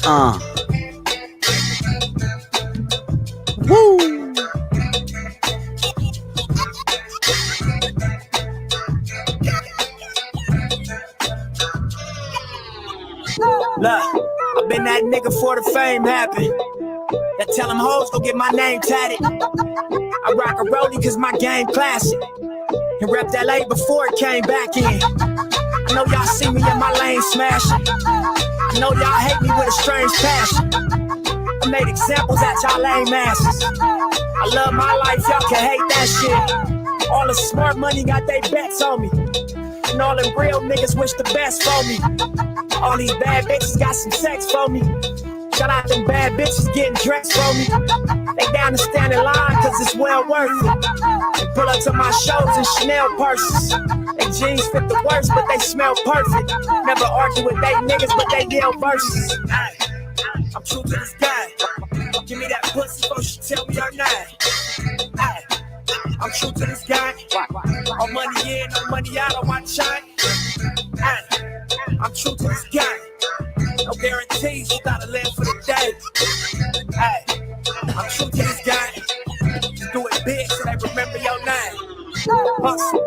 Woo! Look, I've been that nigga for the fame happen. That tell them hoes go get my name tatted. I rock a rollie cause my game classic. And rep LA before it came back in. I know y'all see me in my lane smashing. I know y'all hate me with a strange passion. I made examples at y'all lame asses. I love my life, y'all can hate that shit. All the smart money got they bets on me. And all them real niggas wish the best for me. All these bad bitches got some sex for me. Shout out them bad bitches getting dressed for me. They down to stand in line cause it's well worth it. And pull up to my shows in Chanel purses. They jeans fit the worst but they smell perfect. Never argue with they niggas but they yell verses. I'm true to this guy. Give me that pussy before she tell me her name. I'm true to this guy. All money in, no money out on my chain. I'm true to this guy. No guarantees, you gotta live for the day. I'm true to this guy. Just do it big so they remember your name. Hustle.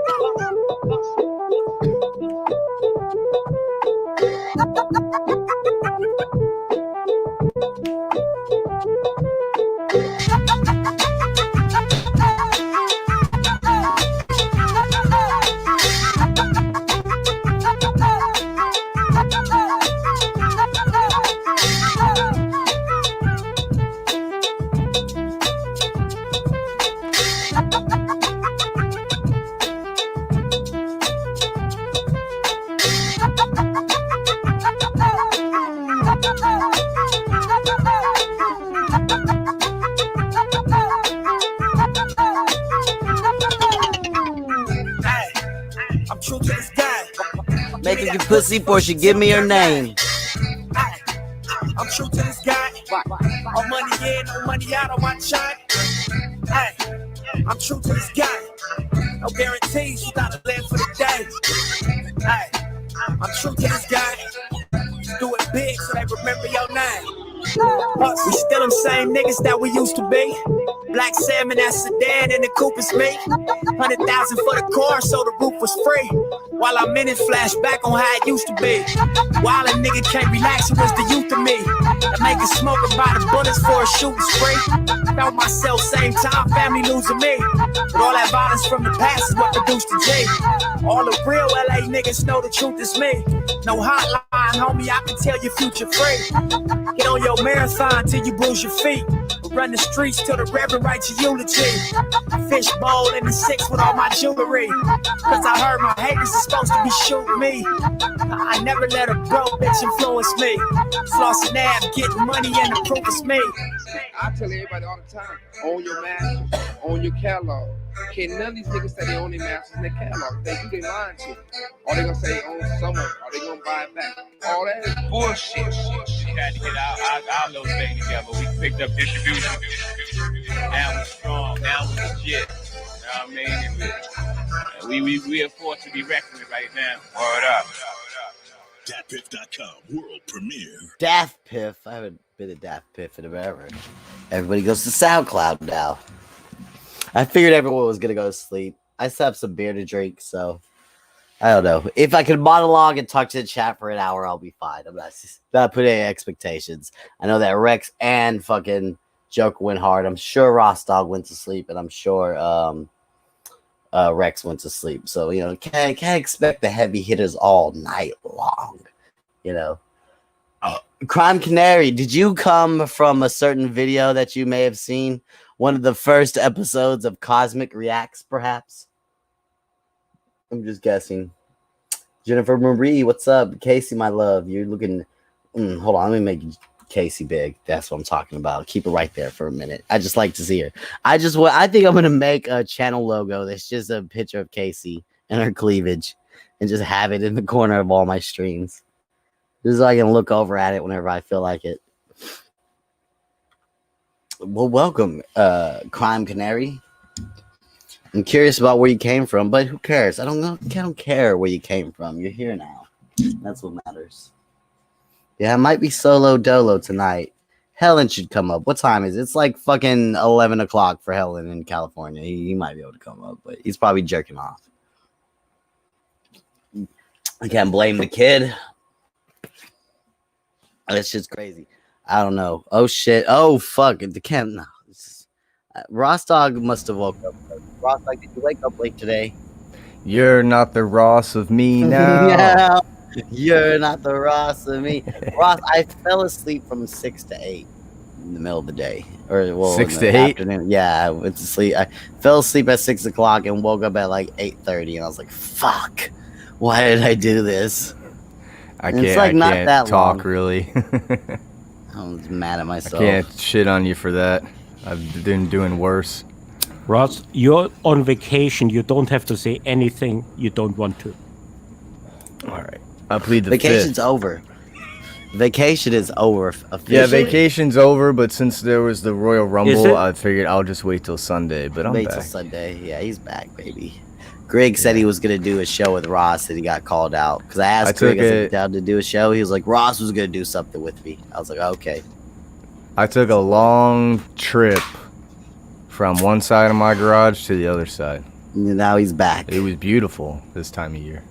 Making you pussy before she give me her name. I'm true to this guy. All money in, no money out on my chain. I'm true to this guy. No guarantees, you gotta live for the day. I'm true to this guy. Just do it big so they remember your name. We still them same niggas that we used to be. Black salmon, that sedan, and the coupe is me. 100,000 for the car, so the roof was free. While I'm in it, flash back on how it used to be. While a nigga can't relax, it was the youth of me. That make a smoke about the bullets for a shooting spree. Felt myself same time, family losing me. But all that violence from the past is what produced the G. All the real LA niggas know the truth is me. No hotline, homie, I can tell your future free. Get on your marathon till you bruise your feet. Run the streets till the reverend writes your eulogy. Fishbowl in the six with all my jewelry. Cause I heard my haters are supposed to be shooting me. I never let a broke bitch influence me. Flossing ab, getting money and the proof is me. I tell everybody all the time, own your masters, own your catalog. Can none of these niggas say they own their masters and their catalog? They do, they lying to you. Or they gonna say they own some of it, or they gonna buy it back. All that is bullshit. We had to get our little thing together. We picked up distribution. Now we're strong. Now we're legit. You know what I mean? And we are forced to be reckoned with right now. Word up. DaftPiff.com world premiere. Daft Piff. I haven't been a Daft Piff in forever. Everybody goes to SoundCloud now. I figured everyone was gonna go to sleep. I still have some beer to drink, so I don't know. If I can monologue and talk to the chat for an hour, I'll be fine. I'm not putting any expectations. I know that Rex and fucking Joke went hard. I'm sure Ross Dog went to sleep, and I'm sure Rex went to sleep. So, you know, can't expect the heavy hitters all night long, you know. Crime Canary, did you come from a certain video that you may have seen? One of the first episodes of Cosmic Reacts, perhaps? I'm just guessing. Jennifer Marie, what's up? Casey, my love, you're looking... hold on, let me make Casey big. That's what I'm talking about. Keep it right there for a minute. I just like to see her. I think I'm going to make a channel logo that's just a picture of Casey and her cleavage and just have it in the corner of all my streams. Just so I can look over at it whenever I feel like it. Well, welcome, Crime Canary. I'm curious about where you came from, but who cares? I don't care where you came from. You're here now. That's what matters. Yeah, it might be solo dolo tonight. Helen should come up. What time is it? It's like fucking 11 o'clock for Helen in California. He might be able to come up, but he's probably jerking off. I can't blame the kid. It's just crazy. I don't know. Oh shit. Oh fuck. The camp. No. Ross Dog must have woke up. Ross Dog, did you wake up late today? You're not the Ross of me now. Yeah. You're not the Ross of me. Ross, I fell asleep from 6 to 8 in the middle of the day. Or well, 6 to 8? Afternoon. Yeah, I went to sleep. I fell asleep at 6 o'clock and woke up at like 8:30, and I was like, "Fuck, why did I do this?" I And can't, it's like not can't that talk long. really. I was mad at I myself. can't shit on you for that. I've been doing worse. Ross, you're on vacation. You don't have to say anything you don't want to. All right. I plead the Vacation's fifth. over. Vacation is over. Officially. Yeah, vacation's over, but since there was the Royal it? Rumble, I figured I'll just wait till Sunday, but I'm Wait till back. Sunday. Yeah, he's back, baby. Greg said he was gonna do a show with Ross, and he got called out because I asked Greg if he was down to do a show. He was like, Ross was gonna do something with me. I was like, okay. I took a long trip from one side of my garage to the other side. And now he's back. It was beautiful this time of year.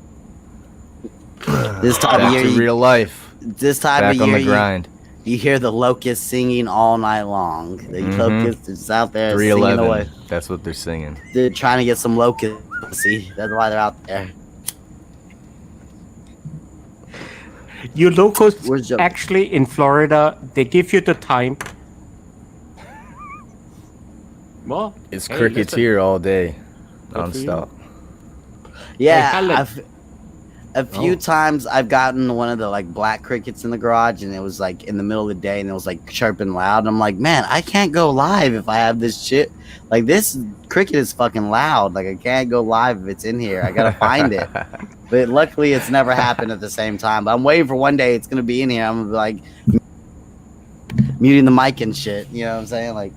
This time Back of year, to real life. this time Back of on year, the grind. you hear the locusts singing all night long. The locusts is out there singing 311. away. That's what they're singing. They're trying to get some locusts. See, that's why they're out there. You locusts, Where's Joe? actually in Florida, they give you the time. Well, It's hey, crickets listen. here all day, Good for you. nonstop. Yeah, Helen. a few times I've gotten one of the like black crickets in the garage, and it was like in the middle of the day, and it was like chirping loud. And I'm like, man, I can't go live if I have this shit. Like this cricket is fucking loud. Like I can't go live if it's in here. I gotta find it. But luckily, it's never happened at the same time. But I'm waiting for one day it's gonna be in here. I'm gonna be like muting the mic and shit. You know what I'm saying? Like,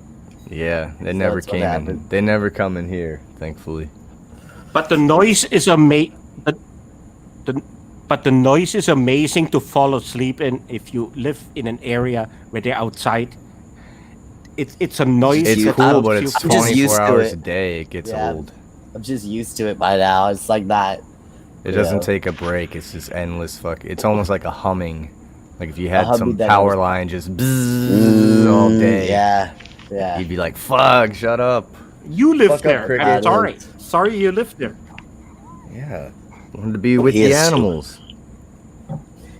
Yeah, they So never that's what came in. happened. They never come in here, thankfully. But the noise is But the noise is amazing to fall asleep in if you live in an area where they're outside. It's a noise. It's you- cool, I'm but it's just used 24 to hours it. a day. It gets Yeah. old. I'm just used to it by now. It's like that. It doesn't Yeah. take a break. It's just endless fuck. It's almost like a humming. Like if you had hum some that power goes- line just bzzz all day. Yeah, yeah. You'd be like, fuck, shut up. You live Fuck up, there. cricket. I'm sorry. Sorry you live there. Yeah. Wanted to be with He the is- animals.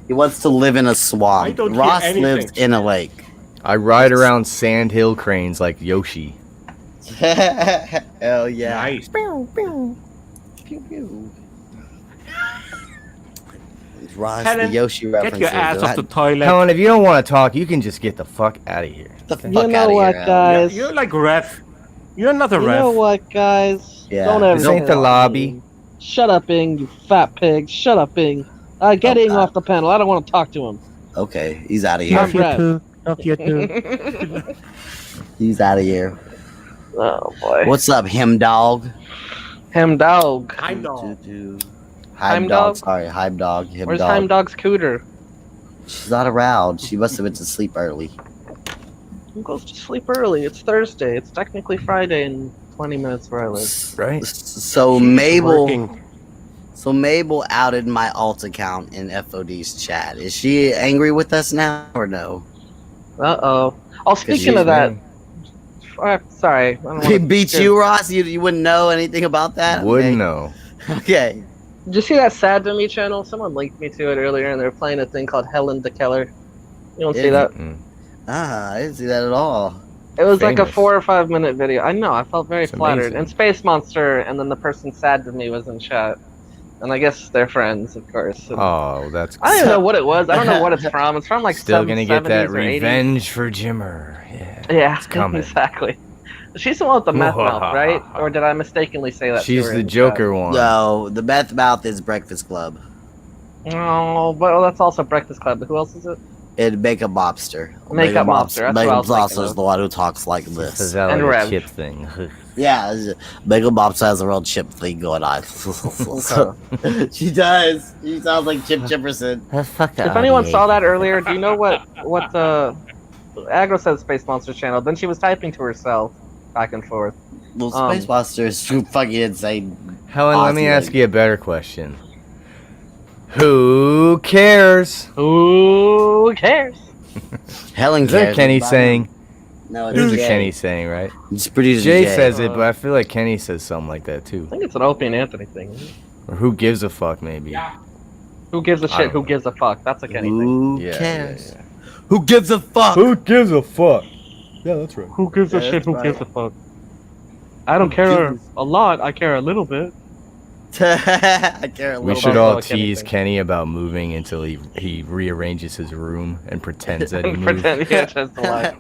He wants to live in a I swamp. don't hear Ross anything. lives in a lake. I ride around sand hill cranes like Yoshi. Hell yeah. Nice. Pew, pew. Ross, Helen, the Yoshi references. Get your ass off the toilet. Helen, if you don't want to talk, you can just get the fuck out of here. Get the fuck You out know of what, here, guys? You're like ref. You're another You ref. know what, guys? Yeah. Don't ever This ain't hit the on lobby. me. Shut up, Ing, you fat pig. Shut up, Ing. Get Oh, Ing God. off the panel. I don't want to talk to him. Okay, he's out of I'm here. Brad. Love you too. He's out of here. Oh, boy. What's up, him dog? Him dog. Heimdall. Heim Heimdog? dog. Sorry, Heim dog. Him Where's dog. Heim dog's cooter? She's not around. She must have been to sleep early. Who goes to sleep early? It's Thursday. It's technically Friday in 20 minutes where I live. Right? So She's Mabel. working. So Mabel outed my alt account in FOD's chat. Is she angry with us now or no? Uh-oh. Oh, speaking she's of that... sorry. I don't He wanna- beat you, Ross? You wouldn't know anything about that? Wouldn't Okay. know. Okay. Did you see that Sad to Me channel? Someone linked me to it earlier, and they're playing a thing called Helen DeKeller. You don't see Yeah. that? Mm. I didn't see that at all. It was like a Famous. 4 or 5 minute video. I know, I felt very It's flattered. amazing. And Space Monster, and then the person Sad to Me was in chat. And I guess they're friends, of course. And Oh, that's I don't even know what it was. I don't know what it's from. It's from like still gonna get that 70s or 80s. revenge for Jimmer. Yeah. Yeah, It's coming. exactly. She's the one with the meth mouth, right? Or did I mistakenly say that? to She's her the in chat? Joker one. No, the Meth Mouth is Breakfast Club. Oh, but that's also Breakfast Club. Who else is it? And Makeup Mobster. Makeup Mobster, that's what I was Makeup thinking Mobster is of. the one who talks like this. Is that And like Rev. a chip thing? Yeah, Bagel Bob has a real Chip thing going on. She does. She sounds like Chip Chipperson. Fuck If anyone saw that earlier, do you know what Agro said Space Monsters channel? Then she was typing to herself back and forth. Well, Space Monster is fucking insane. Helen, let me Aussie, ask like- you a better question. Who cares? Who cares? Helen Is that cares Kenny about saying? him. No, This it's is Jay. Kenny saying, right? It's producer Jay Jay. says it, but I feel like Kenny says something like that too. I think it's an Opie and Anthony thing. Or who gives a fuck, maybe. Who gives a I shit? don't Who know. gives a fuck? That's a Kenny thing. Who Yeah, cares? yeah, Who gives a fuck? Who gives a fuck? Yeah, that's right. Who gives a Yeah, shit? that's Who right. gives a fuck? I don't care a lot. I care a little bit. I care a We little should bit. all about Kenny tease thing. Kenny about moving until he rearranges his room and pretends that he moved. Pretend yeah, just a lie.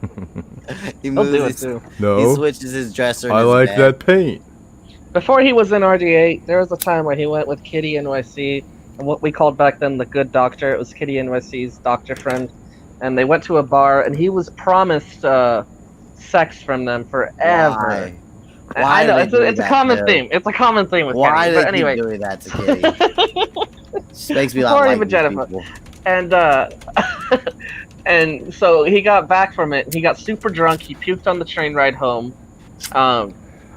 He I'll moves. do it His, too. he No, switches his dresser. in I his like bed. that paint. Before he was in RDA, there was a time where he went with Kitty NYC and what we called back then the good doctor. It was Kitty NYC's doctor friend, and they went to a bar and he was promised sex from them forever. Why? And Why I know do they it's do a that, common though? theme. It's a common theme with Why Kenny. do But they anyway, keep doing that to Kitty? Just makes me not Sorry, like but these Jennifer. people. and and so he got back from it. He got super drunk. He puked on the train ride home.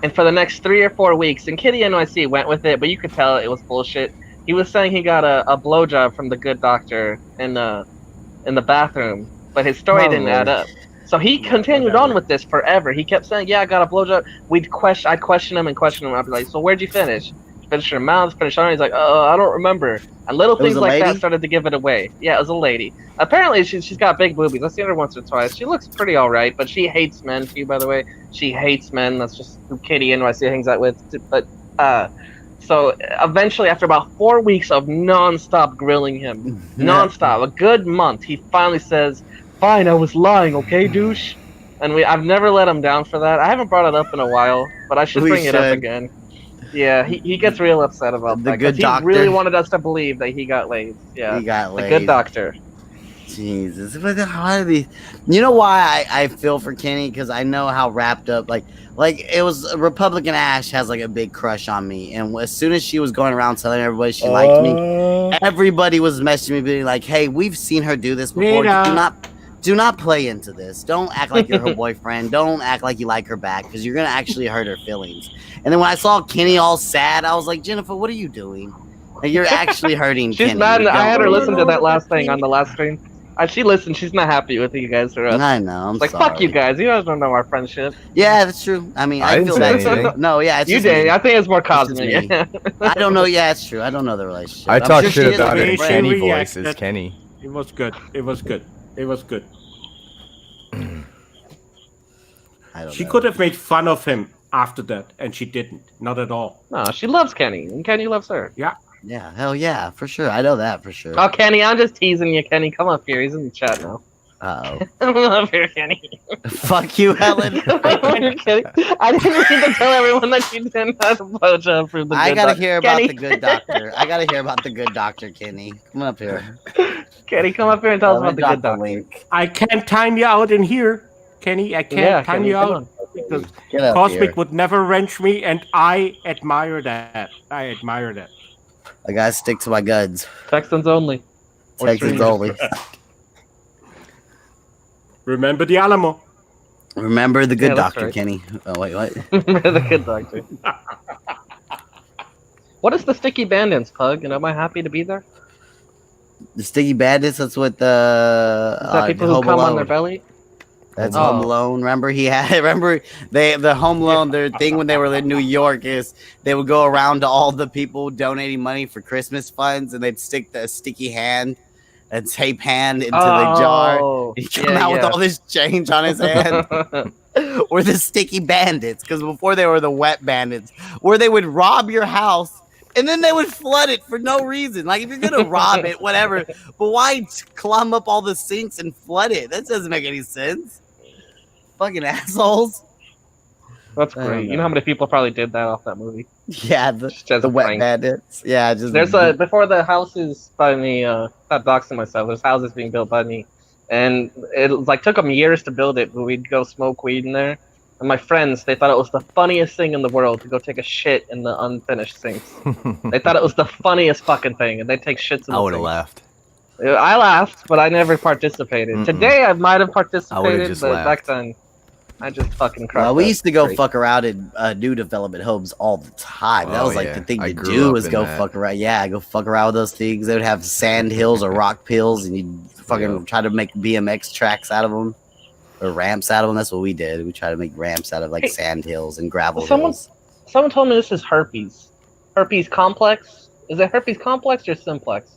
And for the next 3 or 4 weeks, and Kitty NYC went with it, but you could tell it was bullshit. He was saying he got a blowjob from the good doctor in the bathroom, but his story didn't add up. So he continued on with this forever. He kept saying, "Yeah, I got a blowjob." I'd question him and question him. I'd be like, "So where'd you finish? Finish your mouth? Finish on?" He's like, "Oh, I don't remember." And little It was things a like that lady? started to give it away. Yeah, it was a lady. Apparently, she's got big boobies. I've seen her once or twice. She looks pretty all right, but she hates men too. By the way, she hates men. That's just who Kitty NYC hangs out with. But so eventually, after about 4 weeks of nonstop grilling him, nonstop, a good month, he finally says, "Fine, I was lying, okay, douche." And I've never let him down for that. I haven't brought it up in a while, but I should We bring it up should. again. Yeah, he gets real upset about The that. good 'cause he doctor. really wanted us to believe that he got laid. Yeah, He got the laid. good doctor. Jesus, but how do these? You know why I feel for Kenny? Because I know how wrapped up. Like it was Republican Ash has like a big crush on me, and as soon as she was going around telling everybody she liked me, everybody was messaging me, being like, "Hey, we've seen her do this before. Rita. Do not play into this. Don't act like you're her boyfriend. Don't act like you like her back, because you're gonna actually hurt her feelings." And then when I saw Kenny all sad, I was like, "Jennifer, what are you doing? Like, you're actually hurting She's Kenny." mad. You I had her don't- listen to that last thing on the last stream. She listened. She's not happy with you guys. For us. I know. I'm Like, sorry. fuck you guys. You guys don't know our friendship. Yeah, that's true. I mean, I I, didn't feel say that too. anything. No, yeah, it's You just did. me. I think it's more It's just cosmic. me. I don't know. Yeah, it's true. I don't know the relationship. I I'm talk sure she shit is a about good it in She friend. Kenny voice as reacted. Kenny. It was good. It was good. It was good. I don't She know. could have made fun of him after that, and she didn't. Not at all. No, she loves Kenny, and Kenny loves her. Yeah, hell yeah, for sure. I know that for sure. Oh, Kenny, I'm just teasing you. Kenny, come up here. He's in the chat now. Uh Come up here, Kenny. oh. Fuck you, Helen. Come up here, Kenny. I didn't mean to tell everyone that you didn't have a blowjob from the I good gotta doc- hear about Kenny. the good doctor. I gotta hear about the good doctor, Kenny. Come up here. Kenny, come up here and tell us Let about me the good drop doctor. link. I can't time you out in here, Kenny. I can't Yeah, time Kenny, you come out on. because Get up Cosmic here. would never wrench me, and I admire that. I admire that. I gotta stick to my guns. Texans only. Or Texans streamers. only. Remember the Alamo. Remember the good Yeah, that's doctor, right. Kenny. Oh wait, what? the good doctor. What is the Sticky Bandits, Pug? And am I happy to be there? The Sticky Bandits. That's what the Is that people who Home come on Alone. their belly? That's Oh. Home Alone. Remember the Home Alone. Their thing when they were in New York is they would go around to all the people donating money for Christmas funds, and they'd stick the sticky hand, a tape hand into the jar. Oh, He'd come out with all this change on his hand. Or the Sticky Bandits, because before they were the Wet Bandits, where they would rob your house and then they would flood it for no reason. Like, if you're gonna rob it, whatever, but why climb up all the sinks and flood it? That doesn't make any sense. Fucking assholes. That's I don't great. You know. know how many people probably did that off that movie? Yeah, Just as the a Wet prank. Bandits. Yeah, just There's before the houses by me, not doxing myself, there's houses being built by me. And it was like took them years to build it, but we'd go smoke weed in there. And my friends, they thought it was the funniest thing in the world to go take a shit in the unfinished sinks. They thought it was the funniest fucking thing, and they take shits in I the would have sinks. laughed. I laughed, but I never participated. Today, I might have participated, just but back laughed. then, I just fucking cried. Well, we used to go fuck around in new development homes all the time. That Oh, was like yeah. the thing I to grew do up was in go that. fuck around. Yeah, go fuck around with those things. They would have sand hills or rock pills, and you'd fucking Yep. try to make BMX tracks out of them or ramps out of them. That's what we did. We tried to make ramps out of like Hey, sand hills and gravel someone- hills. Someone told me this is herpes. Herpes complex? Is it herpes complex or simplex?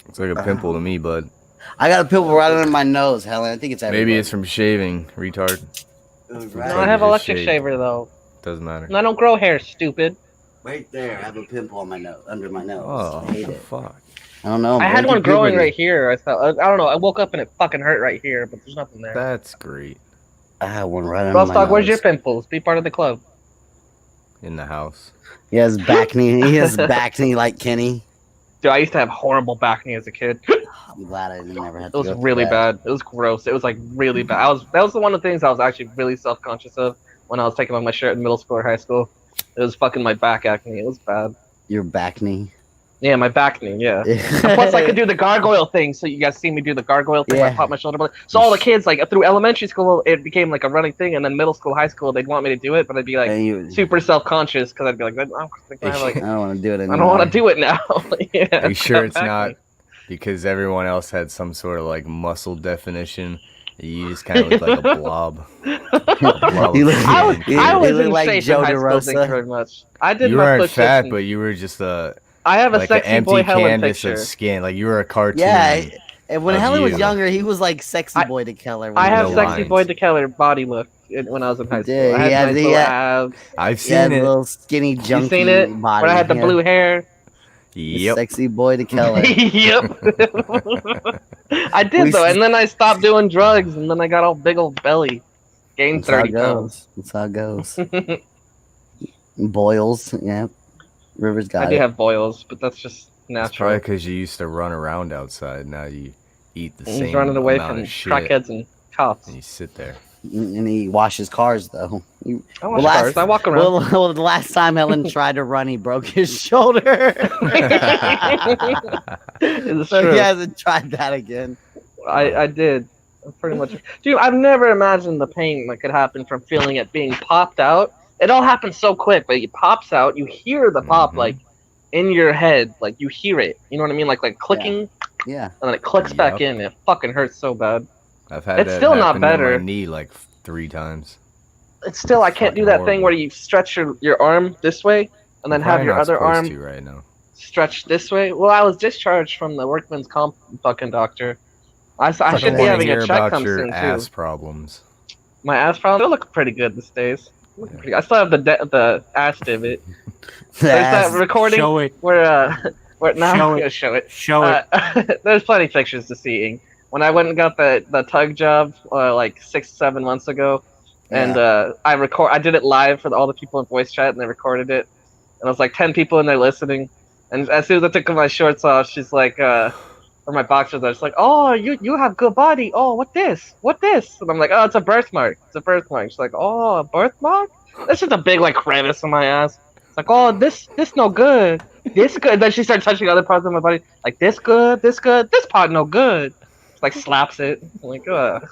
It's like a pimple to me, bud. I got a pimple right under my nose, Helen. I think it's Maybe it's from shaving, retard. No, right, I have just electric shaved. shaver though. Doesn't matter. And I don't grow hair, stupid. right there. I have a pimple on my nose, under my nose. Oh, I hate the it. fuck. I don't know. I I'm had going one through growing puberty. right here. I thought I don't know. I woke up and it fucking hurt right here, but there's nothing there. That's great. I have one right under Ross my Dog, nose. where's your pimples? Be part of the club. In the house. He has back knee. He has back knee like Kenny. Dude, I used to have horrible back knee as a kid. I'm glad I never had It to was go through really that. bad. It was gross. It was like really bad. That was one of the things I was actually really self-conscious of when I was taking off my shirt in middle school or high school. It was fucking my back acne. It was bad. Your back knee. Yeah, my back knee. Yeah. And plus, I could do the gargoyle thing. So you guys see me do the gargoyle thing. Where I Yeah. pop my shoulder blade. So all the kids, like through elementary school, it became like a running thing, and then middle school, high school, they'd want me to do it, but I'd be like And you- super self-conscious because I'd be like, I don't I don't want to do it anymore. I don't want to do it now. Yeah, Are you sure it's back not knee. because everyone else had some sort of like muscle definition? You just kind of look like a blob. blob You of look- I was, skin. You- I you was look in like shape Joe in high school. Thank you DeRosa. very much. I did You my weren't push-ups fat, and- but you were just I have a like an sexy empty boy Helen canvas picture. of skin. Like you were a cartoon. Yeah. And when Of Helen was you. younger, he was like sexy boy to Keller. when I he have was no young. sexy lines. boy DeKellar body look when I was in high school. did. I He had had- nice he little had- abs. I've He had seen a it. little skinny, junky You seen it? body. When I had the yeah. blue hair. Yep. Sexy boy to Keller. Yep. I did We though, s- and then I stopped doing drugs, and then I got all big old belly, gained That's how 30 it pounds. goes. That's how it goes. Boils, yeah. Rivers got I do it. have boils, but that's just It's probably natural. because you used to run around outside. Now you eat the He's same running away amount from of shit, crackheads and cops. and you sit there. And he washes cars though. I wash last- cars. I walk around. Well, the last time Helen tried to run, he broke his shoulder. It's So true. he hasn't tried that again. I did. Pretty much. Dude, I've never imagined the pain that could happen from feeling it being popped out. It all happens so quick, but it pops out. You hear the pop Mhm. like in your head, like you hear it. You know what I mean? Like clicking, Yeah. and then it clicks back Yep. in. It fucking hurts so bad. I've had It's that still not happen to better. my knee like 3 times. It's still I can't do Fucking that thing horrible. where you stretch your arm this way and then I'm have probably your not other supposed arm to right now. stretched this way. Well, I was discharged from the workman's comp fucking doctor. I I should don't be wanna having hear a check about come your soon ass too. problems. My ass problems still look pretty good these days. I still have the ass divot. There's that recording Show it. where now Show I'm it. gonna show it. Show it. There's plenty of pictures to see. When I went and got the tug job like 6-7 months ago, and I did it live for all the people in voice chat, and they recorded it, and it was like 10 people in there listening. And as soon as I took my shorts off, she's like, or my boxers, I was like, "Oh, you have good body. Oh, what this? What this?" And I'm like, "Oh, it's a birthmark. It's a birthmark." She's like, "Oh, a birthmark? That's just a big like crevice in my ass." It's like, "Oh, this no good. This good." Then she started touching other parts of my body, like this good, this part no good. Like slaps it. I'm like, ugh.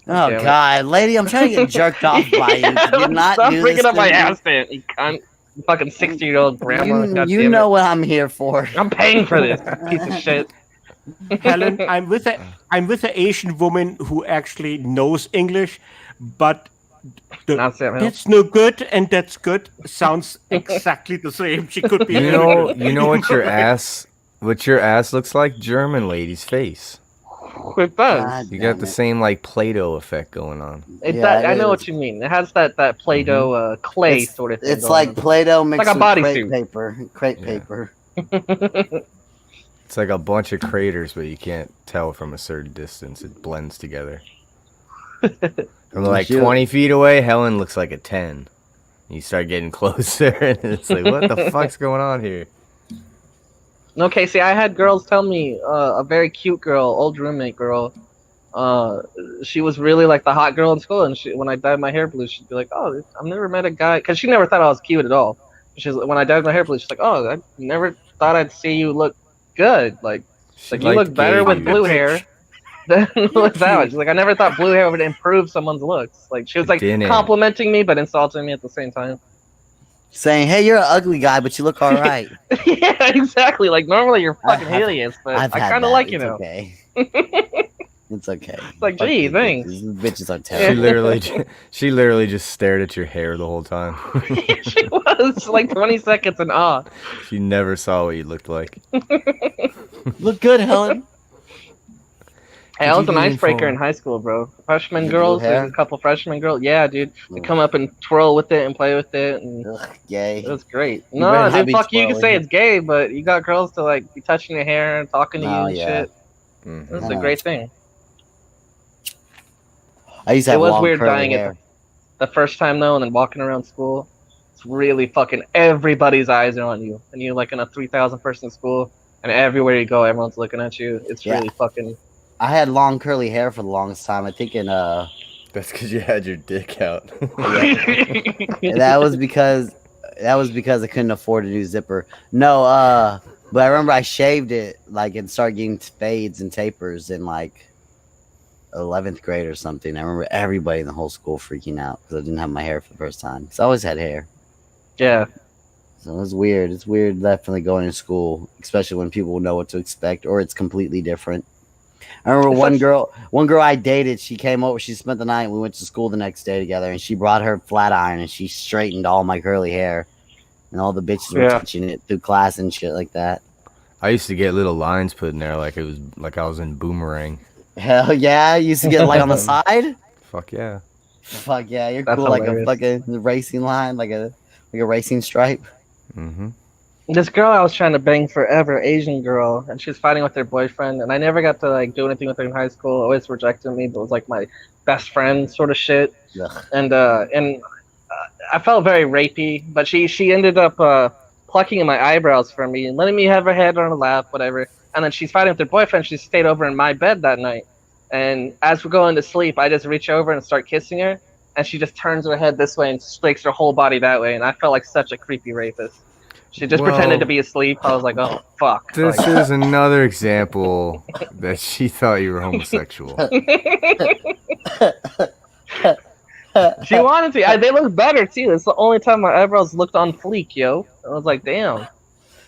Oh Damn it. God, lady, I'm trying to get jerked off by you. Did you not Stop do bringing this up my to me? ass stand, you cunt. You fucking 60-year-old grandma. You, God you damn know it. what I'm here for. I'm paying for this piece of shit. Helen, I'm with an Asian woman who actually knows English, but Not Sam Hill. that's no good and that's good sounds exactly the same. She could be. You know what your ass looks like? German lady's face. It does. God You got damn the it. same like Play-Doh effect going on. Yeah, I it know is. what you mean. It has that Play-Doh clay It's- sort of thing. It's going like on. Play-Doh mixed like a with crepe bodysuit. paper. Crepe Yeah. paper. It's like a bunch of craters, but you can't tell from a certain distance. It blends together. From like Shoot. 20 feet away, Helen looks like a 10. You start getting closer, and it's like, what the fuck's going on here? No, Casey, I had girls tell me, a very cute girl, old roommate girl, she was really like the hot girl in school, and when I dyed my hair blue, she'd be like, "Oh, I've never met a guy," because she never thought I was cute at all. When I dyed my hair blue, she's like, "Oh, I never thought I'd see you look good. Like you look better with blue hair than without." She's like, "I never thought blue hair would improve someone's looks." Like she was like complimenting me but insulting me at the same time. Saying, "Hey, you're an ugly guy, but you look all right." Yeah, exactly. Like normally you're fucking hideous, but I kind of like you now. Okay. It's okay. It's like, gee, thanks. These bitches are terrible. She literally just stared at your hair the whole time. She was like 20 seconds in awe. She never saw what you looked like. Look good, Helen. Hey, I was an icebreaker in high school, bro. Freshman girls, there's a couple freshman girls. Yeah, dude. They come up and twirl with it and play with it. And gay. It was great. No, dude, fuck you. You can say it's gay, but you got girls to like be touching your hair and talking to you and shit. Mm-hmm. It's a great thing. I used to have it was long weird curly dying hair. it the first time though, and then walking around school. It's really fucking everybody's eyes are on you, and you're like in a 3,000 person school, and everywhere you go, everyone's looking at you. It's really fucking. I had long curly hair for the longest time. I think in That's because you had your dick out. that was because I couldn't afford a new zipper. No, but I remember I shaved it like and started getting fades and tapers in like 11th grade or something. I remember everybody in the whole school freaking out because I didn't have my hair for the first time. Because I always had hair. Yeah. So it was weird. It's weird definitely going to school, especially when people know what to expect or it's completely different. I remember one girl I dated, she came over, she spent the night, we went to school the next day together, and she brought her flat iron and she straightened all my curly hair. And all the bitches were touching it through class and shit like that. I used to get little lines put in there like it was like I was in Boomerang. Hell yeah, you used to get like on the side? Fuck yeah. Fuck yeah, you're That's cool hilarious. like a fucking racing line, like a racing stripe. Mm-hmm. This girl I was trying to bang forever, Asian girl, and she was fighting with her boyfriend, and I never got to like do anything with her in high school. Always rejected me, but was like my best friend sort of shit. Ugh. And I felt very rapey, but she ended up plucking in my eyebrows for me and letting me have her head on her lap, whatever. And then she's fighting with her boyfriend. She stayed over in my bed that night. And as we're going to sleep, I just reach over and start kissing her, and she just turns her head this way and shakes her whole body that way. And I felt like such a creepy rapist. She just pretended to be asleep. I was like, oh, fuck. This is another example that she thought you were homosexual. She wanted to. They look better, too. It's the only time my eyebrows looked on fleek, yo. I was like, damn.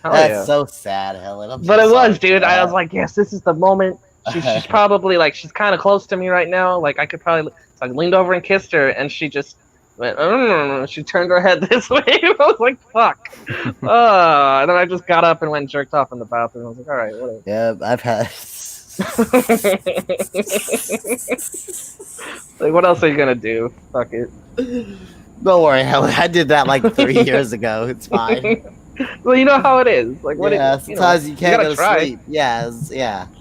That's so sad, Helen. But it was, dude. I was like, yes, this is the moment. She's probably, like, she's kind of close to me right now. Like, I could probably, so I leaned over and kissed her, and she just went, she turned her head this way. I was like, fuck. And then I just got up and went and jerked off in the bathroom. I was like, all right, whatever. Yeah, I've had... Like, what else are you gonna do? Fuck it. Don't worry, Helen. I did that like 3 years ago. It's fine. Well, you know how it is. Like, what? Yeah, sometimes you can't go to try. sleep. Yeah.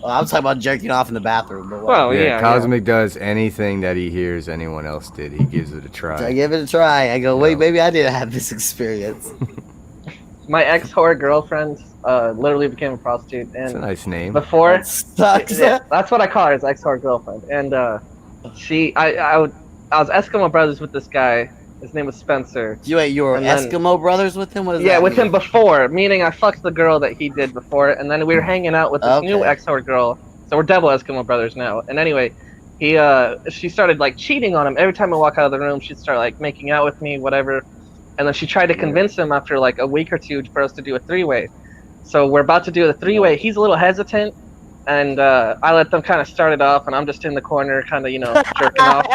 Well, I'm talking about jerking off in the bathroom. But Well, yeah. Cosmic does anything that he hears anyone else did. He gives it a try. I give it a try. I go, wait, maybe I didn't have this experience. My ex-whore girlfriend literally became a prostitute, and That's a nice name. before That sucks. yeah, that's what I call her, is ex-whore girlfriend. And I was Eskimo brothers with this guy. His name was Spencer. You were And then- Eskimo brothers with him? What does Yeah, that with mean? him before, meaning I fucked the girl that he did before, and then we were hanging out with this new Okay. ex-whore girl. So we're double Eskimo brothers now. And anyway, she started like cheating on him. Every time I walk out of the room, she'd start like making out with me, whatever. And then she tried to convince him after like a week or two for us to do a three-way. So we're about to do the three-way. He's a little hesitant, and I let them kind of start it off, and I'm just in the corner, kind of, jerking off.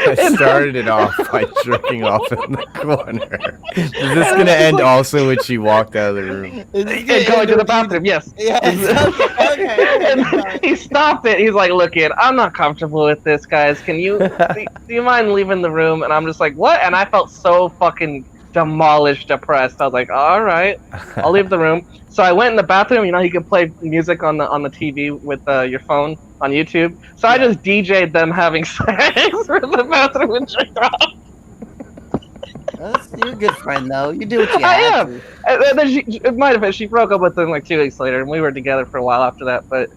I started it off by jerking off in the corner. Is this going to end also when she walked out of the room? And going to the bathroom, yes. Yeah. And he stopped it. He's like, "Look, it, I'm not comfortable with this, guys. Can you, do you mind leaving the room?" And I'm just like, "What?" And I felt so fucking demolished, depressed. I was like, "All right, I'll leave the room." So I went in the bathroom. You can play music on the TV with your phone on YouTube. So I just DJ'd them having sex in the bathroom and jerked off. You're a good friend, though. You do what you I have am. And then it might have been, she broke up with him like 2 weeks later, and we were together for a while after that. But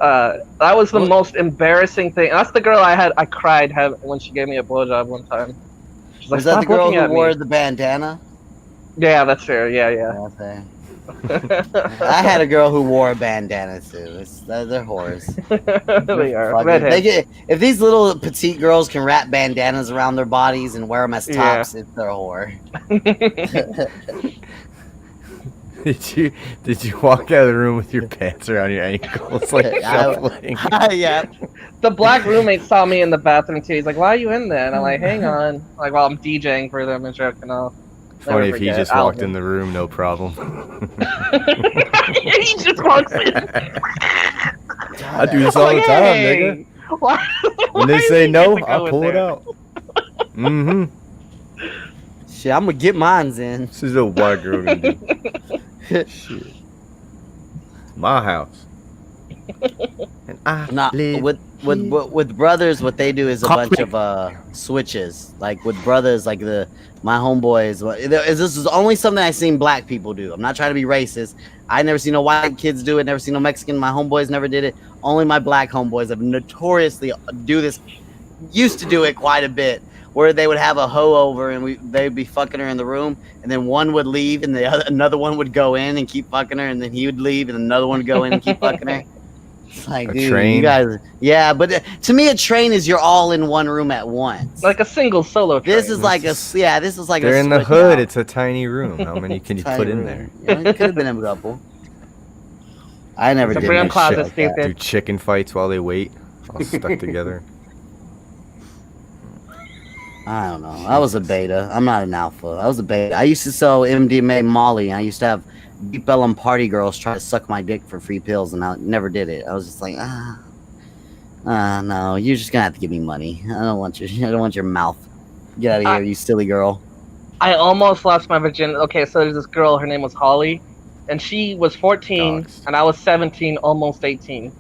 That was the most embarrassing thing. That's the girl I cried when she gave me a blowjob one time. She's like, Was that the "Stop girl looking who at wore me." the bandana? Yeah, that's her. Yeah. Okay. I had a girl who wore a bandana too. They're whores. They are Fucking- redheads. if these little petite girls can wrap bandanas around their bodies and wear them as Yeah. tops, it's their whore. Did you walk out of the room with your pants around your ankles like shuffling? Yeah. The black roommate saw me in the bathroom too. He's like, "Why are you in there?" And I'm like, "Hang on." Like, while I'm DJing for them and jerking off. Funny if he just walked in the room, no problem. He just walks in. I do this all the time, nigga. Why, When they say no, I pull it out. Mm-hmm. Shit, I'm gonna get mines in. This is a white girl gonna do. Shit. My house. And I live with brothers, what they do is a bunch of switches. Like with brothers, like my homeboys. This is only something I've seen black people do. I'm not trying to be racist. I never seen no white kids do it. Never seen no Mexican. My homeboys never did it. Only my black homeboys have notoriously do this. Used to do it quite a bit. Where they would have a hoe over and they'd be fucking her in the room, and then one would leave and another one would go in and keep fucking her, and then he would leave and another one would go in and keep fucking her. It's like, A dude, train? you guys, yeah, but to me, a train is you're all in one room at once. Like a single solo train. This is like this is like they're a in the split hood. out. It's a tiny room. How many can you Tiny put in room. there? Yeah, it could have been a couple. I never It's a did brown no closet, shit like that. stupid. Do chicken fights while they wait, all stuck together. I don't know. I was a beta. I'm not an alpha. I was a beta. I used to sell MDMA Molly. I used to have Deep Ellum party girls try to suck my dick for free pills, and I never did it. I was just like, no, you're just gonna have to give me money. I don't want your mouth. Get out of here, you silly girl. I almost lost my virginity. Okay, so there's this girl. Her name was Holly, and she was 14, Dogs. and I was 17, almost 18.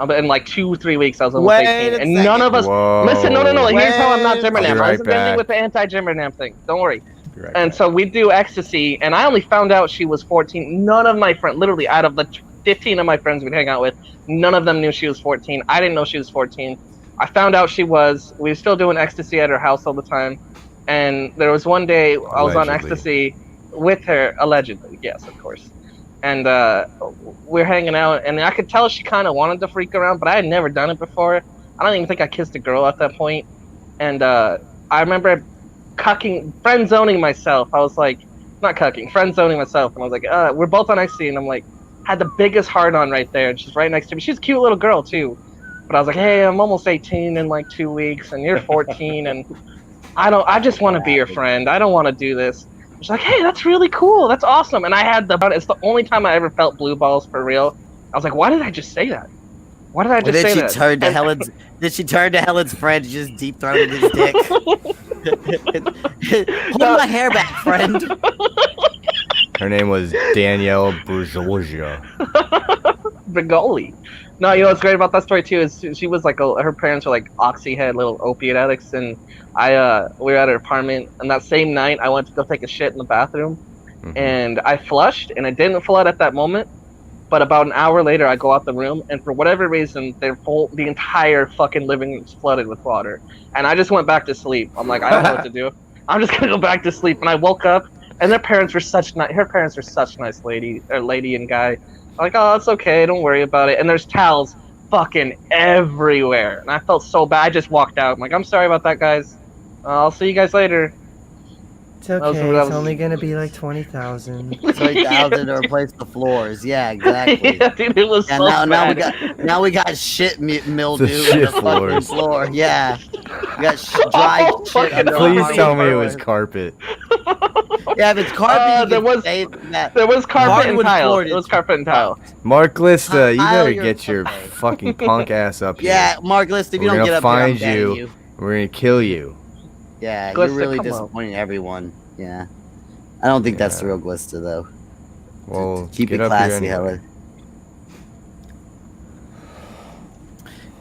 In like 2-3 weeks, I was almost Wait 18, a and none of us. Whoa. Listen, no. Here's how I'm not Wait. Jimmernam. I'll be I right was ending back. with the anti-Jimmernam thing. Don't worry. Be right And back. so we do ecstasy, and I only found out she was 14. None of my friends, literally out of the 15 of my friends we'd hang out with, none of them knew she was 14. I didn't know she was 14. I found out she was. We were still doing ecstasy at her house all the time. And there was one day I was on Allegedly. ecstasy with her, allegedly. Yes, of course. And we're hanging out, and I could tell she kind of wanted to freak around, but I had never done it before. I don't even think I kissed a girl at that point. And I remember friend zoning myself. I was like, not cucking, friend zoning myself. And I was like, we're both on ecstasy, and I'm like, had the biggest hard on right there, and she's right next to me. She's a cute little girl too. But I was like, hey, I'm almost 18 in like 2 weeks, and you're 14, and I just want to be your friend. I don't want to do this. She's like, hey, that's really cool. That's awesome. And I had it's the only time I ever felt blue balls for real. I was like, why did I just say that? Why did I just say that? Did she turn to Helen's friend and just deep throated his dick? Hold my hair back, friend. Her name was Danielle Bourgeois. Brigoli. No, you know what's great about that story too is she was like her parents were like oxy head little opiate addicts, and we were at her apartment, and that same night I went to go take a shit in the bathroom, and I flushed, and I didn't flood at that moment, but about an hour later I go out the room, and for whatever reason the entire fucking living room is flooded with water, and I just went back to sleep. I'm like, I don't know what to do. I'm just gonna go back to sleep, and I woke up, and her parents were such nice lady and guy. I'm like, oh, it's okay, don't worry about it. And there's towels fucking everywhere. And I felt so bad. I just walked out. I'm like, I'm sorry about that, guys. I'll see you guys later. It's okay. It's only gonna be like 20,000. 20,000 to replace the floors. Yeah, exactly. Yeah, dude, it was so bad. Now we got shit mildew The in shit the fucking floors. floor. Yeah, we got dry shit. Under Please our tell me it was floors. carpet. Yeah, if it's carpet, there was carpet and Hardwood tile. floor, It was carpet and tile. Mark Lista, you Kyle, better you're get your okay. fucking punk ass up here. Yeah, Mark List, if you We're don't gonna get up here, I'm find banning you. We're gonna kill you. Yeah, Glista, you're really come on. disappointing everyone. Yeah, I don't think that's the real Glista though. Well, Keep get it up here classy, anyway. Helen.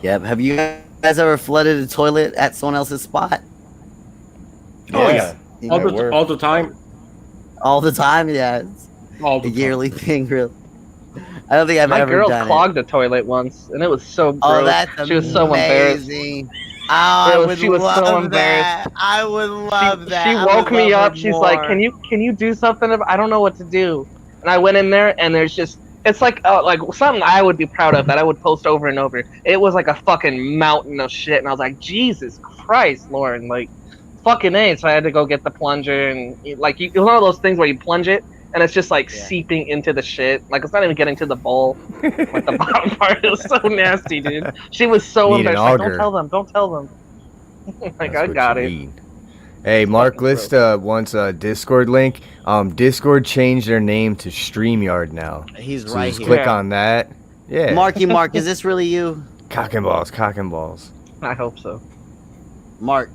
Yep. Have you guys ever flooded a toilet at someone else's spot? Oh yeah, Yeah. all the time. All the time? Yeah. It's All a the time. yearly thing, really. I don't think I've My ever girl done clogged a toilet once, and it was so gross. Oh, that's She was so embarrassed. amazing. Oh, I would She was so love embarrassed. that. I would love that. She I woke would me love up. her She's like, more. can you do something? I don't know what to do. And I went in there, and there's just, it's like something I would be proud of that I would post over and over. It was like a fucking mountain of shit, and I was like, Jesus Christ, Lauren, like, fucking A. So I had to go get the plunger, and like, it's one of those things where you plunge it, and it's just like seeping into the shit. Like, it's not even getting to the bowl. Like, the bottom part is so nasty, dude. She was so Need an embarrassed. Like, auger. don't tell them. Like, That's I what got you it. need. Hey, Mark Lista wants a Discord link. Discord changed their name to StreamYard now. He's So right just here. click on that. Yeah. Marky Mark, is this really you? Cock and balls, cock and balls. I hope so. Mark.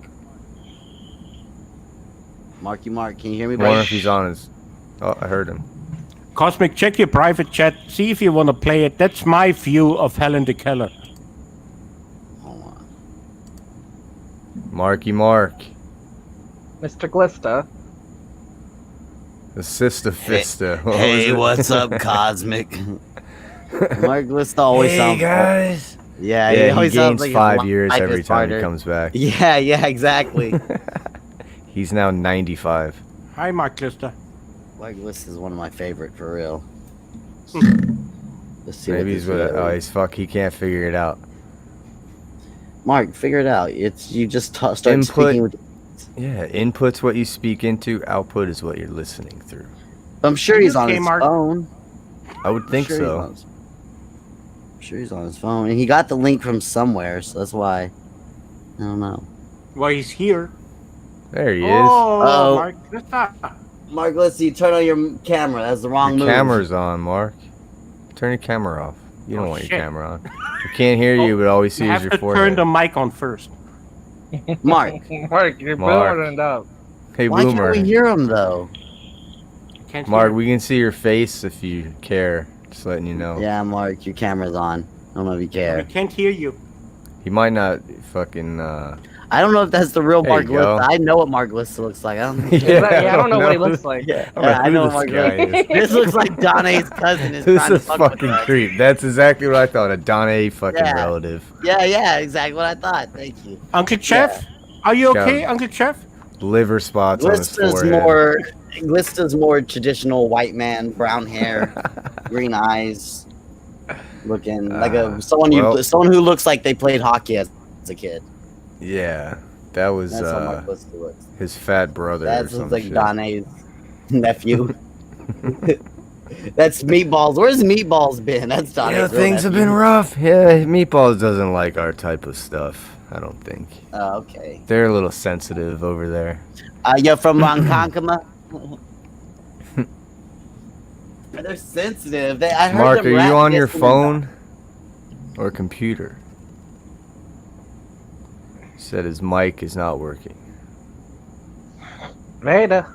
Marky Mark, can you hear me, I wonder buddy? if he's on his... Oh, I heard him. Cosmic, check your private chat. See if you want to play it. That's my view of Helen the Keller. Hold on. Marky Mark. Mr. Glista. The Sister Fista. What was Hey, it? what's up, Cosmic? Mark Lista always Hey, sounds. guys. Yeah, Yeah, he always sounds gains like his 5 years life every is time he harder. comes back. Yeah, exactly. He's now 95. Hi, Mark Lister. Mark Lista is one of my favorite for real. Let's see. Maybe he's with it. Oh, he's fuck. He can't figure it out. Mark, figure it out. It's you just start Input. speaking with. Yeah, input's what you speak into. Output is what you're listening through. I'm sure he's on Okay, his Mark. phone. I would think Sure so. I'm sure he's on his phone, and he got the link from somewhere, so that's why. I don't know. Well, he's here. There he is. Oh, Oh. Mark Lister. Mark, let's see. Turn on your camera. That's the wrong Your move. camera's on, Mark. Turn your camera off. You don't Oh, want shit. your camera on. We can't hear you, but all we see You is have your to turn forehead. the mic on first. Mark, Mark, you're Mark. boomered up. Hey, why Boomer. can't we hear him though? Can't Mark, hear. we can see your face if you care. Just letting you know. Yeah, Mark, your camera's on. I don't know if you We care. can't hear you. He might not fucking. I don't know if that's the real There Mark you go. Lista. I know what Mark Lista looks like. I don't. I don't know what he looks like. Yeah, I don't know I who know this what Mark guy Lista. is. This looks like Donnie's cousin. Is This trying to is fuck with fucking us. creep. That's exactly what I thought. A Donna fucking Yeah. relative. Yeah, exactly what I thought. Thank you. Uncle Chef, are you okay, Go. Uncle Chef? Liver spots on his forehead. Glista's more traditional white man, brown hair, green eyes, looking like someone who looks like they played hockey as a kid. Yeah, that was That's how Mark Glista looks. his fat brother or That some looks like shit. Donnie's nephew. That's Meatballs. Where's Meatballs been? That's Donnie's. Yeah, real things have nephew. been rough. Yeah, Meatballs doesn't like our type of stuff. I don't think. Oh, okay. They're a little sensitive over there. You're from Ronkonkoma? They're sensitive. I heard Mark, them are rap you on your yesterday. phone or computer? He said his mic is not working. Beta.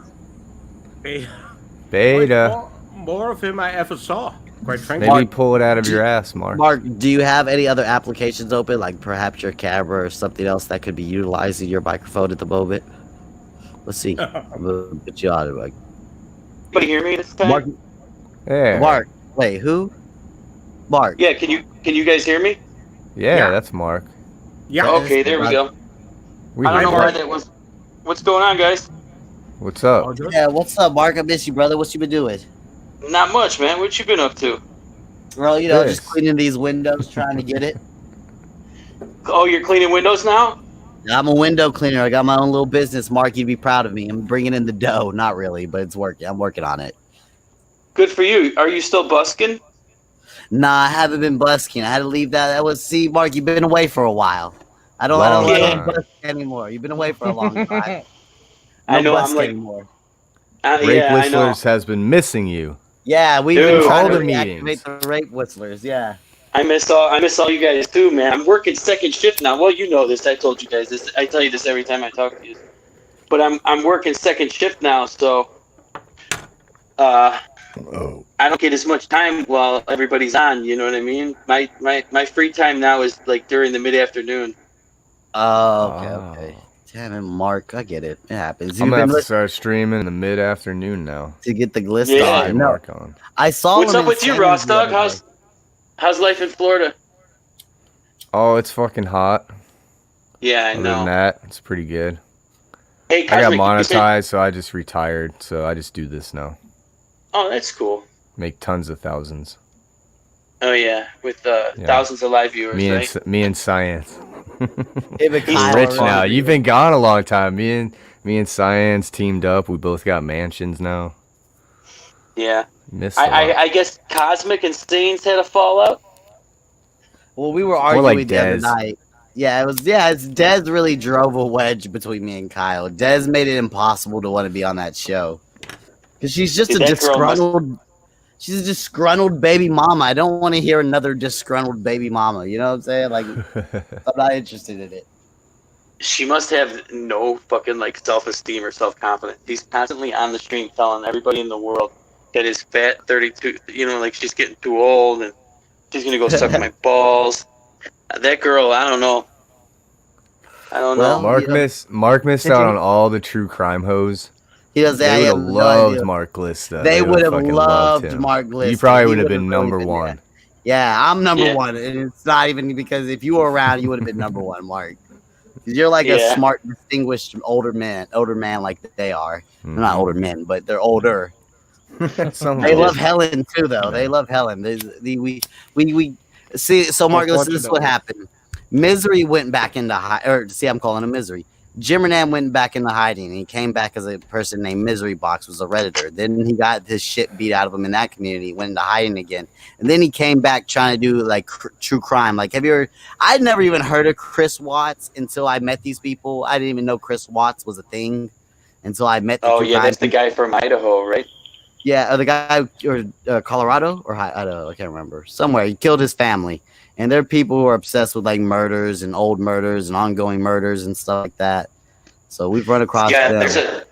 Beta. More of him I ever saw. Quite frankly. Maybe pull it out of your ass, Mark. Mark, do you have any other applications open, like perhaps your camera or something else that could be utilizing your microphone at the moment? Let's see. I'm gonna put you on it, Mike. Anybody hear me this time? Mark, Yeah. Mark, wait, who? Mark. Yeah, can you guys hear me? Yeah, that's Mark. Yeah. Okay, there we go. We I don't heard know why that. that was. What's going on, guys? What's up? Yeah, what's up, Mark? I miss you, brother. What you been doing? Not much, man. What you been up to? Well, you know, just This. cleaning these windows, trying to get it. Oh, you're cleaning windows now? I'm a window cleaner. I got my own little business. Mark, you'd be proud of me. I'm bringing in the dough. Not really, but it's working. I'm working on it. Good for you. Are you still busking? Nah, I haven't been busking. I had to leave that. See, Mark, you've been away for a while. I don't Long let time. you busk anymore. You've been away for a long time. I know, busk I'm like- anymore. Rape Yeah, I know. Whistlers has been missing you. Yeah, we've Dude. been trying All to the reactivate meetings. the rape whistlers. Yeah. I miss all you guys too, man. I'm working second shift now. Well, you know this. I told you guys this. I tell you this every time I talk to you. But I'm working second shift now, so I don't get as much time while everybody's on. You know what I mean? My free time now is like during the mid afternoon. Oh, okay, Oh. okay. Damn it, Mark. I get it. It happens. I'm You've gonna have been to listening start streaming in the mid-afternoon now. to get the glist Yeah. on. No, Mark on. I saw What's him up in with you, Sandy's Ross the Dog? other day. How's life in Florida? Oh, it's fucking hot. Yeah, I Other know. than that, it's pretty good. Hey, I got Cosmic, you said- monetized, so I just retired. So I just do this now. Oh, that's cool. Make tons of thousands. Oh yeah, with thousands of live viewers, right? Me and Science. He's We're rich now. You've been gone a long time. Me and Science teamed up. We both got mansions now. Yeah. Missed a lot. I guess Cosmic and Saints had a fallout. Well, we were More arguing like the other Dez. night. Yeah, it was. Yeah, it's Dez really drove a wedge between me and Kyle. Dez made it impossible to want to be on that show because she's just Dude, a that girl must- disgruntled. She's a disgruntled baby mama. I don't want to hear another disgruntled baby mama. You know what I'm saying? Like, I'm not interested in it. She must have no fucking like self-esteem or self-confidence. She's constantly on the stream telling everybody in the world that is fat 32. You know, like she's getting too old and she's gonna go suck my balls. That girl, I don't know. I don't know. Mark missed out on all the true crime hoes. He does. They would I have have no loved idea. Mark Lista. They would have fucking loved him. Mark Lista. You probably He would have would've been really number been one. there. Yeah, I'm number Yeah. one, and it's not even because if you were around, you would have been number one, Mark. 'Cause you're like a Yeah. smart, distinguished older man like they are. They're Mm-hmm. not older men, but they're older. They love Helen too, though. They love Helen. We see. So, Mark, listen, this is what happened. Misery went back into I'm calling him Misery. Jimmernan went back into hiding, and he came back as a person named Misery Box, was a Redditor. Then he got his shit beat out of him in that community, went into hiding again, and then he came back trying to do like true crime. Like, have you ever? I'd never even heard of Chris Watts until I met these people. I didn't even know Chris Watts was a thing until I met. Oh yeah, that's the guy from Idaho, right? Yeah, the guy or Colorado or Idaho, I can't remember. Somewhere he killed his family, and there are people who are obsessed with like murders and old murders and ongoing murders and stuff like that. So we've run across. Yeah, them.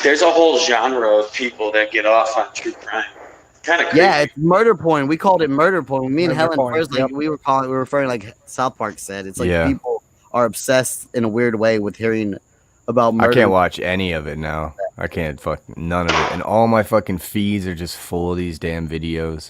there's a whole genre of people that get off on true crime. Kind of Yeah, it's murder porn. We called it murder porn. When me and Murder Helen porn, first, like, yep. we were referring like South Park said. It's like Yeah. people are obsessed in a weird way with hearing about murder. I can't watch any of it now. I can't none of it. And all my fucking feeds are just full of these damn videos.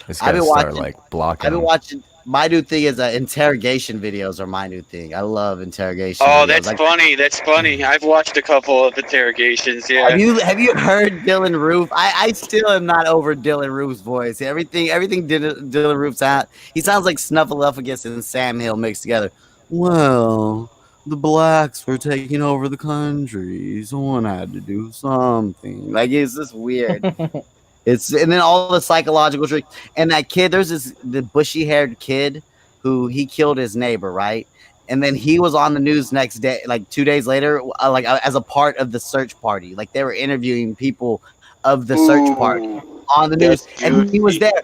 Just I've gotta been start watching- like blocking I've been them. watching. My new thing is interrogation videos are my new thing. I love interrogation. Oh, videos. that's Like, funny. That's funny. I've watched a couple of interrogations. Yeah. Have you heard Dylan Roof? I still am not over Dylan Roof's voice. Everything Dylan Roof sounds. He sounds like Snuffleupagus and Sam Hill mixed together. Well, the blacks were taking over the country. Someone had to do something. Like, it's just weird. And then all the psychological tricks. And that kid, there's the bushy haired kid who he killed his neighbor, right? And then he was on the news next day, like 2 days later, as a part of the search party. Like, they were interviewing people of the search party on the news, and he was there.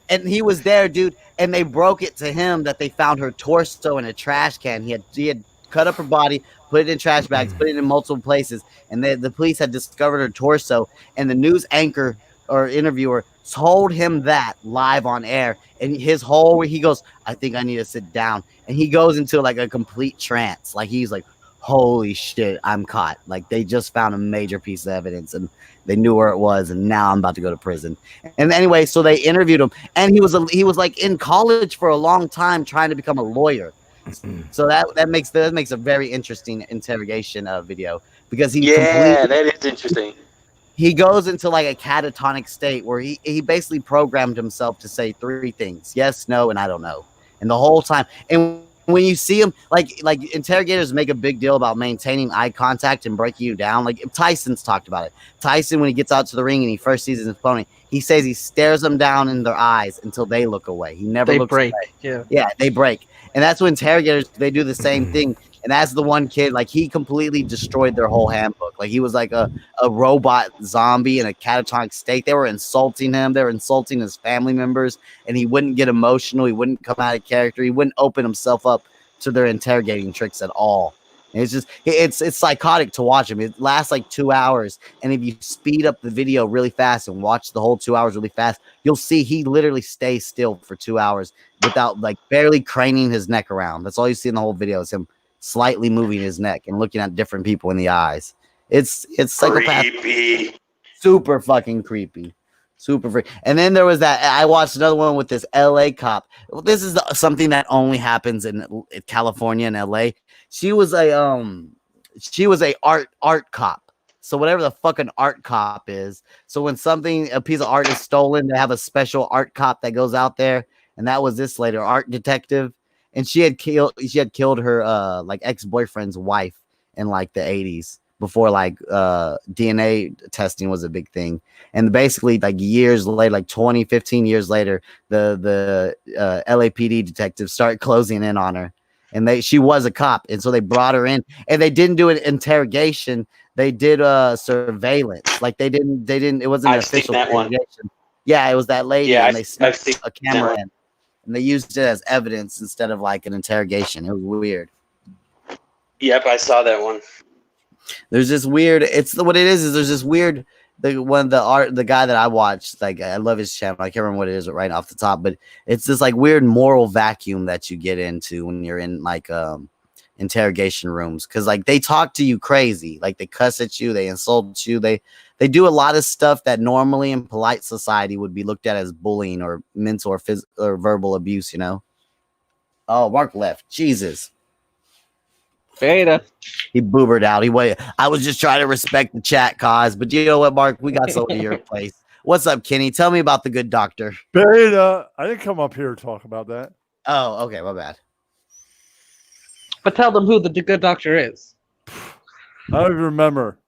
And he was there, dude. And they broke it to him that they found her torso in a trash can. He had cut up her body, put it in trash bags, put it in multiple places, and the police had discovered her torso. And the news anchor or interviewer told him that live on air, and he goes, I think I need to sit down, and he goes into like a complete trance. Like, he's like, holy shit, I'm caught. Like, they just found a major piece of evidence, and they knew where it was, and now I'm about to go to prison. And anyway, so they interviewed him, and he was like in college for a long time trying to become a lawyer. So that makes a very interesting interrogation video, because that is interesting. He goes into like a catatonic state where he basically programmed himself to say three things: yes, no, and I don't know. And the whole time, and when you see him, like interrogators make a big deal about maintaining eye contact and breaking you down. Like, Tyson's talked about it. Tyson, when he gets out to the ring and he first sees his opponent, he says he stares them down in their eyes until they look away. He never looks away. Yeah, they break. And that's when interrogators, they do the same thing. And that's the one kid, like, he completely destroyed their whole handbook. Like, he was like a robot zombie in a catatonic state. They were insulting him. They were insulting his family members. And he wouldn't get emotional. He wouldn't come out of character. He wouldn't open himself up to their interrogating tricks at all. And it's psychotic to watch him. It lasts like 2 hours. And if you speed up the video really fast and watch the whole 2 hours really fast, you'll see he literally stays still for 2 hours without, like, barely craning his neck around. That's all you see in the whole video is him slightly moving his neck and looking at different people in the eyes. It's psychopath. Creepy. Super fucking creepy. Super free. And then there was that. I watched another one with this LA cop. Well, this is something that only happens in California and LA. She was a art cop. So whatever the fucking art cop is. So when a piece of art is stolen, they have a special art cop that goes out there. And that was this later art detective. And she had killed her like ex-boyfriend's wife in like the 80s. Before like DNA testing was a big thing. And basically like years later, like 20, 15 years later, the LAPD detectives start closing in on her. And she was a cop. And so they brought her in and they didn't do an interrogation. They did surveillance. Like it wasn't an official interrogation. Yeah, it was that lady. Yeah, and they snuck a camera in. And they used it as evidence instead of like an interrogation. It was weird. Yep, I saw that one. There's this weird. What it is there's this weird. The guy that I watched, like I love his channel. I can't remember what it is right off the top, but it's this like weird moral vacuum that you get into when you're in like interrogation rooms, because like they talk to you crazy, like they cuss at you, they insult you, they do a lot of stuff that normally in polite society would be looked at as bullying or mental or physical or verbal abuse. You know. Oh, Mark left. Jesus. Beta. He boobered out. I was just trying to respect the chat, cause. But you know what, Mark? We got someone to your place. What's up, Kenny? Tell me about the good doctor. Beta. I didn't come up here to talk about that. Oh, okay, my bad. But tell them who the good doctor is. I don't even remember.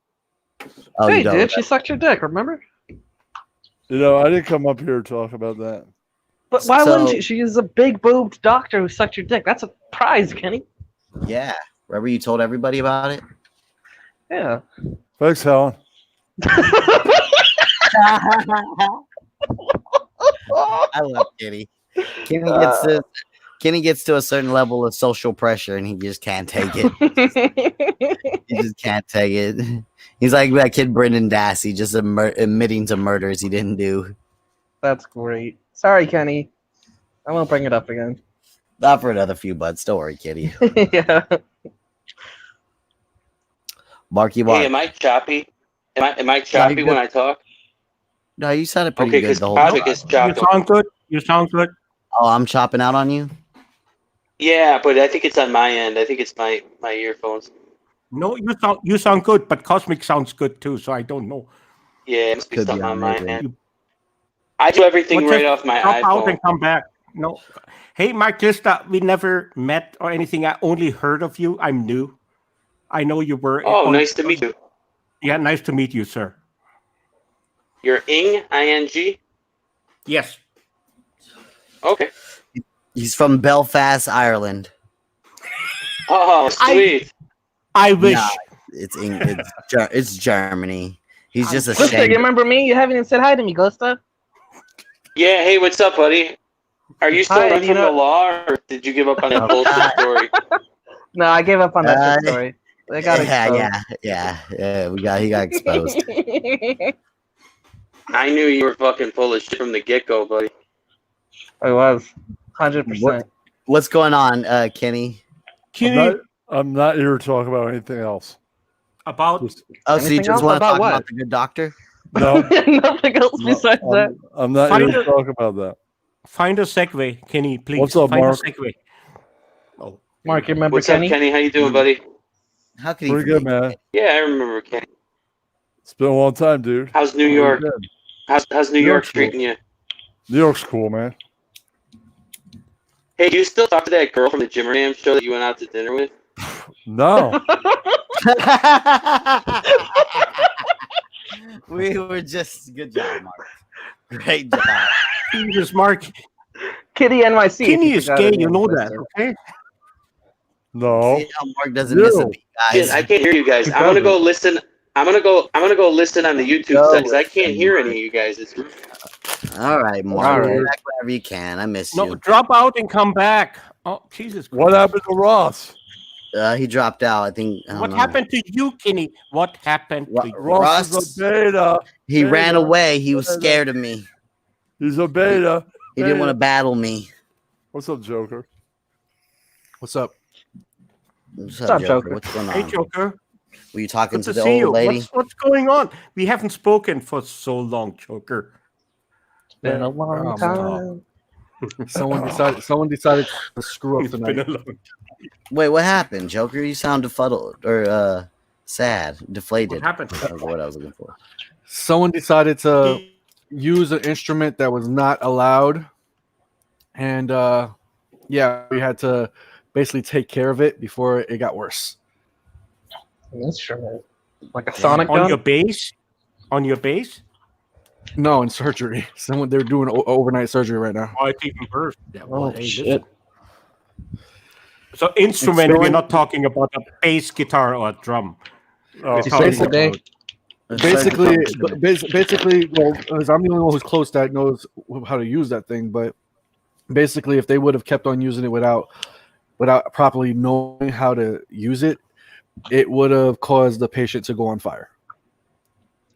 Oh, hey, dude, she sucked your dick. Remember? You know, I didn't come up here to talk about that. But why wouldn't she? She is a big boobed doctor who sucked your dick. That's a prize, Kenny. Yeah. Remember you told everybody about it? Yeah. Thanks, Helen. I love Kenny. Kenny gets to a certain level of social pressure and he just can't take it. He just can't take it. He's like that kid Brendan Dassey, just admitting to murders he didn't do. That's great. Sorry, Kenny. I won't bring it up again. Not for another few bucks. Don't worry, Kitty. Yeah. Marky Mark. Hey, am I choppy? Am I choppy when I talk? No, you sounded pretty good the whole time. You sound good. You sound good. Oh, I'm chopping out on you? Yeah, but I think it's on my end. I think it's my earphones. No, you sound good, but Cosmic sounds good too, so I don't know. Yeah, it must be something on my end. I do everything right off my iPhone. Out and come back. No. Hey, Mark, just we never met or anything. I only heard of you. I'm new. I know you were. Oh, nice to meet you. Yeah, nice to meet you, sir. You're Ing, I-N-G? Yes. Okay. He's from Belfast, Ireland. Oh, sweet. I wish. Nah, it's Germany. He's just Glista, ashamed. you remember me? You haven't even said hi to me, Glista. Yeah, hey, what's up, buddy? Are you still running from the law, or did you give up on that bullshit story? No, I gave up on that story. They got he got exposed. I knew you were fucking full of shit from the get-go, buddy. I was 100%. What's going on, Kenny? I'm not here to talk about anything else. About so you just want to talk about the good doctor? No, nothing else besides that. I'm not here to talk about that. Find a segue, Kenny, please. What's up, Find Mark? a segue. Oh, Mark, you remember What's Kenny? up, Kenny? How you doing, buddy? How can you? Pretty good, man. Yeah, I remember Kenny. It's been a long time, dude. How's New York? How's New York treating you? New York's cool, man. Hey, do you still talk to that girl from the Jimmer Jam show that you went out to dinner with? No. We were just good job, Mark. Great job. Jesus, Mark. Kitty NYC. Kenny is gay, you know that, okay? No. See how Mark doesn't miss a beat, guys. Shit, I can't hear you guys. I'm gonna go listen. I'm gonna go listen on the YouTube site because I can't hear any of you guys. It's... All right, Mark. All right. Back whenever you can. I miss No, you. drop out and come back. Oh, Jesus Christ. What happened to Ross? He dropped out. I think. I What don't know. happened to you, Kenny? What happened to you? Ross is a beta. He ran away. He was scared of me. He's a beta. He didn't want to battle me. What's up, Joker? What's up? What's up, Joker? What's going on? Hey, Joker. Were you talking Good to to the see old you. lady? What's going on? We haven't spoken for so long, Joker. Been a long time. Someone decided to screw up It's been tonight. a long Wait, what happened, Joker? You sound befuddled or sad, deflated. What happened? That's what I was looking for. Someone decided to use an instrument that was not allowed, and yeah, we had to basically take care of it before it got worse. An instrument, like a sonic On gun. your base? On your base? No, in surgery. They're doing overnight surgery right now. Oh, it's even worse. Yeah, well, hey, shit! listen. So instrument, It's we're not talking about a bass guitar or a drum. We're talking today. about Basically, well, because I'm the only one who's close that knows how to use that thing. But basically, if they would have kept on using it without properly knowing how to use it, it would have caused the patient to go on fire.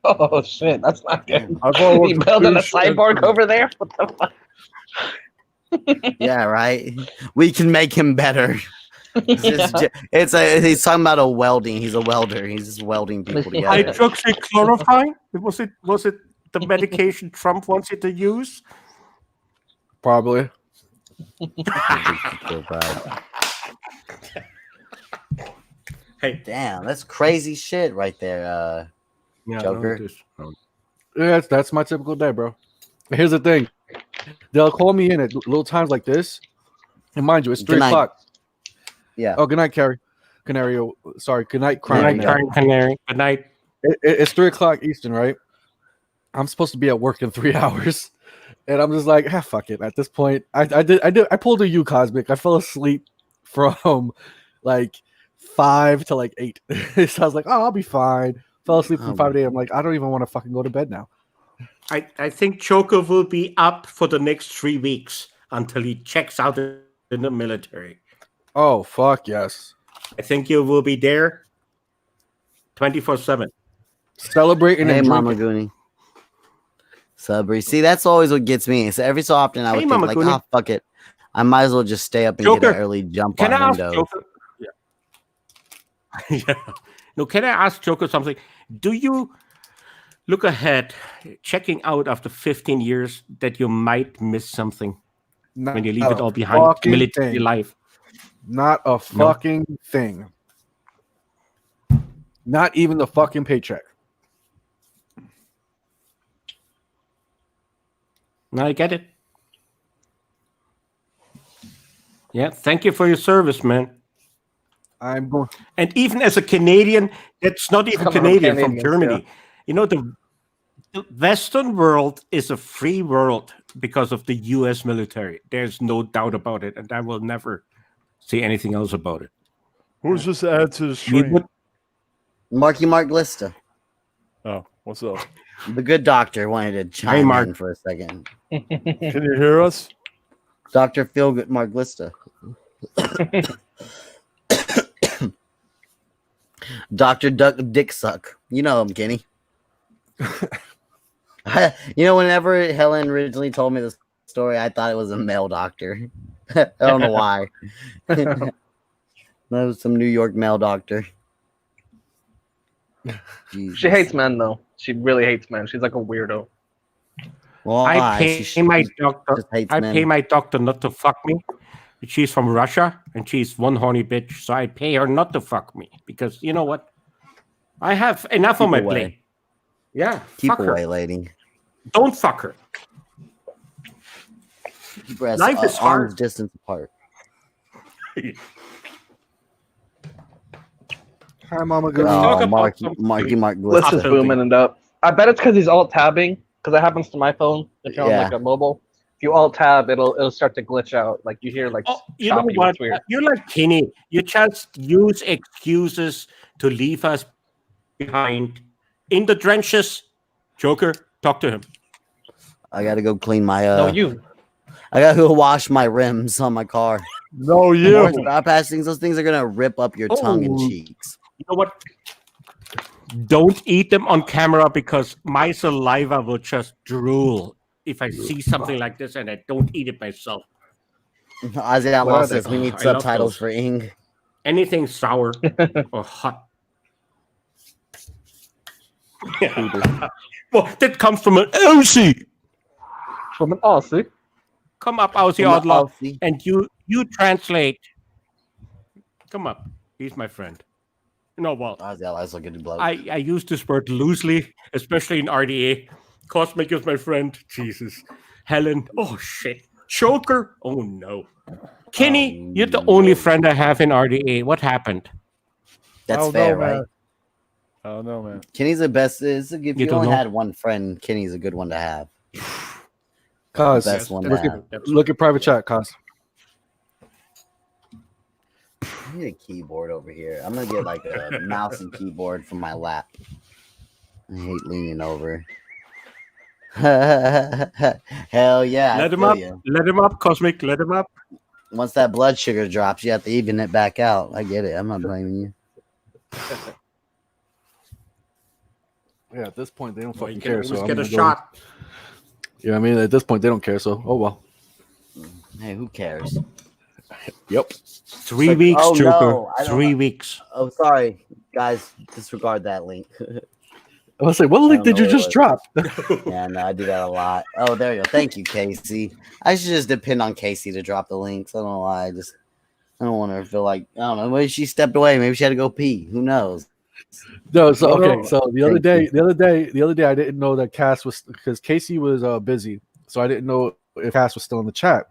Oh shit, that's not good. I've always You building a appreciated- cyborg over there? What the fuck? Yeah, right. We can make him better. He's talking about a welding. He's a welder. He's just welding people together. hydroxychloroquine? Was it the medication Trump wants you to use? Probably. Hey, Damn, that's crazy shit right there, yeah, Joker. Yeah, that's my typical day, bro. Here's the thing. They'll call me in at little times like this. And mind you, it's 3 Good night. o'clock. Yeah. Oh, good night, Canario. Sorry, good night, Good night, Crime. Canary. Good night. It's 3 o'clock Eastern, right? I'm supposed to be at work in 3 hours. And I'm just like, fuck it. At this point, I pulled a U Cosmic. I fell asleep from like 5 to like 8. So I was like, oh, I'll be fine. Fell asleep from 5 to 8. I'm like, I don't even want to fucking go to bed now. I think Joker will be up for the next 3 weeks until he checks out in the military. Oh, fuck yes. I think you will be there 24/7. Celebrating Hey, and Mama drinking. Goonie. Sabri. See, that's always what gets me. So every so often I would Hey, think Mama like, Goonie. oh, fuck it. I might as well just stay up and get Joker, an early jump Can on I ask windows. Joker? Yeah. Yeah. No, can I ask Joker something? Do you look ahead, checking out after 15 years that you might miss something when you leave Not it a all behind? fucking Military thing. life. Not a fucking thing. Not even the fucking paycheck. No, I get it. Yeah, thank you for your service, man. I'm going. And even as a Canadian, that's not even Come on, Canadian, from Canadians, Germany. You know, the Western world is a free world because of the U.S. military. There's no doubt about it, and I will never say anything else about it. Who's just added to the We stream? would- Marky Mark Lista. Oh, what's up? The good doctor wanted to chime Mark. in for a second. Can you hear us? Dr. Feelgood Mark Lista. Dr. Dick Suck. You know him, Kenny. Whenever Helen originally told me this story, I thought it was a male doctor. I don't know why. That was some New York male doctor. Jesus. She hates men though. She really hates men. She's like a weirdo. Well, I pay my doctor. just hates I men. pay my doctor not to fuck me. She's from Russia and she's one horny bitch, so I pay her not to fuck me because you know what? I have enough on Keep my away. plate. Yeah, Keep fuck away, her. lady. Don't fuck her. Keep us Life is hard. arm's distance apart. Hi, Mama talk Goody. about Marky something. Mark Let's Glista. just booming it up. I bet it's because he's alt tabbing. Because that happens to my phone. If you're on Yeah. like a mobile, if you alt tab, it'll start to glitch out. Like you hear like Oh, you know choppy. what? It's weird. You're like Kenny. You just use excuses to leave us behind in the trenches. Joker, talk to him. I gotta go clean my No, you. I gotta go wash my rims on my car. No, More you. bypassing, those things are gonna rip up your tongue and Oh. cheeks. You know what? Don't eat them on camera because my saliva will just drool if I see something like this and I don't eat it myself. Ozzy Outlaw What are says they? we Oh, need I love subtitles those. for Ing. Anything sour or hot. Well, that comes from an LC. From an Aussie. Come up, Aussie From the Outlaw, Aussie. and you translate. Come up. He's my friend. No, well, Aussie Outlaws a good bloke. I use this word loosely, especially in RDA. Cosmic is my friend. Jesus. Helen. Oh, shit. Joker. Oh, no. Kenny, you're the only friend I have in RDA. What happened? That's don't fair, know, right? man. I don't know, man. Kenny's the best. If You you don't only know? had one friend, Kenny's a good one to have. Cause Best one to look have. at look at private chat, cause. I need a keyboard over here. I'm gonna get like a mouse and keyboard from my lap. I hate leaning over. Hell yeah! Let him up. Let him up, Cosmic. Let him up. Once that blood sugar drops, you have to even it back out. I get it. I'm not blaming you. Yeah, at this point they don't Well, fucking you can care. always So I'm get a gonna go- shot. Yeah, I mean at this point they don't care. So oh well. Hey, who cares? Yep. 3 like, weeks, oh, Joker. no, I don't 3 know. weeks. Oh, sorry, guys. Disregard that link. I was like, what link did you just drop? Yeah, no, I do that a lot. Oh, there you go. Thank you, Casey. I should just depend on Casey to drop the links. I don't know why. I don't want her to feel like, I don't know. Maybe she stepped away. Maybe she had to go pee. Who knows? No, so okay. No. So the other day, I didn't know that Cass was because Casey was busy, so I didn't know if Cass was still in the chat.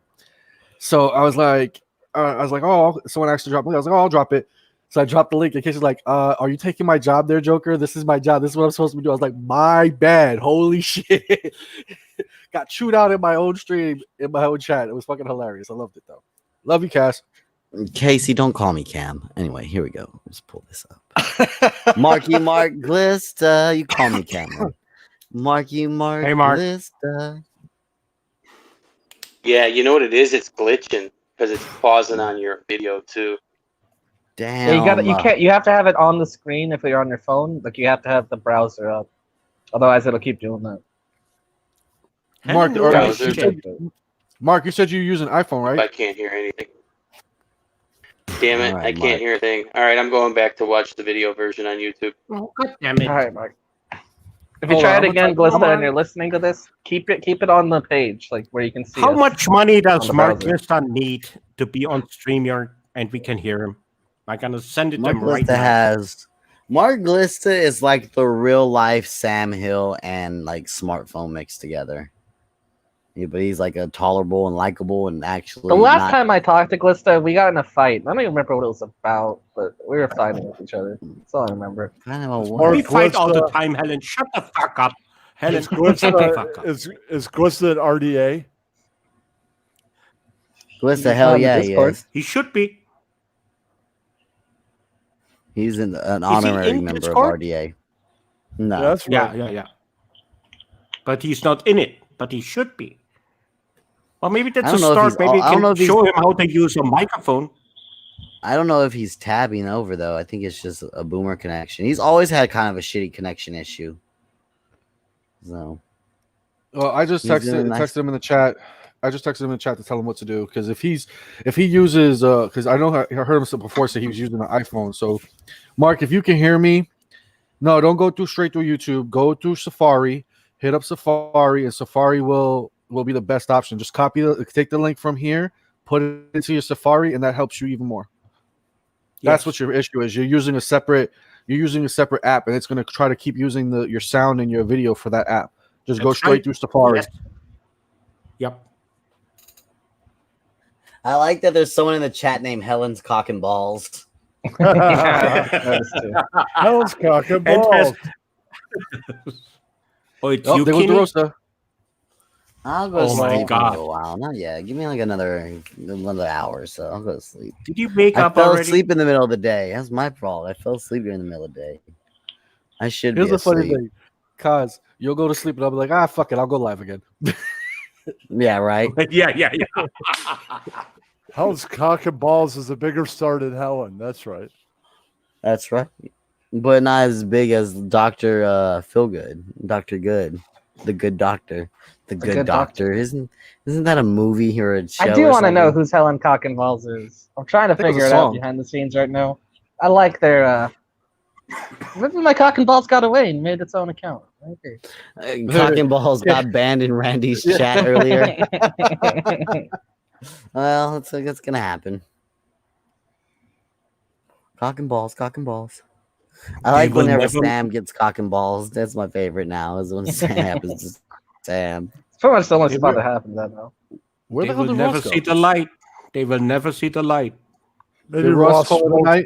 So I was like, oh, someone asked to drop the link. I was like, oh, I'll drop it. So I dropped the link, and Casey's like, are you taking my job there, Joker? This is my job. This is what I'm supposed to be doing. I was like, my bad. Holy shit. Got chewed out in my own stream, in my own chat. It was fucking hilarious. I loved it though. Love you, Cass. Casey, don't call me Cam. Anyway, here we go. Let's pull this up. Marky Mark Glista. You call me Cam. Marky Mark Hey, Mark. Glista. Yeah, you know what it is? It's glitching because it's pausing on your video too. Damn. Yeah, you have to have it on the screen if you're on your phone. Like you have to have the browser up. Otherwise it'll keep doing that. Mark, Hello, Mark, you said you use an iPhone, right? I can't hear anything. Damn it, All right, I can't Mark. hear a thing. All right, I'm going back to watch the video version on YouTube. Oh, God damn it. All right, Mark. If you Hold try on, it I'm again, gonna Glista, and you're listening to this, keep it on the page, like where you can see. How us much money does on the Mark browser. Glista need to be on StreamYard and we can hear him? I'm gonna send it Mark to him right Glista now. has. Mark Glista is like the real life Sam Hill and like smartphone mixed together. Yeah, but he's like a tolerable and likable and actually. The last not- time I talked to Glista, we got in a fight. I don't even remember what it was about, but we were fighting with each other. That's all I remember. Kind of a Mark what? We fight all the Glista- time, Helen. Shut the fuck up. Helen, Is shut the fuck Glista, up. is Glista at RDA? Glista, hell on the yeah, he Discord. is. He should be. He's an he honorary in member Discord? of RDA. No. Yeah, that's right. Yeah. But he's not in it. But he should be. Well, maybe that's I a don't know if start. he's- Maybe we I don't know can if he's- show him how to use a microphone. I don't know if he's tabbing over though. I think it's just a boomer connection. He's always had kind of a shitty connection issue. So Well, I just He's texted doing nice. texted him in the chat. I just texted him in the chat to tell him what to do because if he uses because I know I heard him before say he was using an iPhone. So, Mark, if you can hear me, no, don't go straight through YouTube. Go through Safari. Hit up Safari, and Safari will be the best option. Just take the link from here, put it into your Safari, and that helps you even more. That's Yes. what your issue is. You're using a separate app, and it's going to try to keep using your sound and your video for that app. Just go That's straight right. through Safari. Yes. Yep. I like that there's someone in the chat named Helen's Cock and Balls. Hell's cock and And balls. Oh, it's Oh, you, there was the Kenny? roaster. I'll go Oh to my sleep God. for a while. Not yet. Give me like another hour or so. I'll go to sleep. Did you wake I up fell already? asleep in the middle of the day. That's my fault. I fell asleep during the middle of the day. I should Here's be the funny asleep. thing, cause you'll go to sleep and I'll be like, fuck it, I'll go live again. Yeah, right. Yeah. Hell's cock and balls is a bigger star than Helen. That's right. That's right. But not as big as Dr. Feelgood. Dr. Good. The Good Doctor. The Good, Good Doctor. Isn't that a movie or a show? I do or want to know something? who's Helen Cock and Balls is. I'm trying to I think it was figure a it out song. behind the scenes right now. I like their Maybe my cock and balls got away and made its own account. Okay. Cock and balls got banned in Randy's chat earlier. Well, it's gonna happen. Cock and balls, cock and balls. I like whenever Sam gets cock and balls. That's my favorite now. Is when Sam happens to Sam. It's pretty much the only spot that happens that now. Where They the hell will did never Ross go? see the light. They will never see the light. Maybe Did Ross call it a smoked- night?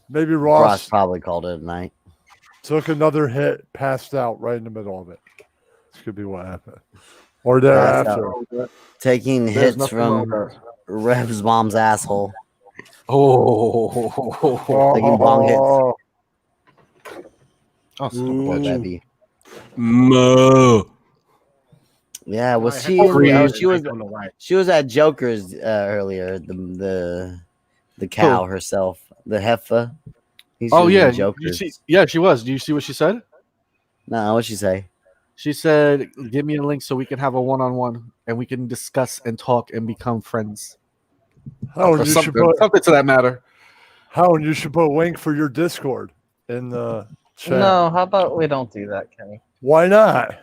Maybe Ross Ross probably called it a night. took another hit, passed out right in the middle of it. This could be what happened. Or thereafter. Taking There's hits nothing from wrong with Rev's mom's asshole. Oh, Taking bong hits. Oh, Poor Revy. Moo. Yeah, was I she? had to Oh, breathe. she was at Joker's earlier. The cow herself, the heifer. He's Oh usually yeah, Joker's. she was. Do you see what she said? No, what'd she say? She said, "Give me a link so we can have a one-on-one and we can discuss and talk and become friends." Oh, Or you something, should put something to that matter. Howard, you should put a link for your Discord in the chat. No, how about we don't do that, Kenny? Why not?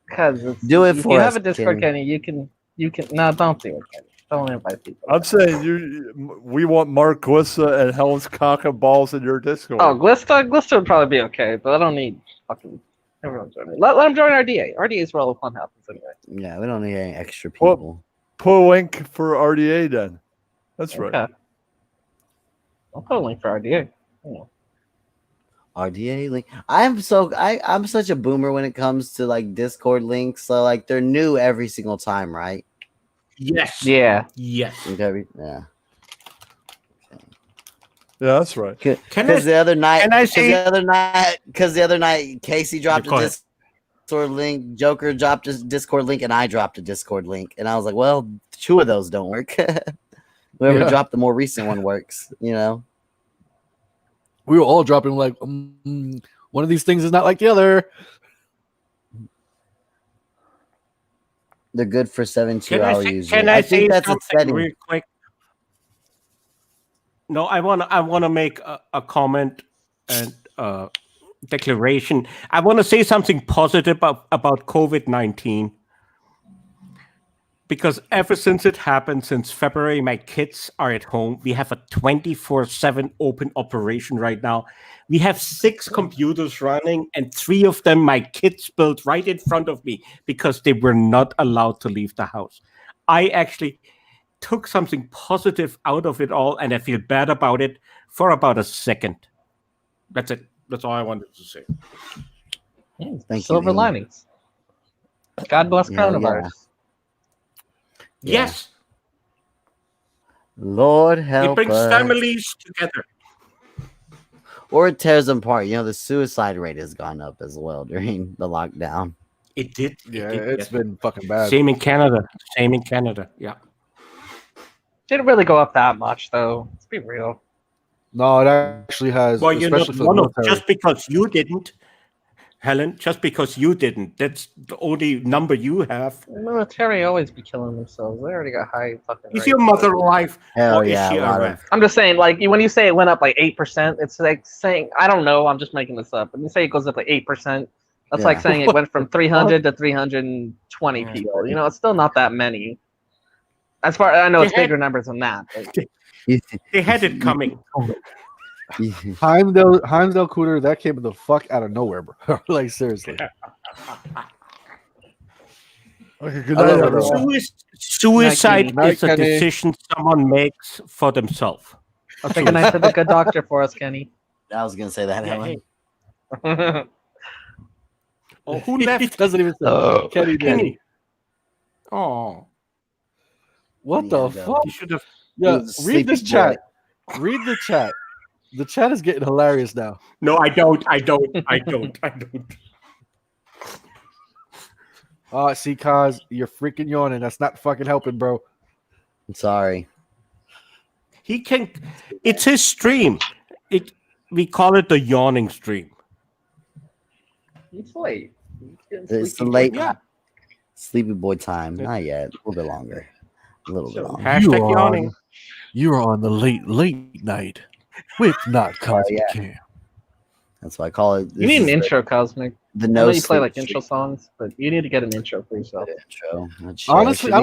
Because Do it if for you us, have a Discord, Kenny. Kenny. You can. No, don't do it, Kenny. Don't invite people. I'm saying we want Mark Glissa and Helen's cock and balls in your Discord. Oh, Glista would probably be okay, but I don't need fucking everyone joining. Let them join RDA. RDA is where all the fun happens anyway. Yeah, we don't need any extra Well, people. Put a link for RDA then. That's right. Okay. I'll put a link for RDA. Yeah. RDA link. I'm such a boomer when it comes to like Discord links. So like they're new every single time, right? Yes. Yeah. Yes. Okay, yeah. Yeah, that's right. Because the other night, can I say- the other night, Casey dropped Go a ahead. Discord link, Joker dropped a Discord link, and I dropped a Discord link, and I was like, well, two of those don't work. Whoever Yeah. dropped the more recent one works, you know. We were all dropping like one of these things is not like the other. They're good for 72 Can I hour say, users. can I say think that's a something setting. real quick? No, I want to make a comment and declaration. I want to say something positive about COVID-19. Because ever since it happened, since February, my kids are at home. We have a 24/7 open operation right now. We have 6 computers running, and 3 of them my kids built right in front of me because they were not allowed to leave the house. I actually took something positive out of it all, and I feel bad about it for about a second. That's it. That's all I wanted to say. Thank you, Silver Ian. linings. God bless Yeah, coronavirus. Yes, Lord it help brings us. families together. Or it tears them apart. You know, the suicide rate has gone up as well during the lockdown. It did. Yeah, it did, it's yes. been fucking bad. Same in Canada. Same in Canada. Yeah. Didn't really go up that much though. Let's be real. No, it actually has, Well, you know, especially for the military. just because you didn't, Helen, just because you didn't, that's the only number you have. The military always be killing themselves. They already got high fucking. Is rates. your mother alive? Hell or yeah, is she a lot alive? of I'm just saying, like when you say it went up like 8%, it's like saying I don't know. I'm just making this up. When you say it goes up like 8%, that's Yeah. like saying it went from 300 to 320 people. You know, it's still not that many. As far I know, it's They had- bigger numbers than that. But They had it coming. Heimdall Cooter, that came the fuck out of nowhere, bro. Like seriously. Okay, good I night, love it, everyone. bro. Suicide Night, is a Kenny. decision someone makes for themselves. take a night to the good doctor for us, Kenny. I was gonna say that, Yeah, Helen. hey. Oh, who left? Doesn't even say Kenny did. Kenny. Oh, What the Yeah, fuck? you should have. Yeah, He's a read this sleepy chat. Read the chat. The chat is getting hilarious now. No, I don't. I don't. See, Kaz, you're freaking yawning. That's not fucking helping, bro. I'm sorry. He can. It's his stream. We call it the yawning stream. It's late. It's the late Yeah. sleepy boy time. Not yet. A little bit longer. A little bit longer. Hashtag yawning. You are on the late night with not Cosmic yeah. Cam. That's why I call it. You need an intro, Cosmic. The I no know you play sleep like intro songs, but you need to get an intro for yourself. Intro. Honestly, I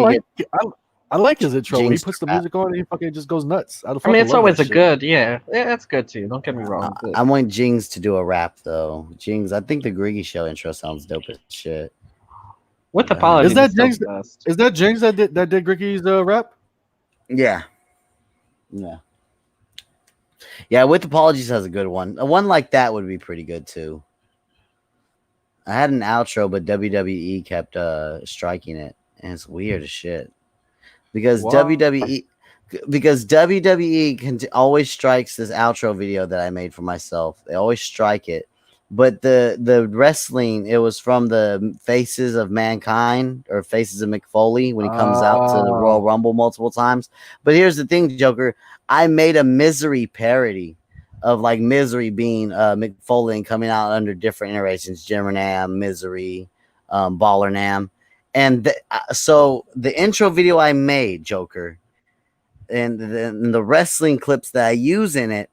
like his intro. When he Jinx puts the rap. music on, he fucking just goes nuts. I mean, it's always a good, yeah, that's good too. Don't get me wrong. But I want Jings to do a rap though. Jings, I think the Griggy Show intro sounds dope as shit. with apologies, Is that it's still Jinx? the best. Is that Jinx that did Gricky's rap? Yeah. Yeah. Yeah, with apologies has a good one. A one like that would be pretty good too. I had an outro, but WWE kept striking it, and it's weird as shit. Because Wow. WWE always strikes this outro video that I made for myself. They always strike it. But the wrestling, it was from the Faces of Mankind or Faces of McFoley when he comes out to the Royal Rumble multiple times. But here's the thing, Joker. I made a Misery parody of like Misery being McFoley and coming out under different iterations, Jimmer Nam, Misery, Baller Nam. And so the intro video I made, Joker, and the wrestling clips that I use in it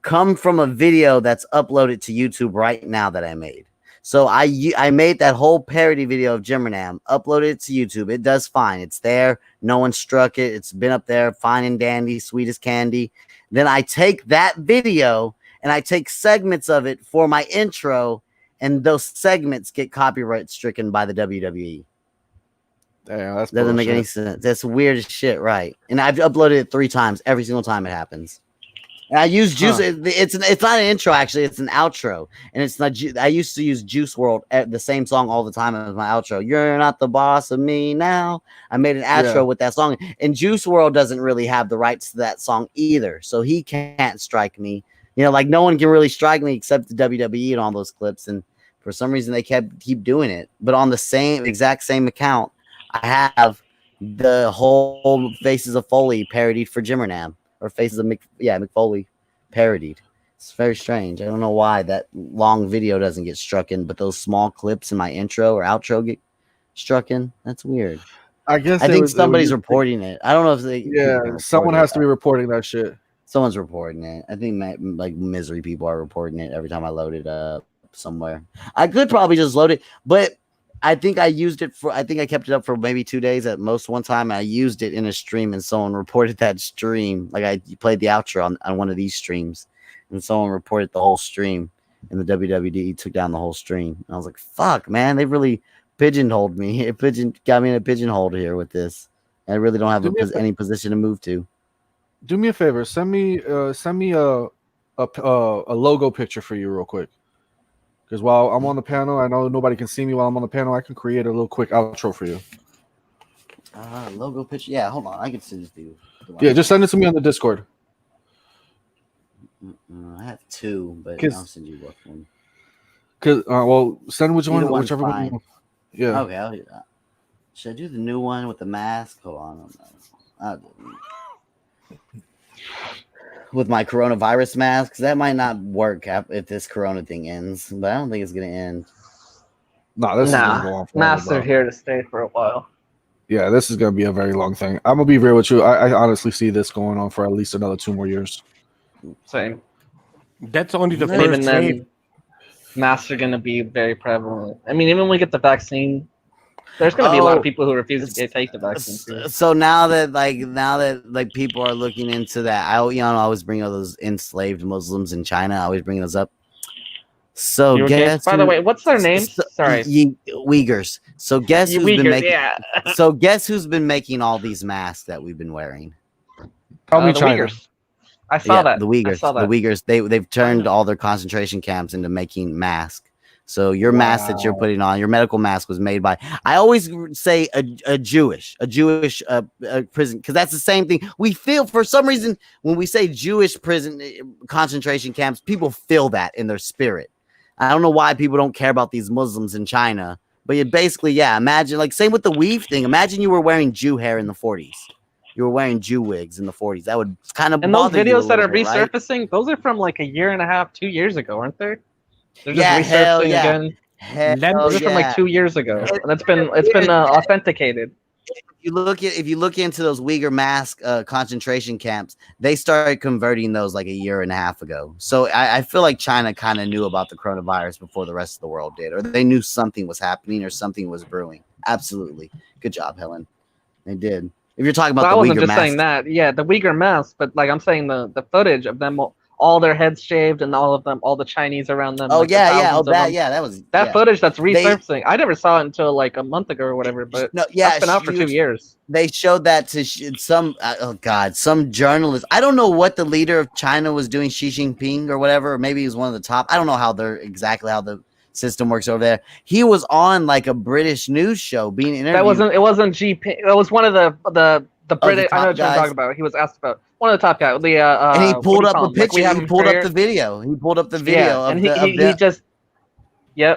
come from a video that's uploaded to YouTube right now that I made. So I made that whole parody video of Jimmer Nam, uploaded it to YouTube. It does fine. It's there. No one struck it. It's been up there, fine and dandy, sweet as candy. Then I take that video and I take segments of it for my intro, and those segments get copyright stricken by the WWE. Damn, that's Doesn't make any bullshit. sense. That's weird as shit, right? And I've uploaded it 3 times. Every single time it happens. And I use Juice. It's not an intro, actually. It's an outro. And it's not. I used to use Juice World at the same song all the time as my outro. You're not the boss of me now. I made an outro with that song. And Juice World doesn't really have the rights to that song either. So he can't strike me. You know, like no one can really strike me except the WWE and all those clips. And for some reason, they keep doing it. But on the exact same account, I have the whole Faces of Foley parodied for Jimmer Nam. Or Faces of McFoley parodied. It's very strange. I don't know why that long video doesn't get struck in, but those small clips in my intro or outro get struck in. That's weird. I guess I think somebody's reporting it. I don't know if they. Yeah, someone has to be reporting that shit. Someone's reporting it. I think like Misery people are reporting it every time I load it up somewhere. I could probably just load it, but I think I used it I think I kept it up for maybe 2 days at most. One time I used it in a stream and someone reported that stream. Like I played the outro on one of these streams and someone reported the whole stream and the WWE took down the whole stream. And I was like, fuck, man, they really pigeonholed me. It got me in a pigeonhole here with this. I really don't have any position to move to. Do me a favor. Send me a logo picture for you real quick. Because while I'm on the panel, I know nobody can see me while I'm on the panel. I can create a little quick outro for you. Logo picture. Yeah, hold on. I can send it to you. Yeah, just send it to me on the Discord. I have 2, but I'll send you both one. Cause well, send whichever one. You yeah. Okay, I'll do that. Should I do the new one with the mask? Hold on. I'll do it. With my coronavirus masks, that might not work if this corona thing ends, but I don't think it's gonna end. Masks are here to stay for a while. Yeah, this is gonna be a very long thing. I'm gonna be real with you. I honestly see this going on for at least another 2 more years. Same. That's only the And first even then, wave. masks are gonna be very prevalent. I mean, even when we get the vaccine, there's gonna be a lot of people who refuse to take the vaccine too. So now that people are looking into that, I always bring all those enslaved Muslims in China. I always bring those up. So You okay? guess By the way, what's their name? Sorry, Uyghurs. So guess who's been making? Yeah. So guess who's been making all these masks that we've been wearing? Tell me the China. Uyghurs. I saw that. The Uyghurs. I saw that. The Uyghurs. They've turned all their concentration camps into making masks. So your mask that you're putting on, your medical mask, was made by. I always say a Jewish prison, because that's the same thing. We feel, for some reason, when we say Jewish prison concentration camps, people feel that in their spirit. I don't know why people don't care about these Muslims in China, but you basically, imagine, like, same with the weave thing. Imagine you were wearing Jew hair in the 40s. You were wearing Jew wigs in the 40s. That would kind of And those bother you videos a that are little bit, right? resurfacing, those are from like a year and a half, 2 years ago, aren't they? They're just Hell resurfacing yeah. again. Hell Those are from like 2 years ago, and it's been authenticated. if you look into those Uyghur mask concentration camps, they started converting those like a year and a half ago. So I feel like China kind of knew about the coronavirus before the rest of the world did, or they knew something was happening or something was brewing. Absolutely, good job, Helen. They did. If you're talking about I the wasn't Uyghur just mask, saying that. Yeah, the Uyghur masks, but like I'm saying the footage of them all their heads shaved and all of them, all the Chinese around them. oh like, yeah, yeah, oh thousands of that them. yeah, that was That yeah. footage that's They resurfacing. I never saw it until like a month ago or whatever, but no yeah that's been out for 2 years. They showed that to some oh god, some journalist. I don't know what the leader of China was doing, Xi Jinping or whatever, or maybe he was one of the top. I don't know how they're exactly how the system works over there. He was on like a British news show being interviewed. It wasn't GP. It was one of the British. I know what you're guys. talking about. He was asked about one of the top guys. The And he what pulled do you up call a him? Like, picture. we have He him pulled up here. the video. He pulled up the Yeah, video and of he just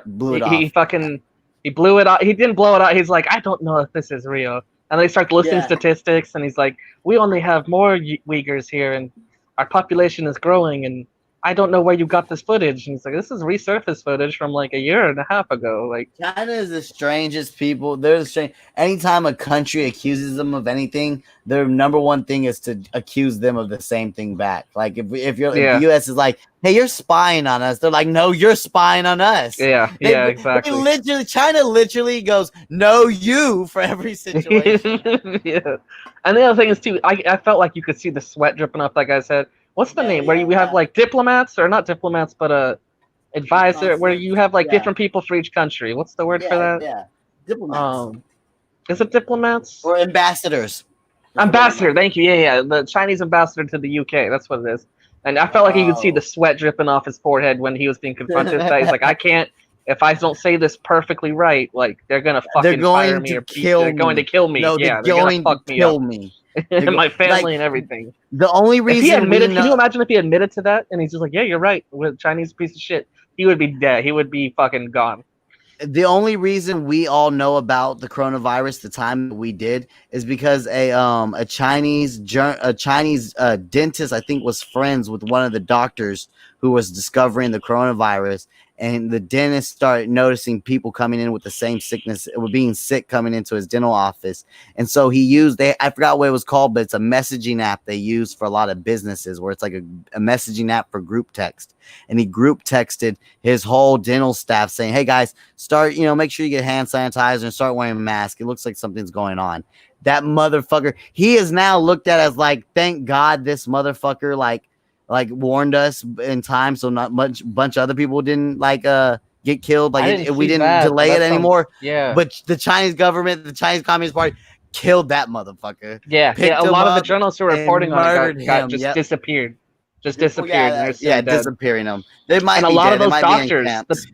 blew it he off. fucking he blew it out. He didn't blow it out. He's like, I don't know if this is real. And they start listing Yeah. statistics, and he's like, we only have more Uyghurs here, and our population is growing, and I don't know where you got this footage. And he's like, this is resurfaced footage from like a year and a half ago. Like, China is the strangest people. They're the strange. Anytime a country accuses them of anything, their number one thing is to accuse them of the same thing back. Like if the U.S. is like, "Hey, you're spying on us," they're like, "No, you're spying on us." Yeah, exactly. China literally goes, "No, you," for every situation. Yeah, and the other thing is too, I felt like you could see the sweat dripping off that guy's head. What's the name? Where you have like diplomats, or not diplomats, but advisor, where you have like different people for each country. What's the word for that? Yeah, diplomats. Is it diplomats or ambassadors? Ambassador, thank you. Yeah, the Chinese ambassador to the UK. That's what it is. And I felt like you could see the sweat dripping off his forehead when he was being confronted. That he's like, I can't. If I don't say this perfectly right, like they're gonna fucking fire me or they're going to kill me. No, yeah, they're going to kill me. And my family and everything. The only reason if he admitted, can you imagine if he admitted to that and he's just like, yeah, you're right, with a Chinese piece of shit, he would be dead. He would be fucking gone. The only reason we all know about the coronavirus the time that we did is because a Chinese dentist, I think, was friends with one of the doctors who was discovering the coronavirus, and the dentist started noticing people coming in with the same sickness, being sick, coming into his dental office. And so he used, I forgot what it was called, but it's a messaging app they use for a lot of businesses where it's like a messaging app for group text. And he group texted his whole dental staff saying, hey guys, start, make sure you get hand sanitizer and start wearing a mask. It looks like something's going on. That motherfucker, he is now looked at as like, thank God this motherfucker like warned us in time, so not bunch of other people didn't get killed. Like we didn't delay it anymore. Yeah. But the Chinese government, the Chinese Communist Party, killed that motherfucker. Yeah. A lot of the journalists who were reporting on it got just disappeared. Just disappeared. Disappearing them. They might. And a lot of those doctors.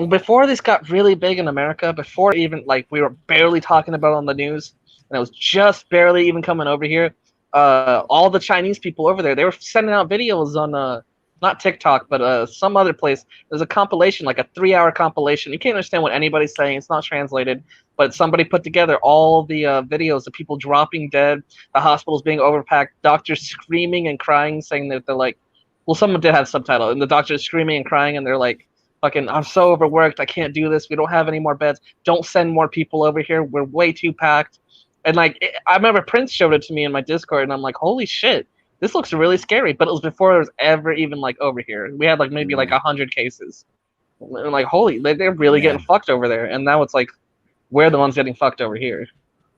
Before this got really big in America, before even we were barely talking about it on the news, and it was just barely even coming over here. All the Chinese people over there, they were sending out videos on not TikTok, but some other place. There's a compilation, like a 3-hour compilation. You can't understand what anybody's saying. It's not translated, but somebody put together all the videos of people dropping dead, the hospitals being overpacked, doctors screaming and crying, saying that they're like, well, someone did have subtitle, and the doctor's screaming and crying, and they're like, fucking, I'm so overworked. I can't do this. We don't have any more beds. Don't send more people over here. We're way too packed. And I remember Prince showed it to me in my Discord, and I'm like, holy shit, this looks really scary. But it was before it was ever even over here. We had maybe 100 cases. And holy, they're really getting fucked over there. And now it's we're the ones getting fucked over here.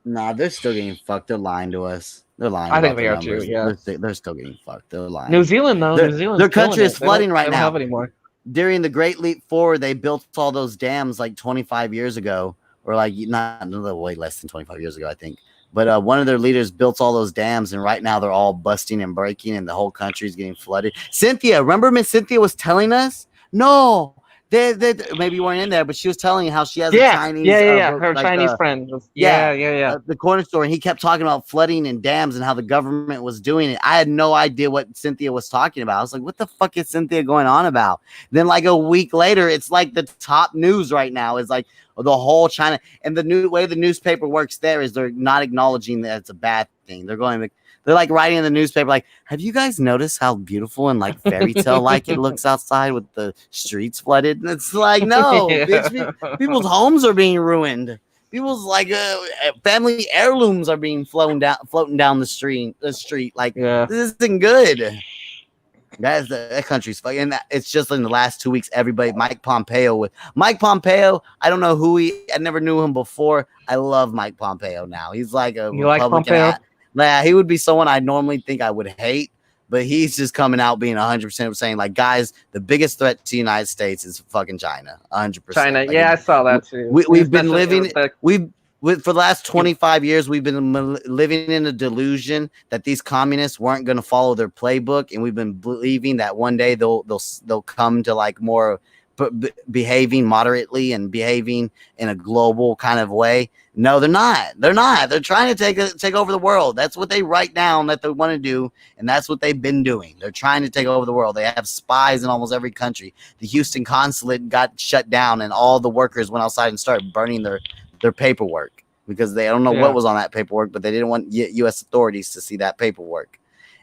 Nah, they're still getting fucked. They're lying to us. They're lying. I think they are too. Yeah, they're still getting fucked. They're lying. New Zealand though, their country is flooding right now. They don't have anymore. During the Great Leap Forward, they built all those dams 25 years ago. Or not way less than 25 years ago, I think. But one of their leaders built all those dams, and right now they're all busting and breaking, and the whole country is getting flooded. Cynthia, remember Miss Cynthia was telling us? No, they maybe you weren't in there, but she was telling how she has a Chinese. Her Chinese friend. The corner store, and he kept talking about flooding and dams and how the government was doing it. I had no idea what Cynthia was talking about. I was like, what the fuck is Cynthia going on about? Then a week later, it's the top news right now is the whole China, and the new way the newspaper works there is they're not acknowledging that it's a bad thing. They're writing in the newspaper have you guys noticed how beautiful and fairy tale it looks outside with the streets flooded? And it's no, bitch, people's homes are being ruined. people's like family heirlooms are being floating down the street. Like this isn't good. That country's fucking. And it's just in the last 2 weeks, everybody. Mike Pompeo. I don't know who I never knew him before. I love Mike Pompeo now. He's like a You like Republican. Yeah, he would be someone I normally think I would hate, but he's just coming out being 100% saying like, guys, the biggest threat to the United States is fucking China. 100%. China. Like, Yeah, I saw that too. We've been living. For the last 25 years, we've been living in a delusion that these communists weren't going to follow their playbook, and we've been believing that one day they'll come to like more behaving moderately and behaving in a global kind of way. No, they're not. They're trying to take over the world. That's what they write down that they want to do, and that's what they've been doing. They're trying to take over the world. They have spies in almost every country. The Houston consulate got shut down, and all the workers went outside and started burning their paperwork because they don't know what was on that paperwork, but they didn't want U.S. authorities to see that paperwork.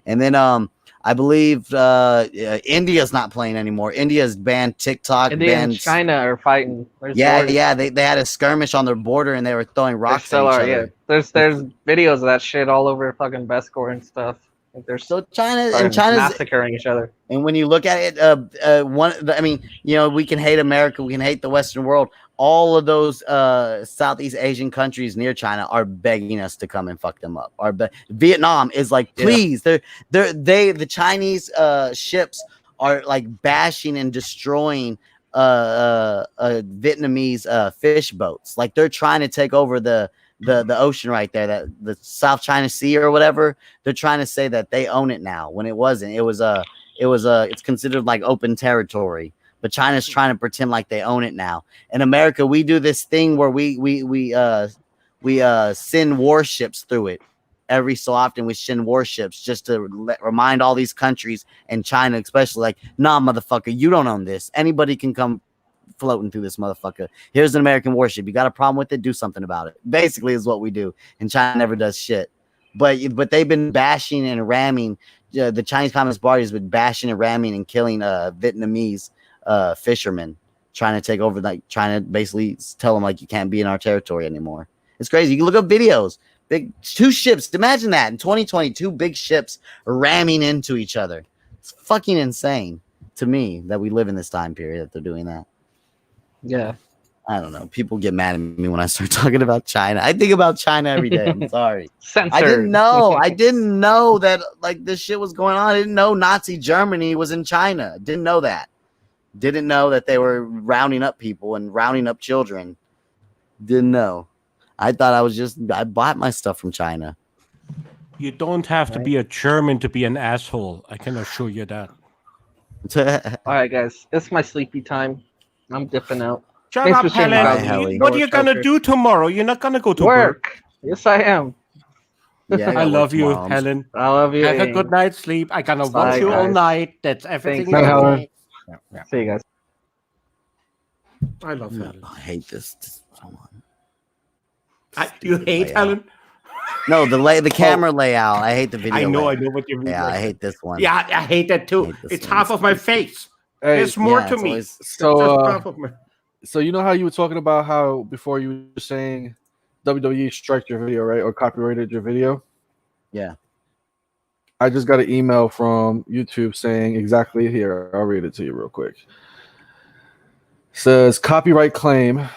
And then I believe India's not playing anymore. India's banned TikTok. India and China are fighting. They had a skirmish on their border and they were throwing rocks at each other. Yeah. There's videos of that shit all over fucking Bescore and stuff. Like so China's massacring each other. And when you look at it, we can hate America, we can hate the Western world. All of those Southeast Asian countries near China are begging us to come and fuck them up. Vietnam is like, please. The Chinese ships are like bashing and destroying Vietnamese fish boats. Like they're trying to take over the ocean right there, that the South China Sea or whatever. They're trying to say that they own it now when it wasn't. It's considered like open territory. But China's trying to pretend like they own it now. In America, we do this thing where we send warships through it every so often. We send warships just to remind all these countries, and China especially, like, nah, motherfucker, you don't own this. Anybody can come floating through this motherfucker. Here's an American warship. You got a problem with it? Do something about it. Basically, is what we do. And China never does shit. But they've been bashing and ramming. The Chinese Communist Party has been bashing and ramming and killing Vietnamese fishermen, trying to take over, like trying to basically tell them like you can't be in our territory anymore. It's crazy. You can look up videos. Big two ships. Imagine that in 2022, big ships ramming into each other. It's fucking insane to me that we live in this time period that they're doing that. Yeah. I don't know. People get mad at me when I start talking about China. I think about China every day. I'm sorry. Censored. I didn't know that like this shit was going on. I didn't know Nazi Germany was in China. Didn't know that. Didn't know that they were rounding up people and rounding up children. Didn't know. I thought I bought my stuff from China. You don't have to be a German to be an asshole. I can assure you that. All right, guys. It's my sleepy time. I'm dipping out. Shut up, Helen. What are you going to do tomorrow? You're not going to go to work. Yes, I am. Yeah, I love you, Helen. I love you. Have a good night's sleep. I'm going to watch you all night. That's everything. Thanks, Helen. Yeah. See you guys. I love Helen. I hate this. Hold on. You hate Helen? No, the camera layout. I hate the video. I know layout. what you mean. Yeah, I hate this one. Yeah, I hate that too. It's half of my face. Hey, There's more to me. So you know how you were talking about how before you were saying WWE striked your video, right, or copyrighted your video? Yeah. I just got an email from YouTube saying exactly here. I'll read it to you real quick. Says copyright claim.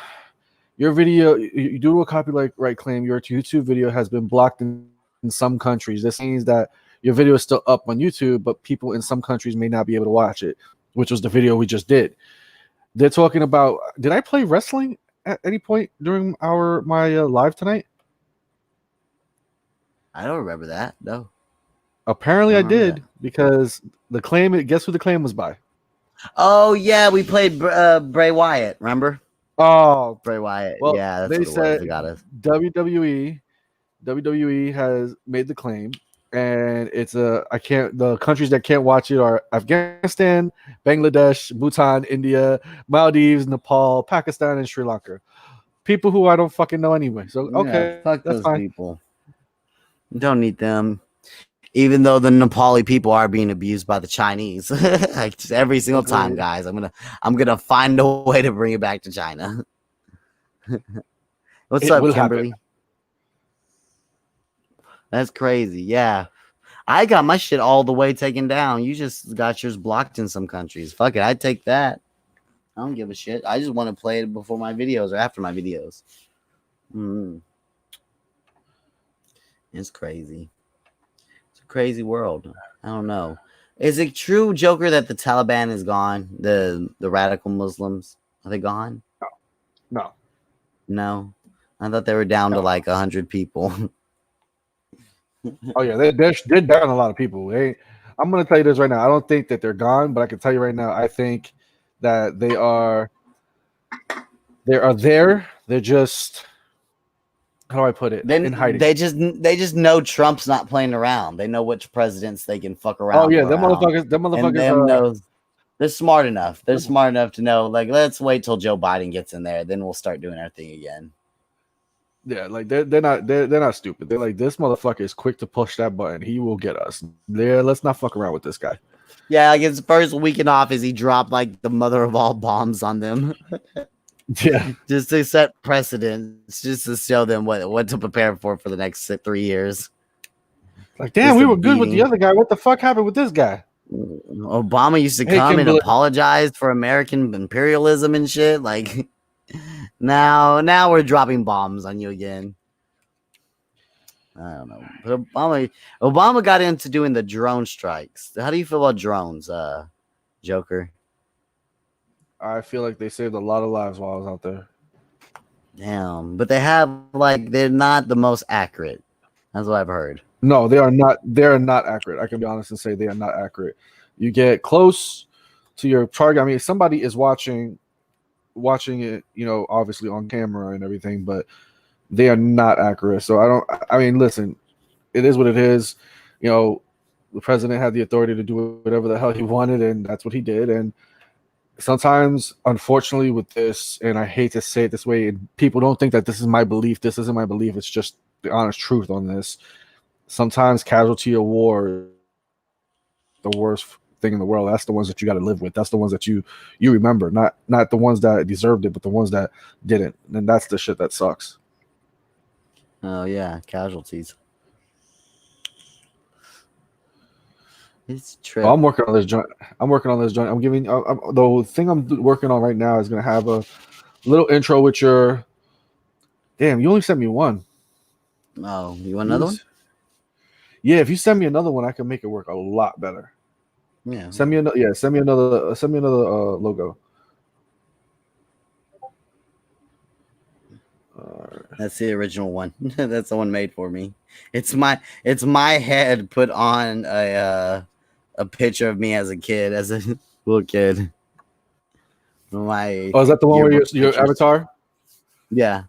Your video, due to a copyright claim, your YouTube video has been blocked in some countries. This means that your video is still up on YouTube, but people in some countries may not be able to watch it, which was the video we just did. They're talking about, did I play wrestling at any point during my live tonight? I don't remember that. No. Apparently I did, because the claim, guess who the claim was by? Oh, yeah, we played Bray Wyatt, remember? Oh, Bray Wyatt. Well, yeah, they said they got us. WWE has made the claim, and it's the countries that can't watch it are Afghanistan, Bangladesh, Bhutan, India, Maldives, Nepal, Pakistan, and Sri Lanka. People who I don't fucking know anyway. So okay, fuck that's those fine. people. Don't need them. Even though the Nepali people are being abused by the Chinese, like just every single time, guys, I'm gonna find a way to bring it back to China. What's It up, will Kimberly? happen. That's crazy. Yeah. I got my shit all the way taken down. You just got yours blocked in some countries. Fuck it. I'd take that. I don't give a shit. I just want to play it before my videos or after my videos. It's crazy. It's a crazy world. I don't know. Is it true, Joker, that the Taliban is gone? The radical Muslims, are they gone? No. No. I thought they were down to like 100 people. Oh yeah, they're down a lot of people. I'm gonna tell you this right now. I don't think that they're gone, but I can tell you right now, I think that they are there. They're just, how do I put it? In hiding. They just know Trump's not playing around. They know which presidents they can fuck around. Oh yeah, them around. motherfuckers. They're smart enough. They're smart enough to know, like, let's wait till Joe Biden gets in there, then we'll start doing our thing again. Yeah, like they're not stupid. They're like, this motherfucker is quick to push that button. He will get us. There, let's not fuck around with this guy. Yeah, like his first week in office, he dropped like the mother of all bombs on them. Yeah, just to set precedents, just to show them what to prepare for the next 3 years. Like, damn, we were good with the other guy. What the fuck happened with this guy? Obama used to come and apologize for American imperialism and shit. Like, now we're dropping bombs on you again. I don't know. But Obama got into doing the drone strikes. How do you feel about drones, Joker? I feel like they saved a lot of lives while I was out there. Damn, but they're not the most accurate. That's what I've heard. No, they are not. They're not accurate. I can be honest and say they are not accurate. You get close to your target. I mean, somebody is watching it, obviously on camera and everything, but they are not accurate. So I mean, listen, it is what it is. The president had the authority to do whatever the hell he wanted, and that's what he did. And sometimes, unfortunately, with this, and I hate to say it this way, and people don't think that this is my belief. This isn't my belief. It's just the honest truth on this. Sometimes casualty of war, the worst thing in the world. That's the ones that you got to live with. That's the ones that you remember, not the ones that deserved it, but the ones that didn't. And that's the shit that sucks. Oh yeah, casualties. It's true. I'm working on this joint. I'm giving the thing I'm working on right now is gonna have a little intro with your. Damn, you only sent me one. Oh, you want another one? Yeah, if you send me another one, I can make it work a lot better. Yeah. Send me another. Yeah, send me another logo. That's the original one. That's the one made for me. It's my head put on a picture of me as a kid, as a little kid. Is that the one where your avatar? Yeah.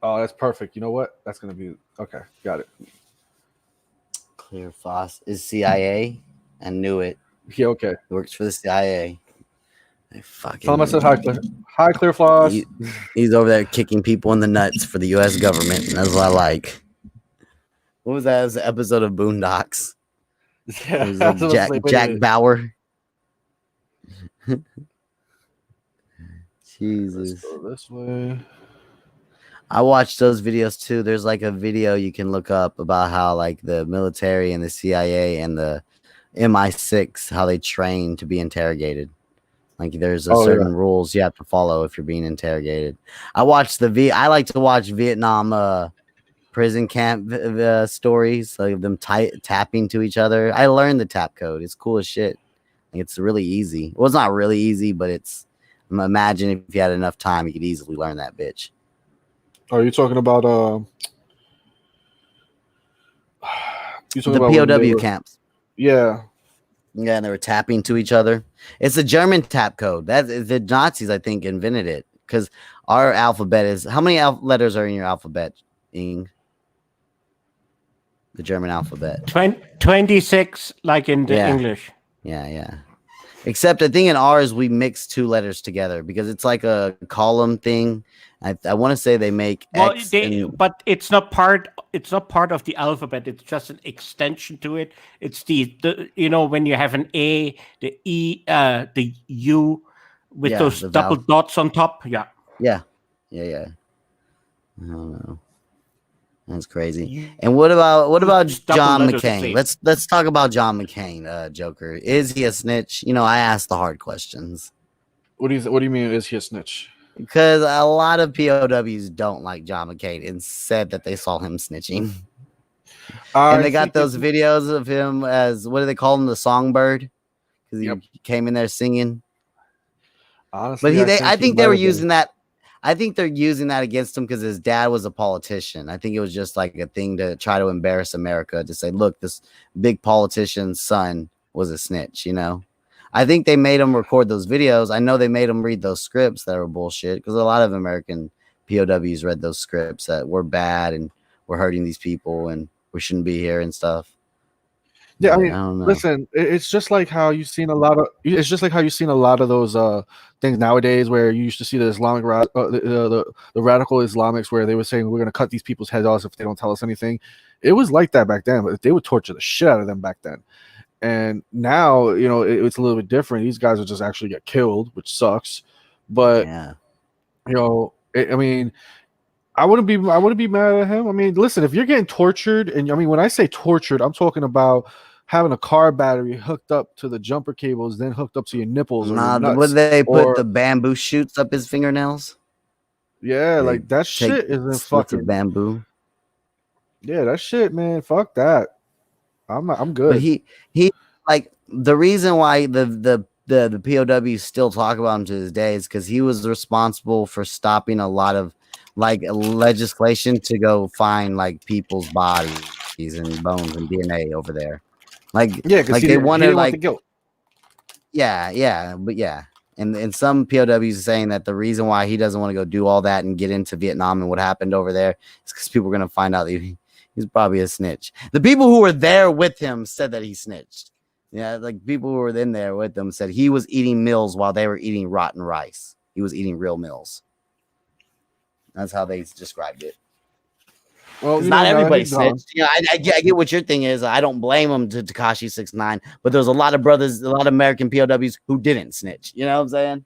Oh, that's perfect. You know what? That's gonna be okay. Got it. Clear Foss is CIA. I knew it. Yeah, okay. He works for the CIA. Tell him I said hi, Hi, Clear Floss. He's over there kicking people in the nuts for the U.S. government, and that's what I like. What was that? It was an episode of Boondocks. Yeah, it was Jack Bauer. Jesus. Let's go this way. I watched those videos too. There's like a video you can look up about how like the military and the CIA and the MI6, how they train to be interrogated. Like there's certain rules you have to follow if you're being interrogated. I watched I like to watch Vietnam prison camp stories, like them tapping to each other. I learned the tap code. It's cool as shit. It's really easy. Well, it's not really easy, but imagine if you had enough time, you could easily learn that bitch. Are you talking about POW camps? Yeah. Yeah, and they were tapping to each other. It's a German tap code. The Nazis, I think, invented it because our alphabet is. How many letters are in your alphabet, Ing? The German alphabet. 26, like in the English. Yeah. Except I think in ours we mix two letters together because it's like a column thing. I want to say they make X but it's not part. It's not part of the alphabet. It's just an extension to it. It's the when you have an A, the E, the U, with those double dots on top. Yeah. I don't know. That's crazy. And what about John McCain? Let's talk about John McCain, Joker. Is he a snitch? You know, I ask the hard questions. What do you mean? Is he a snitch? Because a lot of POWs don't like John McCain and said that they saw him snitching. And they got those videos of him as, what do they call him, the songbird? Because he came in there singing. Honestly, but I think they were using that. I think they're using that against him because his dad was a politician. I think it was just like a thing to try to embarrass America, to say, look, this big politician's son was a snitch, you know? I think they made him record those videos. I know they made him read those scripts that were bullshit, because a lot of American POWs read those scripts that were bad and were hurting these people and we shouldn't be here and stuff. Yeah, I mean, don't know. listen, it's just like how you've seen a lot of. It's just like how you've seen a lot of those things nowadays, where you used to see the Islamic, the radical Islamics, where they were saying we're going to cut these people's heads off if they don't tell us anything. It was like that back then, but they would torture the shit out of them back then. And now, you know, it's a little bit different. These guys will just actually get killed, which sucks. But you know, I mean, I wouldn't be mad at him. I mean, listen, if you're getting tortured, and I mean, when I say tortured, I'm talking about having a car battery hooked up to the jumper cables, then hooked up to your nipples or your nuts. Would they put the bamboo shoots up his fingernails? Yeah, like that shit isn't fucking bamboo. Yeah, that shit, man. Fuck that. I'm good. But he like, the reason why the POWs still talk about him to this day is because he was responsible for stopping a lot of like legislation to go find like people's bodies and bones and DNA over there. Like, like they wanted like guilt. Yeah, but yeah. And some POWs are saying that the reason why he doesn't want to go do all that and get into Vietnam and what happened over there is because people are going to find out that he's probably a snitch. The people who were there with him said that he snitched. Yeah, like people who were in there with them said he was eating meals while they were eating rotten rice. He was eating real meals. That's how they described it. Well, not everybody snitched. You know, I get what your thing is. I don't blame him to Tekashi 6ix9ine, but there's a lot of brothers, a lot of American POWs who didn't snitch. You know what I'm saying?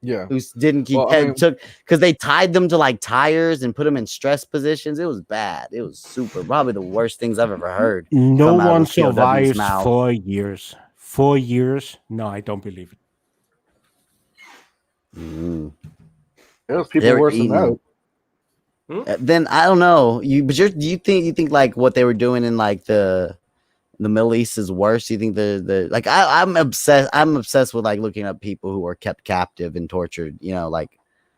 Yeah. Who didn't keep took because they tied them to like tires and put them in stress positions. It was bad. It was probably the worst things I've ever heard. No one survives 4 years. 4 years? No, I don't believe it. There's people worse than that. Then I don't know. Do you think like what they were doing in like the Middle East is worse? Do you think the like I'm obsessed with like looking up people who were kept captive and tortured, you know, like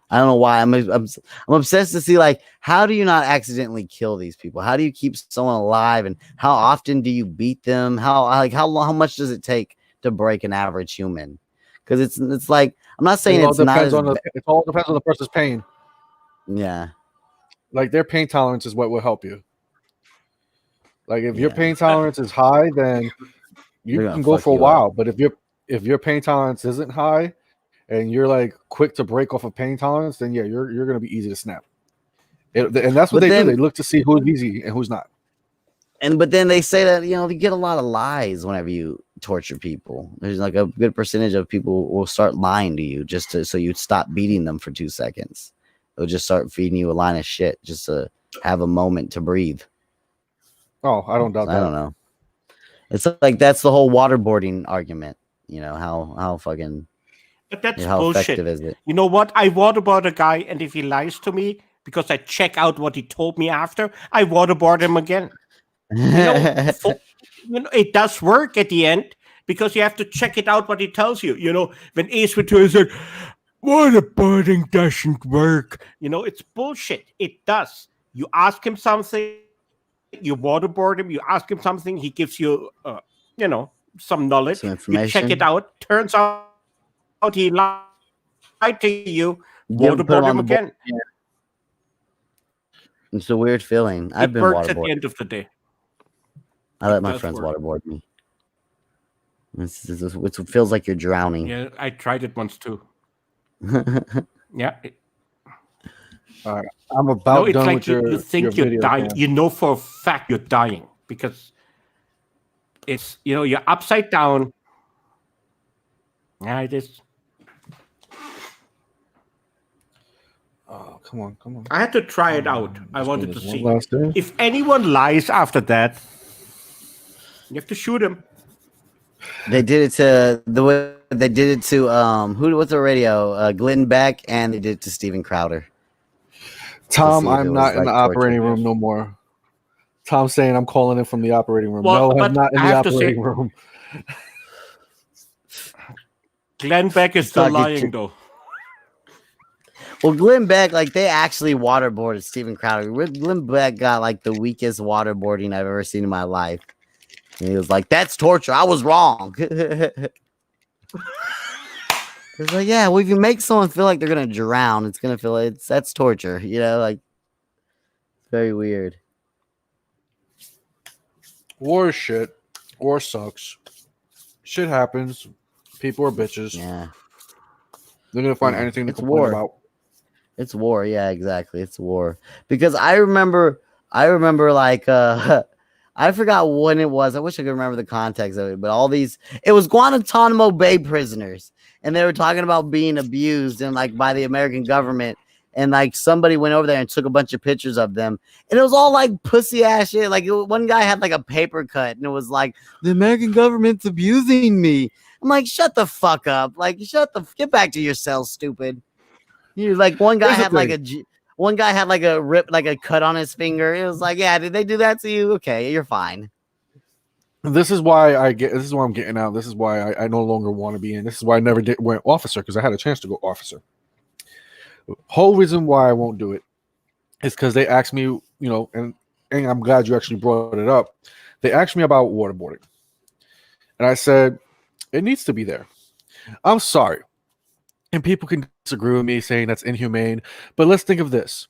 I don't know why I'm obsessed to see like how do you not accidentally kill these people? How do you keep someone alive, and how often do you beat them? How much does it take to break an average human? Because it's like, I'm not saying it all depends on the person's pain. Yeah. Like their pain tolerance is what will help you. Like if your pain tolerance is high, then you can go for a while. But if your pain tolerance isn't high and you're like quick to break off of pain tolerance, then yeah, you're gonna be easy to snap. And that's what they do. They look to see who's easy and who's not. But then they say that, you know, you get a lot of lies whenever you torture people. There's like a good percentage of people will start lying to you just so you'd stop beating them for 2 seconds. They'll just start feeding you a line of shit just to have a moment to breathe. Oh, I don't doubt that. I don't know. It's like that's the whole waterboarding argument. You know, how fucking. But that's how bullshit. Effective is it? You know what? I waterboard a guy, and if he lies to me because I check out what he told me after, I waterboard him again. You know, it does work at the end because you have to check it out what he tells you. You know, when Ace Ventura said, waterboarding doesn't work. You know, it's bullshit. It does. You ask him something, you waterboard him, you ask him something, he gives you, you know, some knowledge. Some information. You check it out. Turns out he lied to you. Waterboard him again. Yeah. It's a weird feeling. I've been works waterboarded. at the end of the day. I let my friends waterboard me. It feels like you're drowning. Yeah, I tried it once too. Yeah. I'm about done like with your you think your you're video, dying. man. You know for a fact you're dying because it's, you know, you're upside down. Yeah, it is. Oh come on, come on. I had to try it out. I wanted to this one see last thing. if anyone lies after that. You have to shoot him. They did it to the way they did it to what's the radio? Glenn Beck, and they did it to Steven Crowder. Tom, I'm not in the operating room no more. Tom saying I'm calling in from the operating room. Well, no, I'm not in the operating say, room. Glenn Beck is still lying though. Well, Glenn Beck, like they actually waterboarded Steven Crowder. Glenn Beck got like the weakest waterboarding I've ever seen in my life. And he was like, "That's torture. I was wrong." It's like, yeah, well, if you make someone feel like they're gonna drown, it's gonna feel that's torture. You know, like very weird. War is shit. War sucks. Shit happens. People are bitches. Yeah. They're gonna find anything to It's complain war. about. It's war. Yeah, exactly. It's war. Because I remember like I forgot when it was. I wish I could remember the context of it, but it was Guantanamo Bay prisoners, and they were talking about being abused and like by the American government, and like somebody went over there and took a bunch of pictures of them, and it was all like pussy ass shit. Like one guy had like a paper cut, and it was like the American government's abusing me. I'm like, shut the fuck up! Like, get back to yourself, stupid. You like one guy had like a rip, like a cut on his finger. It was like, yeah, did they do that to you? Okay, you're fine. This is why I'm getting out. This is why I no longer want to be in. This is why I never went officer, because I had a chance to go officer. Whole reason why I won't do it is because they asked me, and I'm glad you actually brought it up. They asked me about waterboarding, and I said it needs to be there. I'm sorry. And people can disagree with me saying that's inhumane, but let's think of this.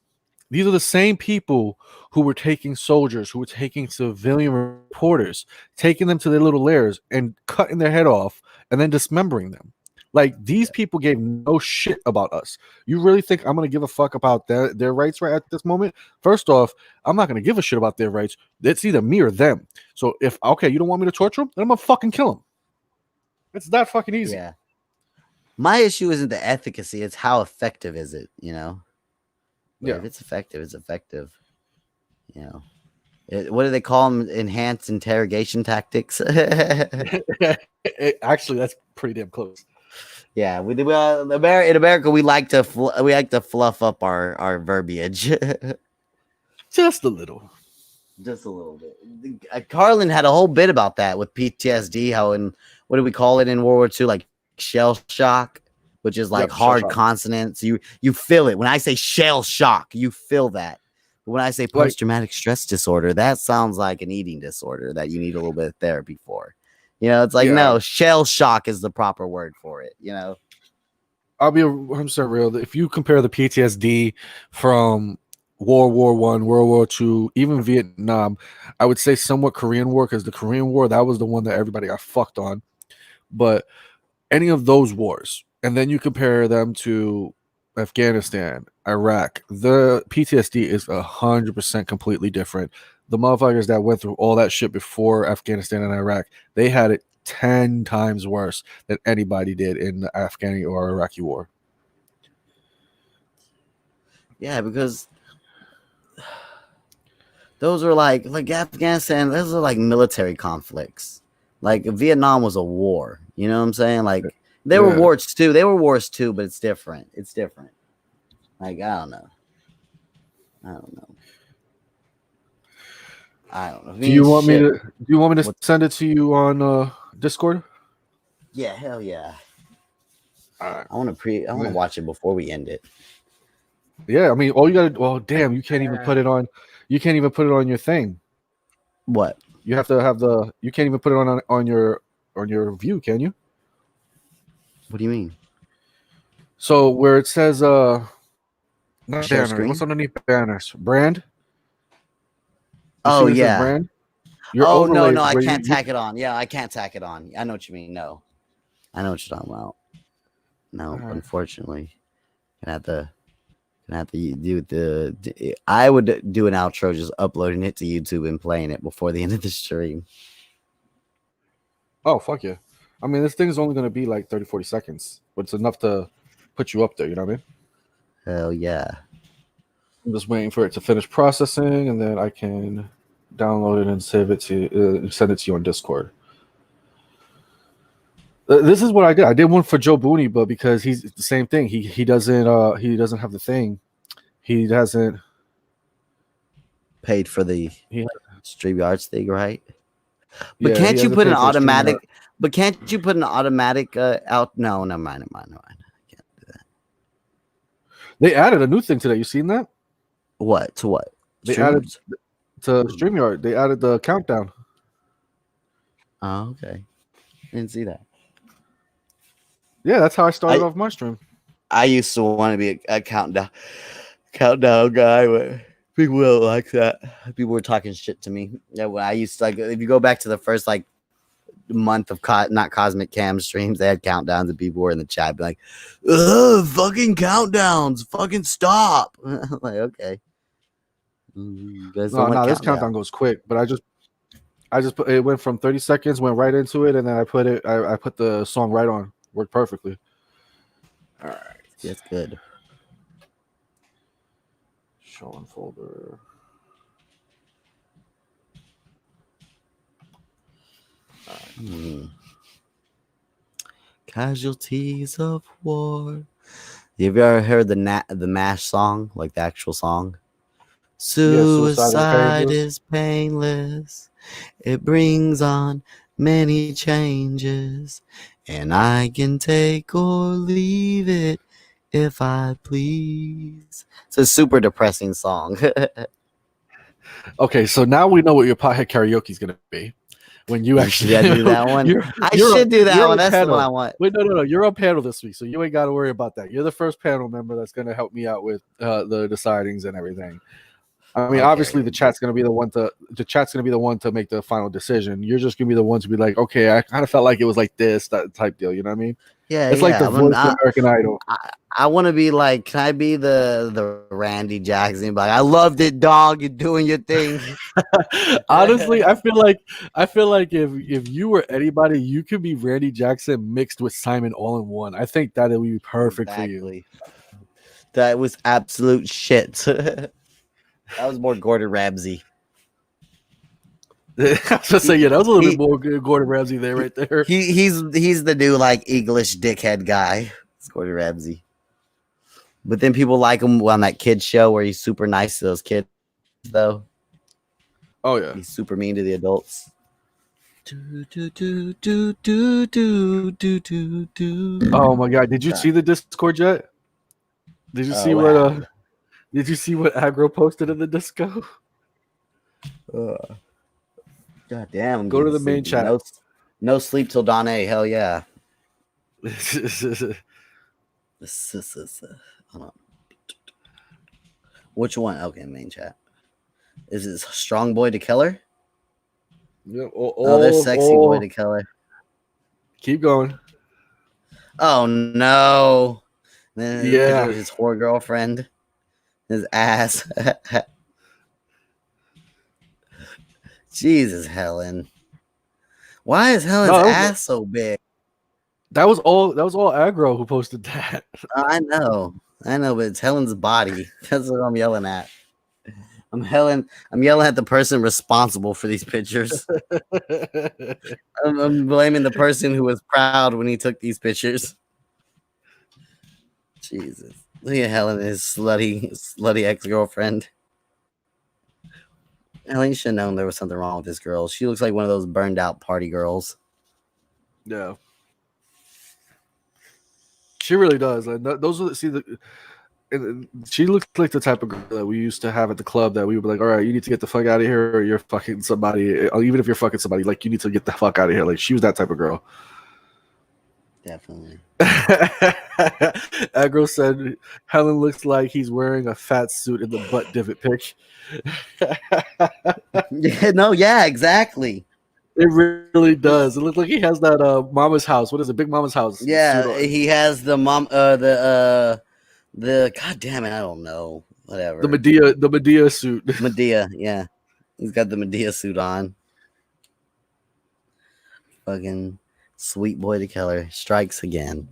These are the same people who were taking soldiers, who were taking civilian reporters, taking them to their little lairs and cutting their head off and then dismembering them. Like, these people gave no shit about us. You really think I'm going to give a fuck about their rights right at this moment? First off, I'm not going to give a shit about their rights. It's either me or them. So if, okay, you don't want me to torture them, then I'm going to fucking kill them. It's that fucking easy. Yeah. My issue isn't the efficacy; it's how effective is it. But if it's effective, it's effective. What do they call them? Enhanced interrogation tactics. Actually, that's pretty damn close. Yeah, in America, we like to fluff up our verbiage. Just a little. Just a little bit. Carlin had a whole bit about that with PTSD. How what do we call it in World War II? Like shell shock, which is like hard consonants. You feel it. When I say shell shock, you feel that. But when I say post-traumatic stress disorder, that sounds like an eating disorder that you need a little bit of therapy for. It's like, no, shell shock is the proper word for it. I'll be 100% real. If you compare the PTSD from World War I, World War II, even Vietnam, I would say somewhat Korean War, because the Korean War, that was the one that everybody got fucked on. But any of those wars, and then you compare them to Afghanistan, Iraq, the PTSD is 100% completely different. The motherfuckers that went through all that shit before Afghanistan and Iraq, they had it 10 times worse than anybody did in the Afghani or Iraqi war. Yeah, because those are like Afghanistan, those are like military conflicts. Like Vietnam was a war. You know what I'm saying? Like there were wars too. They were wars too, but it's different. It's different. Like I don't know. Do you want me to send it to you on Discord? Yeah, hell yeah. All right. I want to watch it before we end it. Yeah, I mean, all you gotta. Well, damn, you can't even put it on. You can't even put it on your thing. What? You have to have the. You can't even put it on your view, can you? What do you mean? So where it says not Share banner, screen? what's underneath banners? Brand. Oh yeah. Brand? Oh no, I can't tack it on. Yeah, I can't tack it on. I know what you mean. No, I know what you're talking about. No, unfortunately, I would do an outro just uploading it to YouTube and playing it before the end of the stream. Oh fuck yeah! I mean, this thing is only going to be like 30-40 seconds, but it's enough to put you up there. You know what I mean? Hell yeah! I'm just waiting for it to finish processing, and then I can download it and save it to send it to you on Discord. This is what I did. I did one for Joe Booney, but because he's the same thing. He doesn't have the thing. He hasn't paid for the StreamYards thing, right? But Yeah, can't he you hasn't put paid an for the automatic? StreamYard. But can't you put an automatic out? No, never mind. I can't do that. They added a new thing today. You seen that? What to what? They added to StreamYard. They added the countdown. Oh, okay. Didn't see that. Yeah, that's how I started off my stream. I used to want to be a countdown guy, but people don't like that. People were talking shit to me. Yeah, when I used to, like, if you go back to the first like month of not Cosmic Cam streams, they had countdowns and people were in the chat be like, "Ugh, fucking countdowns, fucking stop." I'm like, okay. You guys don't like This countdown goes quick, but I just put it went from 30 seconds, went right into it, and then I put the song right on. Worked perfectly. All right. That's good. Show and folder. Casualties of war. Have you ever heard the MASH song, like the actual song? Suicide is painless. It brings on many changes, and I can take or leave it if I please. It's a super depressing song. Okay, so now we know what your pothead karaoke is gonna be. When you actually do that one. I should do that one. That's the one I want. Wait, no. You're on panel this week, so you ain't got to worry about that. You're the first panel member that's gonna help me out with the decidings and everything. I mean, obviously the chat's gonna be the one to make the final decision. You're just gonna be the one to be like, okay, I kind of felt like it was like this, that type deal. You know what I mean? Yeah, it's like the voice of American Idol. I want to be like, can I be the Randy Jackson? Like, I loved it, dog. You're doing your thing. Honestly, I feel like if you were anybody, you could be Randy Jackson mixed with Simon all in one. I think that would be perfect for you. That was absolute shit. That was more Gordon Ramsay. I was gonna say, yeah, that was a little bit more Gordon Ramsay there, right there. He's the new like English dickhead guy. It's Gordon Ramsay. But then people like him on that kid show where he's super nice to those kids, though. Oh yeah, he's super mean to the adults. Oh my god, did you see the Discord yet? Did you see what? Did you see what Aggro posted in the Disco? God damn! Go to the main chat. No sleep till dawn. Hell yeah. Hold on. Which one? Okay, main chat. Is it Strong Boy to Killer? Yeah, there's Sexy Boy to Killer. Keep going. Oh no! Then yeah, his whore girlfriend, his ass. Jesus, Helen. Why is Helen's ass so big? That was all Aggro who posted that. I know, but it's Helen's body. That's what I'm yelling at. I'm yelling at the person responsible for these pictures. I'm blaming the person who was proud when he took these pictures. Jesus. Look at Helen and his slutty ex-girlfriend. Helen, you should have known there was something wrong with this girl. She looks like one of those burned out party girls. Yeah. She really does. Like those are she looks like the type of girl that we used to have at the club that we would be like, all right, you need to get the fuck out of here, or you're fucking somebody. Even if you're fucking somebody, like you need to get the fuck out of here. Like she was that type of girl. Definitely. Aggro said Helen looks like he's wearing a fat suit in the butt divot pic. Yeah, exactly. It really does. It looks like he has that Mama's House. What is it? Big Mama's House. Yeah, he has the god damn it, I don't know. Whatever. The Medea suit. Medea, yeah. He's got the Medea suit on. Fucking Sweet Boy to Killer strikes again.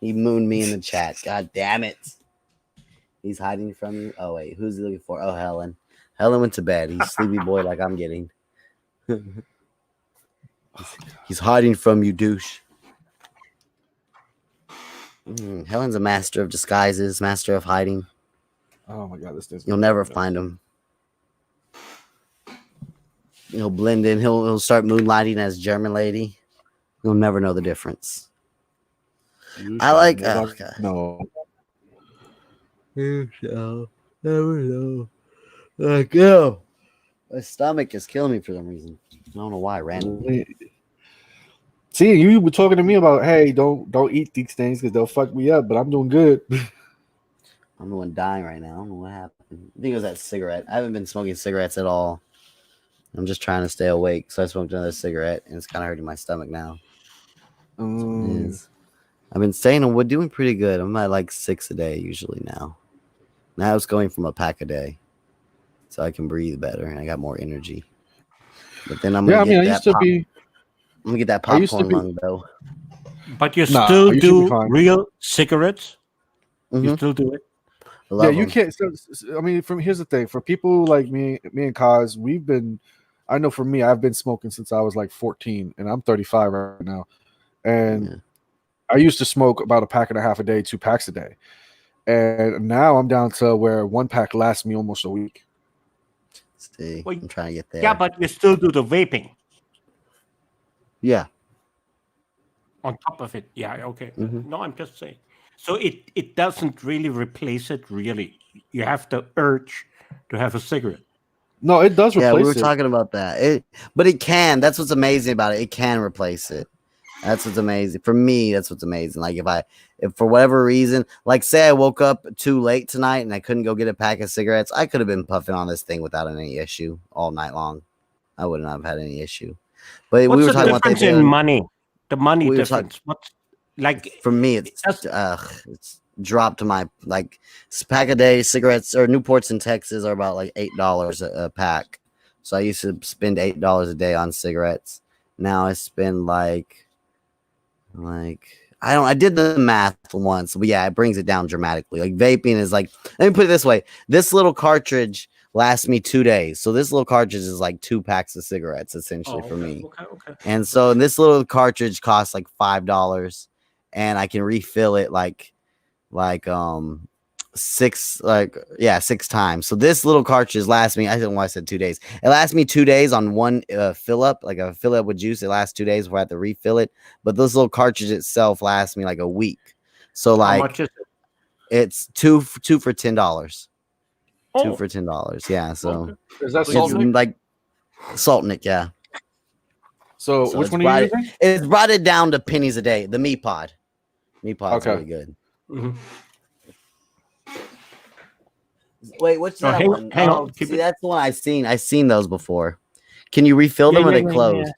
He mooned me in the chat. God damn it. He's hiding from you. Oh wait, who's he looking for? Oh, Helen. Helen went to bed. He's sleepy boy like I'm getting. He's hiding from you, douche. Helen's a master of disguises, master of hiding. Oh my god, this thing's. You'll never find him. He'll blend in. He'll start moonlighting as German lady. You'll never know the difference. I like. Oh, God. No. You shall never know. Like, yo, my stomach is killing me for some reason. I don't know why. Randomly. See, you were talking to me about, hey, don't eat these things because they'll fuck me up. But I'm doing good. I'm the one dying right now. I don't know what happened. I think it was that cigarette. I haven't been smoking cigarettes at all. I'm just trying to stay awake. So I smoked another cigarette, and it's kind of hurting my stomach now. I've been staying. We're doing pretty good. I'm at like 6 a day usually now. Now it's going from a pack a day, so I can breathe better and I got more energy. But then I'm gonna get that I'm gonna get that popcorn lung though. But you still do real cigarettes. You still do it. Yeah, you can't. So, I mean, here's the thing: for people like me and Kaz, we've been. I know for me, I've been smoking since I was like 14, and I'm 35 right now. And I used to smoke about a pack and a half a day, 2 packs a day. And now I'm down to where 1 pack lasts me almost a week. See, I'm trying to get there. Yeah, but you still do the vaping. Yeah. On top of it. Yeah, okay. No, I'm just saying. So it doesn't really replace it, really. You have the urge to have a cigarette. No, it does replace it. Yeah, we were talking about that. But it can. That's what's amazing about it. It can replace it. That's what's amazing. For me, that's what's amazing. Like if for whatever reason, like say I woke up too late tonight and I couldn't go get a pack of cigarettes, I could have been puffing on this thing without any issue all night long. I wouldn't have had any issue. But what's we were the talking about difference in money. The money difference. What's like for me? It's dropped to my like pack a day cigarettes or Newports in Texas are about like $8 a pack. So I used to spend $8 a day on cigarettes. Now I spend like I did the math once, but yeah, it brings it down dramatically. Like vaping is like, let me put it this way: this little cartridge lasts me 2 days. So this little cartridge is like 2 packs of cigarettes essentially for me. Okay. And so this little cartridge costs like $5, and I can refill it like 6 times. So this little cartridge lasts me. I don't know why I said 2 days. It lasts me 2 days on one fill up, like a fill up with juice. It lasts 2 days before I have to refill it. But this little cartridge itself lasts me like a week. So like, how much is it? It's two for $10. Oh. 2 for $10. Yeah. So is that Saltnik? Like Saltnik? Yeah. So which one are you using? It's brought it down to pennies a day. The Me Pod. Me Pod's really good. Wait, what's that one? Hang on. See, that's the one I've seen. I've seen those before. Can you refill them or they closed?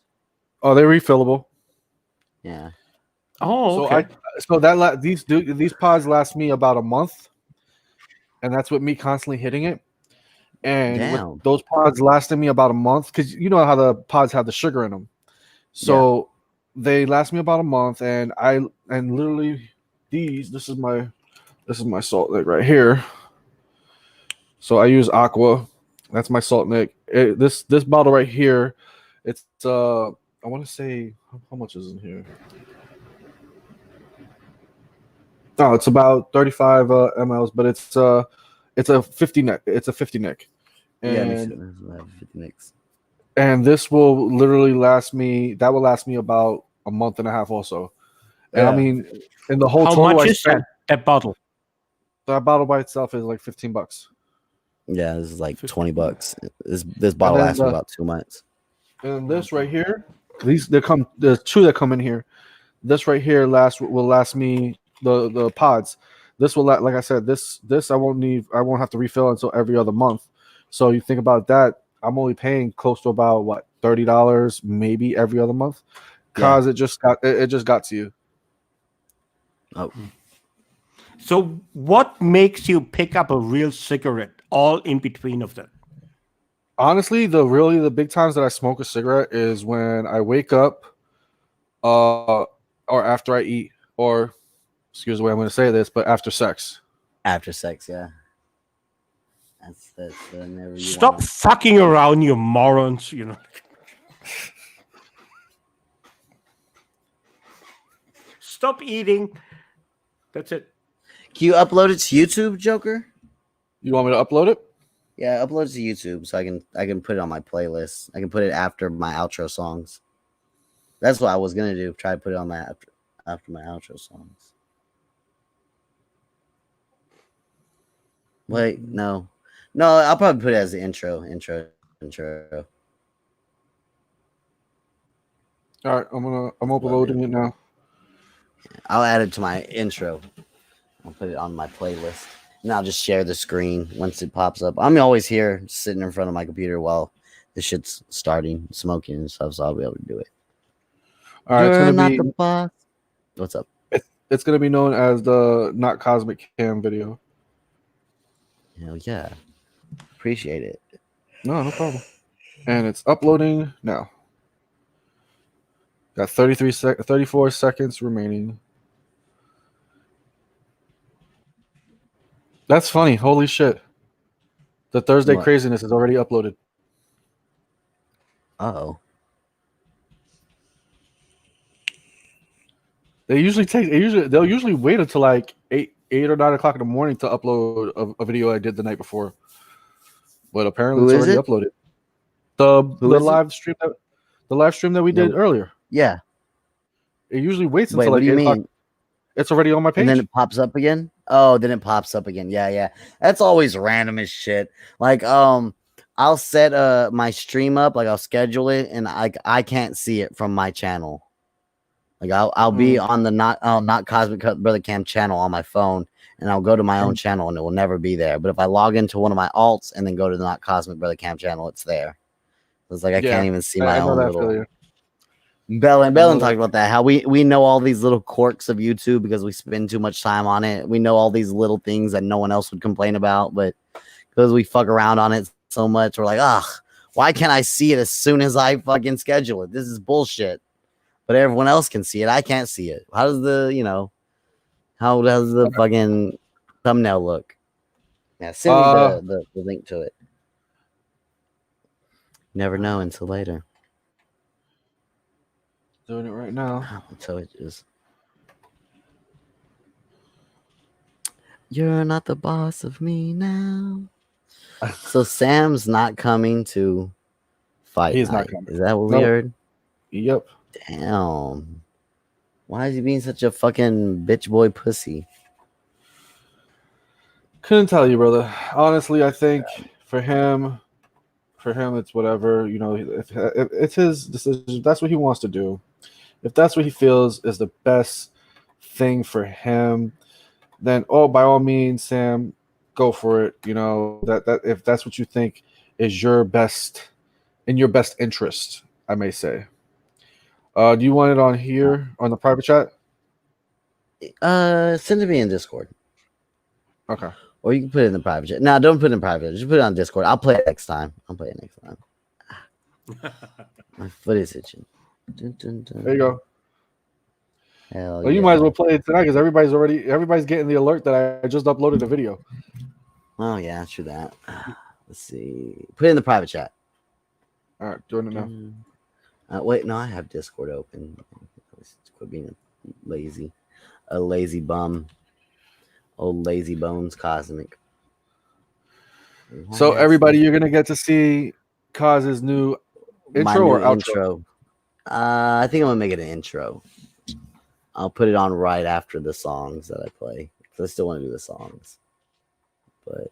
Oh, they're refillable. Yeah. Oh, okay. These pods last me about a month, and that's with me constantly hitting it. And those pods lasted me about a month because you know how the pods have the sugar in them. So they last me about a month, and literally this is my salt lick right here. So I use Aqua. That's my salt nick. This bottle right here, it's I want to say how much is in here. Oh, it's about 35 mLs, but it's a 50 neck. It's a 50 neck. And 50 nicks. And this will literally last me. That will last me about a month and a half, also. And I mean, in the whole how total, much is that bottle? That bottle by itself is like $15. Yeah, this is like $20. This bottle lasts me about 2 months. And this right here, there's 2 that come in here. This right here will last me the pods. This will like I said, this I won't have to refill until every other month. So you think about that, I'm only paying close to about what $30 maybe every other month, cause it just got to you. Oh. So what makes you pick up a real cigarette all in between of them? Honestly, the big times that I smoke a cigarette is when I wake up, or after I eat, or excuse the way I'm going to say this, but after sex. After sex, yeah. That's whenever you Stop wanna... fucking around, you morons. You know. Stop eating. That's it. Can you upload it to YouTube, Joker? You want me to upload it? Yeah, upload it to YouTube so I can put it on my playlist. I can put it after my outro songs. That's what I was gonna do. Try to put it on my after my outro songs. Wait, no, I'll probably put it as the intro. All right, I'm uploading it now. I'll add it to my intro. I'll put it on my playlist, and I'll just share the screen once it pops up. I'm always here, sitting in front of my computer while the shit's starting, smoking and stuff, so I'll be able to do it. All right, You're it's not gonna be. the boss. What's up? It's gonna be known as the Not Cosmic Cam video. Hell yeah, appreciate it. No problem. And it's uploading now. Got 34 seconds remaining. That's funny. Holy shit. The Thursday What? craziness is already uploaded. Uh-oh. They'll usually wait until like 8 or 9 o'clock in the morning to upload a video I did the night before. But apparently Who it's is already it? uploaded. Who The is it? live stream that we did earlier. Yeah. It usually waits Wait, until what like do you 8 o'clock. mean? It's already on my page. And then it pops up again? Oh, then it pops up again. Yeah. That's always random as shit. Like, I'll set my stream up, like I'll schedule it, and I can't see it from my channel. Like I'll be on the not Cosmic Brother Cam channel on my phone, and I'll go to my own channel and it will never be there. But if I log into one of my alts and then go to the Not Cosmic Brother Cam channel, it's there. It's like I can't even see my own little. Bellin talked about that. How we know all these little quirks of YouTube because we spend too much time on it. We know all these little things that no one else would complain about, but because we fuck around on it so much, we're like, why can't I see it as soon as I fucking schedule it? This is bullshit. But everyone else can see it. I can't see it. How does the fucking thumbnail look? Yeah, send me the link to it. Never know until later. Doing it right now. So it is. You're not the boss of me now. So Sam's not coming to fight. He's night. not coming. Is that what we heard? Yep. Damn. Why is he being such a fucking bitch boy pussy? Couldn't tell you, brother. Honestly, I think for him, it's whatever. You know, if it's his decision, if that's what he wants to do. If that's what he feels is the best thing for him, then by all means, Sam, go for it. You know, that if that's what you think is your best interest, I may say. Do you want it on here on the private chat? Send it to me in Discord. Okay. Or you can put it in the private chat. No, don't put it in private. Just put it on Discord. I'll play it next time. My foot is itching. Dun, dun, dun. There you go. Hell well, you might as well play it tonight because everybody's getting the alert that I just uploaded a video. Oh yeah, true that. Let's see. Put it in the private chat. All right, doing it now. Wait, no, I have Discord open. Quit being a lazy bum. Old lazy bones cosmic. So everybody, you're gonna get to see Coz's new intro or outro. Intro. I think I'm gonna make it an intro. I'll put it on right after the songs that I play because I still want to do the songs, but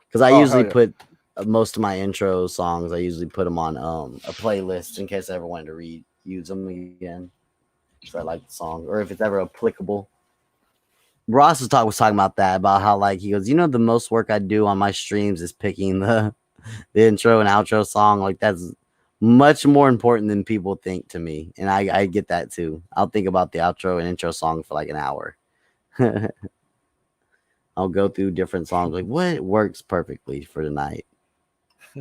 because I usually put most of my intro songs, I usually put them on a playlist in case I ever wanted to use them again. So I like the song, or if it's ever applicable. Ross was talking about that, about how like he goes, the most work I do on my streams is picking the intro and outro song. Like that's much more important than people think to me, and I get that too. I'll think about the outro and intro song for like an hour. I'll go through different songs, like what works perfectly for tonight.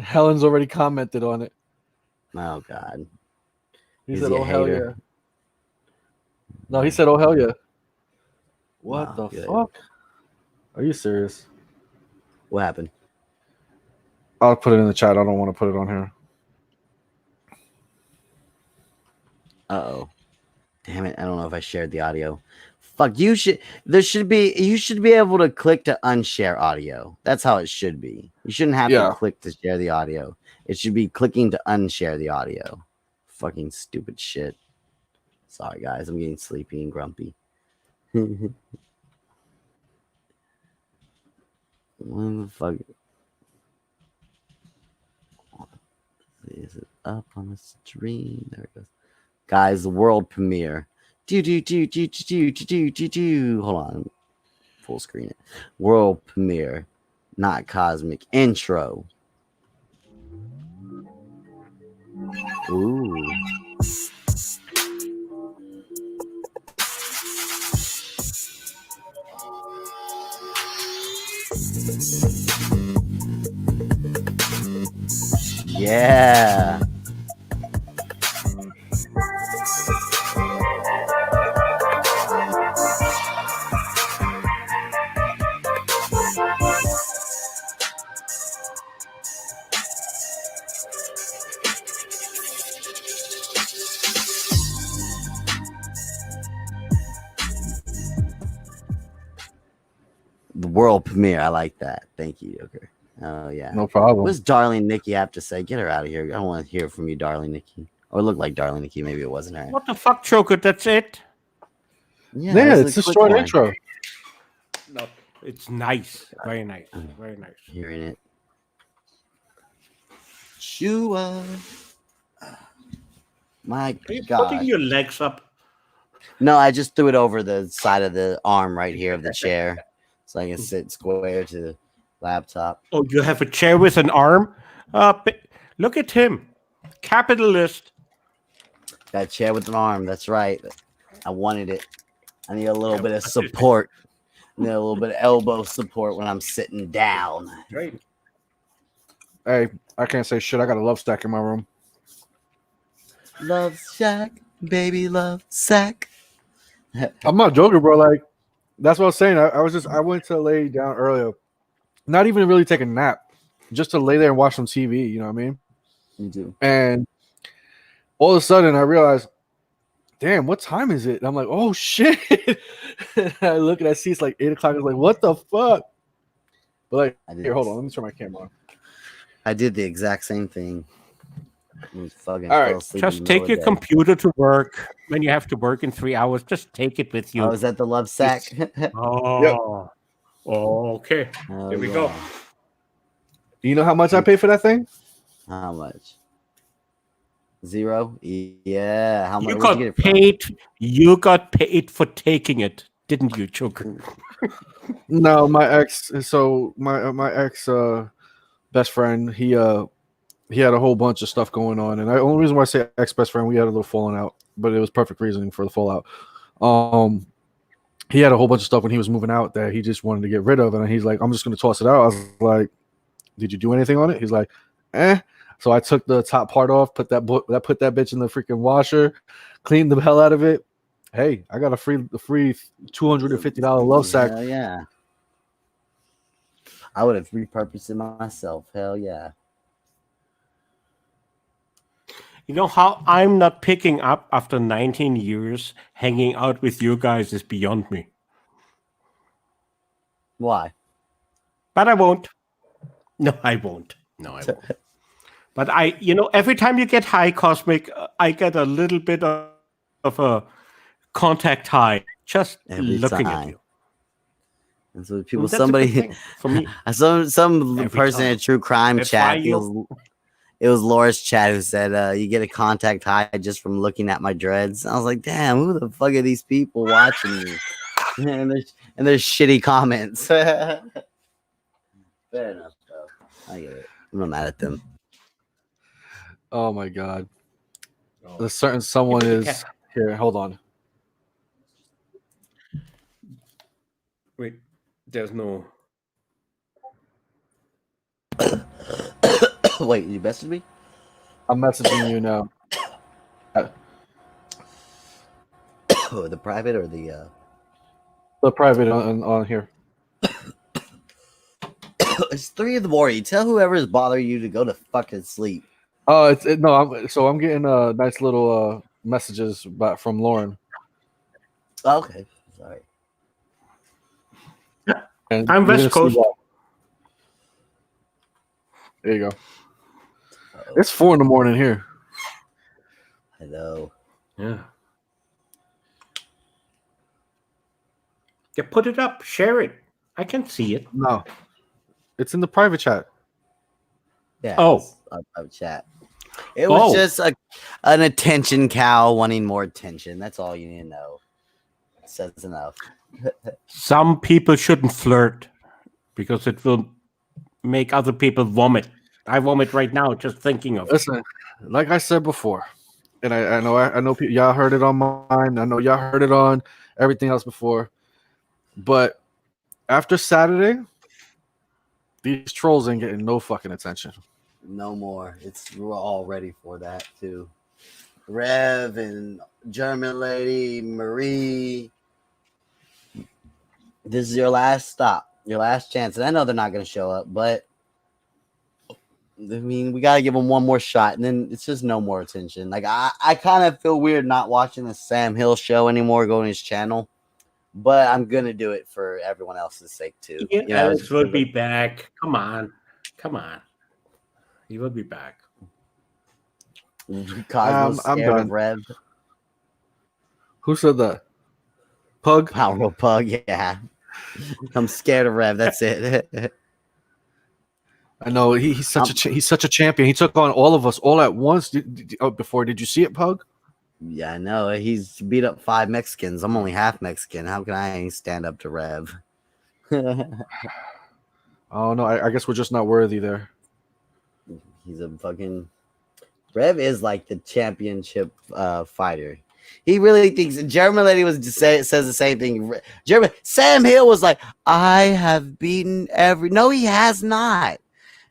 Helen's already commented on it. Oh God, he said, "Oh hell yeah." No, he said, "Oh hell yeah." What the fuck? Are you serious? What happened? I'll put it in the chat. I don't want to put it on here. Uh-oh. Damn it. I don't know if I shared the audio. Fuck, you should be able to click to unshare audio. That's how it should be. You shouldn't have to click to share the audio. It should be clicking to unshare the audio. Fucking stupid shit. Sorry guys, I'm getting sleepy and grumpy. When the fuck is it up on the stream? There it goes. Guys, the world premiere. Hold on. Full screen it. World premiere. Not cosmic. Intro. Ooh. Yeah. The world premiere. I like that. Thank you, Joker. Oh yeah. No problem. What does Darling Nikki have to say? Get her out of here. I don't want to hear from you, Darling Nikki. Or look like Darling Nikki. Maybe it wasn't her. What the fuck, Joker? That's it? Yeah, it's a short intro. No, it's nice. Very nice. Very nice. Hearing it. Shua. My Are you God. putting your legs up? No, I just threw it over the side of the arm right here of the chair. So I can sit square to the laptop. Oh, you have a chair with an arm? Look at him. Capitalist. That chair with an arm. That's right. I wanted it. I need a little bit of support. I need a little bit of elbow support when I'm sitting down. Right. Hey, I can't say shit. I got a love stack in my room. Love shack, baby love sack. I'm not joking, bro. Like, that's what I was saying. I went to lay down earlier. Not even really take a nap. Just to lay there and watch some TV. You know what I mean? You do. And all of a sudden, I realized, damn, what time is it? And I'm like, oh shit. I look and I see it's like 8 o'clock. I was like, what the fuck? But like, here, hold on. Let me turn my camera on. I did the exact same thing. All right. Just take your computer to work when you have to work in 3 hours. Just take it with you. Oh, is that the love sack? Oh, Yep. Okay. Oh, Here we yeah. go. Do you know how much I paid for that thing? How much? 0? Yeah. How much? You Where'd got get it from? paid. You got paid for taking it, didn't you, Joker? No, my ex. So my ex best friend. He had a whole bunch of stuff going on, and the only reason why I say ex best friend, we had a little falling out, but it was perfect reasoning for the fallout. He had a whole bunch of stuff when he was moving out that he just wanted to get rid of, and he's like, I'm just going to toss it out. I was like, did you do anything on it? He's like, eh. So I took the top part off, put that bitch in the freaking washer, cleaned the hell out of it. Hey, I got a free $250 love sack. Hell yeah. I would have repurposed it myself. Hell yeah. You know how I'm not picking up after 19 years hanging out with you guys is beyond me. Why? But I won't. No, I won't. No, I won't. But every time you get high, Cosmic, I get a little bit of a contact high just Every looking time. at you. And so people, That's a good somebody, thing for me. some Every person in time. a true crime That's chat. why It was Laura's chat who said, you get a contact high just from looking at my dreads. I was like, damn, who the fuck are these people watching me? and there's shitty comments. Fair enough, though. I get it. I'm not mad at them. Oh my god. A certain someone is here. Hold on. Wait, there's no. Wait, you messaged me? I'm messaging you now. The private or the private on here. It's 3 in the morning. Tell whoever is bothering you to go to fucking sleep. Oh, no. I'm getting nice little messages from Lauren. Okay, sorry. And I'm you're West gonna see Coast. why. There you go. It's 4 in the morning here. Hello. Yeah. Yeah, put it up. Share it. I can see it. No, it's in the private chat. Yeah. Oh. Of chat. It was just an attention cow wanting more attention. That's all you need to know. It says enough. Some people shouldn't flirt because it will make other people vomit. I vomit right now just thinking of it. Listen, like I said before, and I know people, y'all heard it on mine. I know y'all heard it on everything else before. But after Saturday, these trolls ain't getting no fucking attention. No more. We're all ready for that too. Rev and German lady Marie. This is your last stop, your last chance. And I know they're not going to show up, but I mean, we got to give them one more shot, and then it's just no more attention. Like I kind of feel weird not watching the Sam Hill show anymore, going to his channel, but I'm gonna do it for everyone else's sake too. Yeah, You know, Alex will be back. Come on. He will be back. Cosmo's I'm scared done. of Rev. Who said that? Pug? Power Pug, yeah. I'm scared of Rev. That's it. I know he's such a champion. He took on all of us all at once. Before, did you see it, Pug? Yeah, I know. He's beat up 5 Mexicans. I'm only half Mexican. How can I stand up to Rev? Oh no, I guess we're just not worthy there. He's a fucking Rev is like the championship fighter. He really thinks German lady says the same thing. Sam Hill was like, I have beaten every. No, he has not.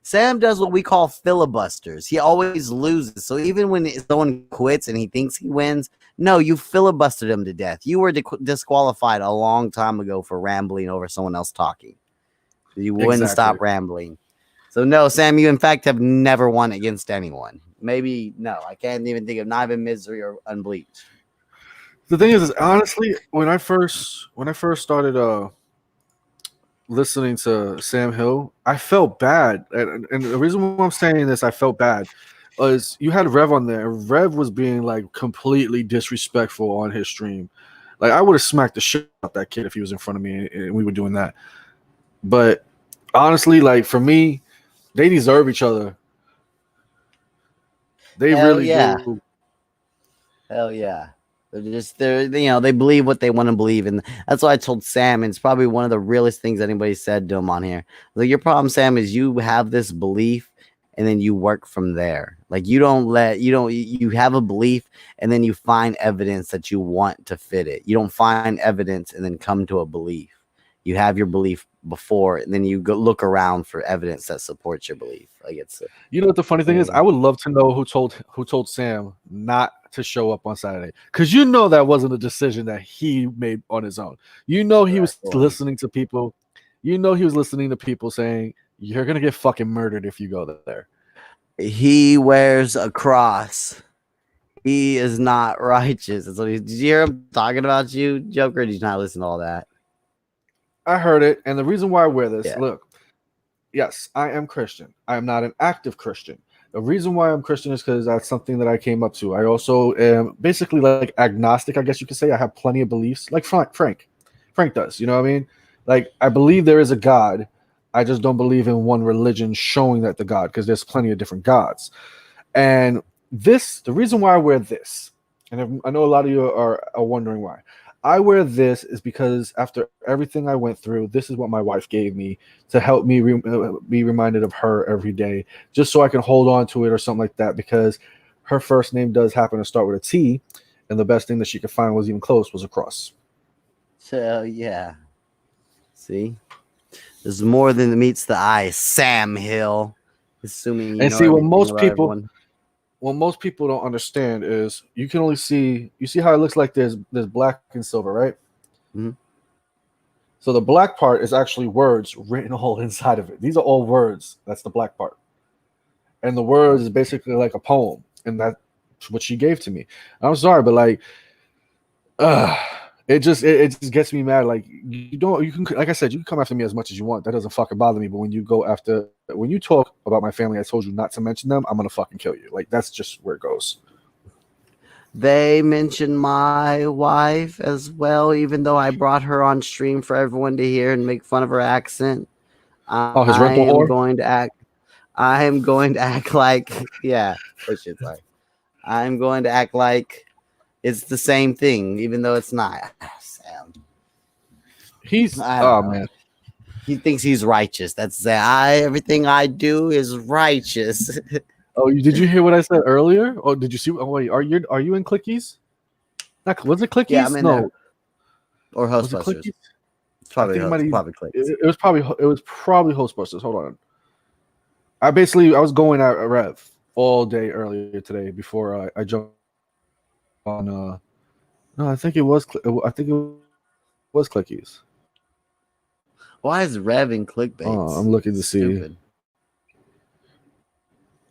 Sam does what we call filibusters. He always loses. So even when someone quits and he thinks he wins, no, you filibustered him to death. You were disqualified a long time ago for rambling over someone else talking. You wouldn't stop rambling. So no, Sam, you in fact have never won against anyone. Maybe no, I can't even think of not even Misery or Unbleached. The thing is honestly, when I first started listening to Sam Hill, I felt bad, and the reason why I'm saying this, I felt bad, was you had Rev on there. Rev was being like completely disrespectful on his stream. Like I would have smacked the shit out that kid if he was in front of me and we were doing that. But honestly, like for me, they deserve each other. They really do. Hell yeah. They believe what they want to believe. And that's why I told Sam, and it's probably one of the realest things anybody said to him on here. Like, your problem, Sam, is you have this belief and then you work from there. Like, you have a belief and then you find evidence that you want to fit it. You don't find evidence and then come to a belief. You have your belief before, and then you go look around for evidence that supports your belief. Like you know what the funny thing is? I would love to know who told Sam not to show up on Saturday, because you know that wasn't a decision that he made on his own. You know he was listening to people. You know he was listening to people saying you're gonna get fucking murdered if you go there. He wears a cross. He is not righteous. Did you hear him talking about you, Joker? Or did you not listen to all that? I heard it, and the reason why I wear this, look, yes, I am Christian. I am not an active Christian. The reason why I'm Christian is because that's something that I came up to. I also am basically like agnostic, I guess you could say. I have plenty of beliefs, like Frank does. You know what I mean? Like, I believe there is a God. I just don't believe in one religion showing that the God, because there's plenty of different gods. And the reason why I wear this, and I know a lot of you are wondering why. I wear this is because after everything I went through, this is what my wife gave me to help me be reminded of her every day, just so I can hold on to it or something like that, because her first name does happen to start with a T, and the best thing that she could find was even close was a cross. So, yeah. See? There's more than meets the eye. Sam Hill. Assuming you and know see, what most people don't understand is you see how it looks like there's black and silver, right? Mm-hmm. So the black part is actually words written all inside of it. These are all words. That's the black part. And the words is basically like a poem. And that's what she gave to me. I'm sorry, but like, it just gets me mad. Like you can, like I said, you can come after me as much as you want. That doesn't fucking bother me. But when you talk about my family, I told you not to mention them, I'm gonna fucking kill you. Like that's just where it goes. They mentioned my wife as well, even though I brought her on stream for everyone to hear and make fun of her accent. His rental whore? I am going to act like, yeah, that shit's like, I'm going to act like it's the same thing, even though it's not. Sam. Man. He thinks he's righteous. That's everything I do is righteous. Oh, did you hear what I said earlier? Oh, did you see? Oh, wait, are you in Clickies? Was it Clickies? Yeah, I'm in no. there. Or Hostbusters. It's probably Clickies. It was probably Hostbusters. Hold on. I was going at Rev all day earlier today before I jumped on. No, I think it was Clickies. Why is Rev in clickbait? Oh, I'm looking to see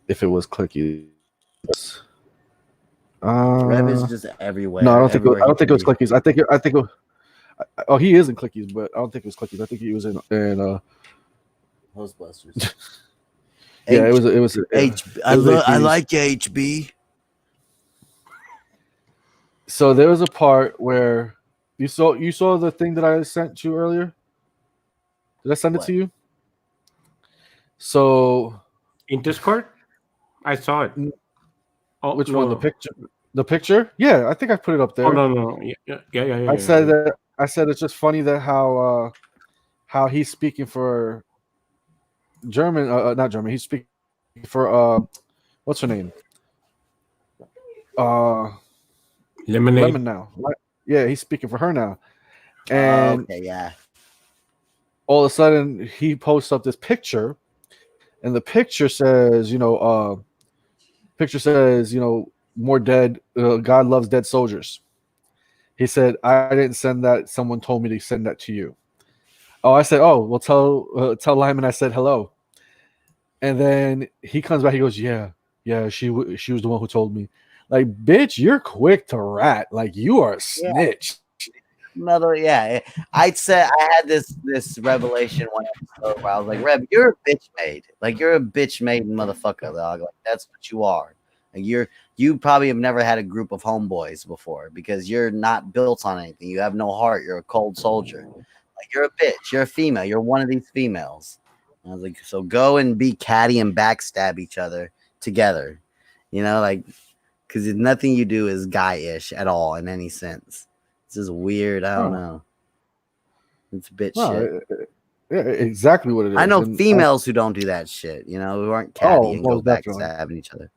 if it was Clickies. Rev is just everywhere. No, I don't think it was Clickies. I think it. Oh, he is in Clickies, but I don't think it was Clickies. I think he was in Ghostbusters. Yeah, it was. I like HB. So there was a part where you saw the thing that I sent you earlier. Did I send it to you? So in Discord, I saw it. Oh, which one? The picture? The picture? Yeah, I think I put it up there. Oh no. Yeah. I said it's just funny that how he's speaking for German, not German. He's speaking for what's her name? Lemonade. Lemon now. Right? Yeah, he's speaking for her now. And okay, yeah. All of a sudden he posts up this picture, and the picture says, more dead. God loves dead soldiers. He said, I didn't send that. Someone told me to send that to you. Oh, I said, oh, well, tell Lyman I said hello. And then he comes back. He goes, yeah, she was the one who told me. Like, bitch, you're quick to rat. Like, you are a snitch. Yeah. I'd say I had this revelation one episode where I was like, Reb, you're a bitch made. Like, you're a bitch made motherfucker, dog. Like, that's what you are. Like, you probably have never had a group of homeboys before because you're not built on anything. You have no heart. You're a cold soldier. Like, you're a bitch. You're a female. You're one of these females. And I was like, so go and be catty and backstab each other together. Like, because nothing you do is guy-ish at all in any sense. It's just weird. I don't know. It's a bitch shit. Yeah, exactly what it is. I know females who don't do that shit, who aren't catty and go backstabbing each other.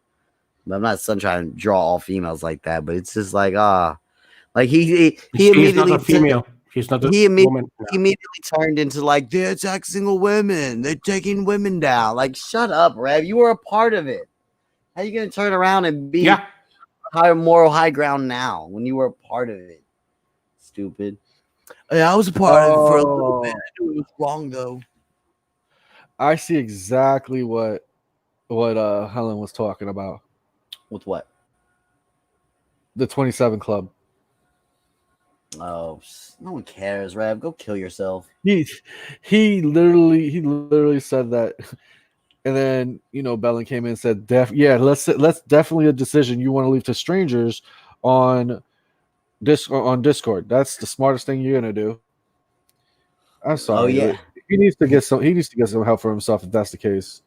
But I'm not trying to draw all females like that, but it's just like, like he immediately not a female. He's not a woman. He immediately turned into like, they're attacking single women. They're taking women down. Like, shut up, Rev. You were a part of it. How are you going to turn around and be high ground now when you were a part of it? Stupid. Yeah, I was a part of it for a little bit. I knew it was wrong, though. I see exactly what Helen was talking about. With what? The 27 Club. Oh, no one cares, Rev. Go kill yourself. He literally said that, and then Bellin came in and said, let's definitely a decision you want to leave to strangers on Discord. That's the smartest thing you're gonna do. I'm sorry. Oh yeah. He needs to get some help for himself if that's the case.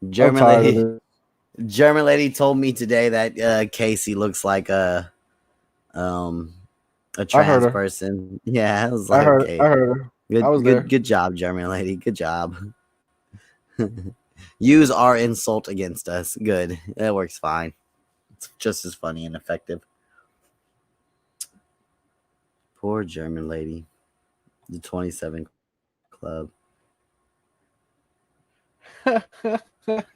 German lady told me today that Casey looks like a trans person. Yeah, I was like, I heard her. Good job, German lady. Good job. Use our insult against us. Good. That works fine. It's just as funny and effective. Poor German lady. The 27 Club.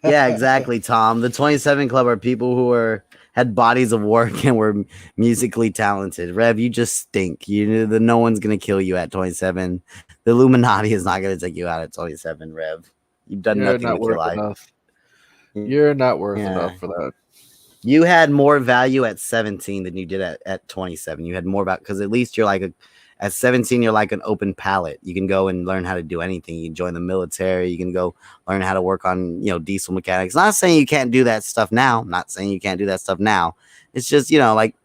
Yeah, exactly, Tom. The 27 Club are people who are had bodies of work and were musically talented. Rev, you just stink. No one's gonna kill you at 27. The Illuminati is not gonna take you out at 27, Rev. You've done You're nothing not with your worth life. enough. You're not worth Yeah. enough for that. You had more value at 17 than you did at 27. You had more about because at least you're like at 17, you're like an open palette. You can go and learn how to do anything. You can join the military. You can go learn how to work on, diesel mechanics. Not saying you can't do that stuff now. Not saying you can't do that stuff now. It's just, like,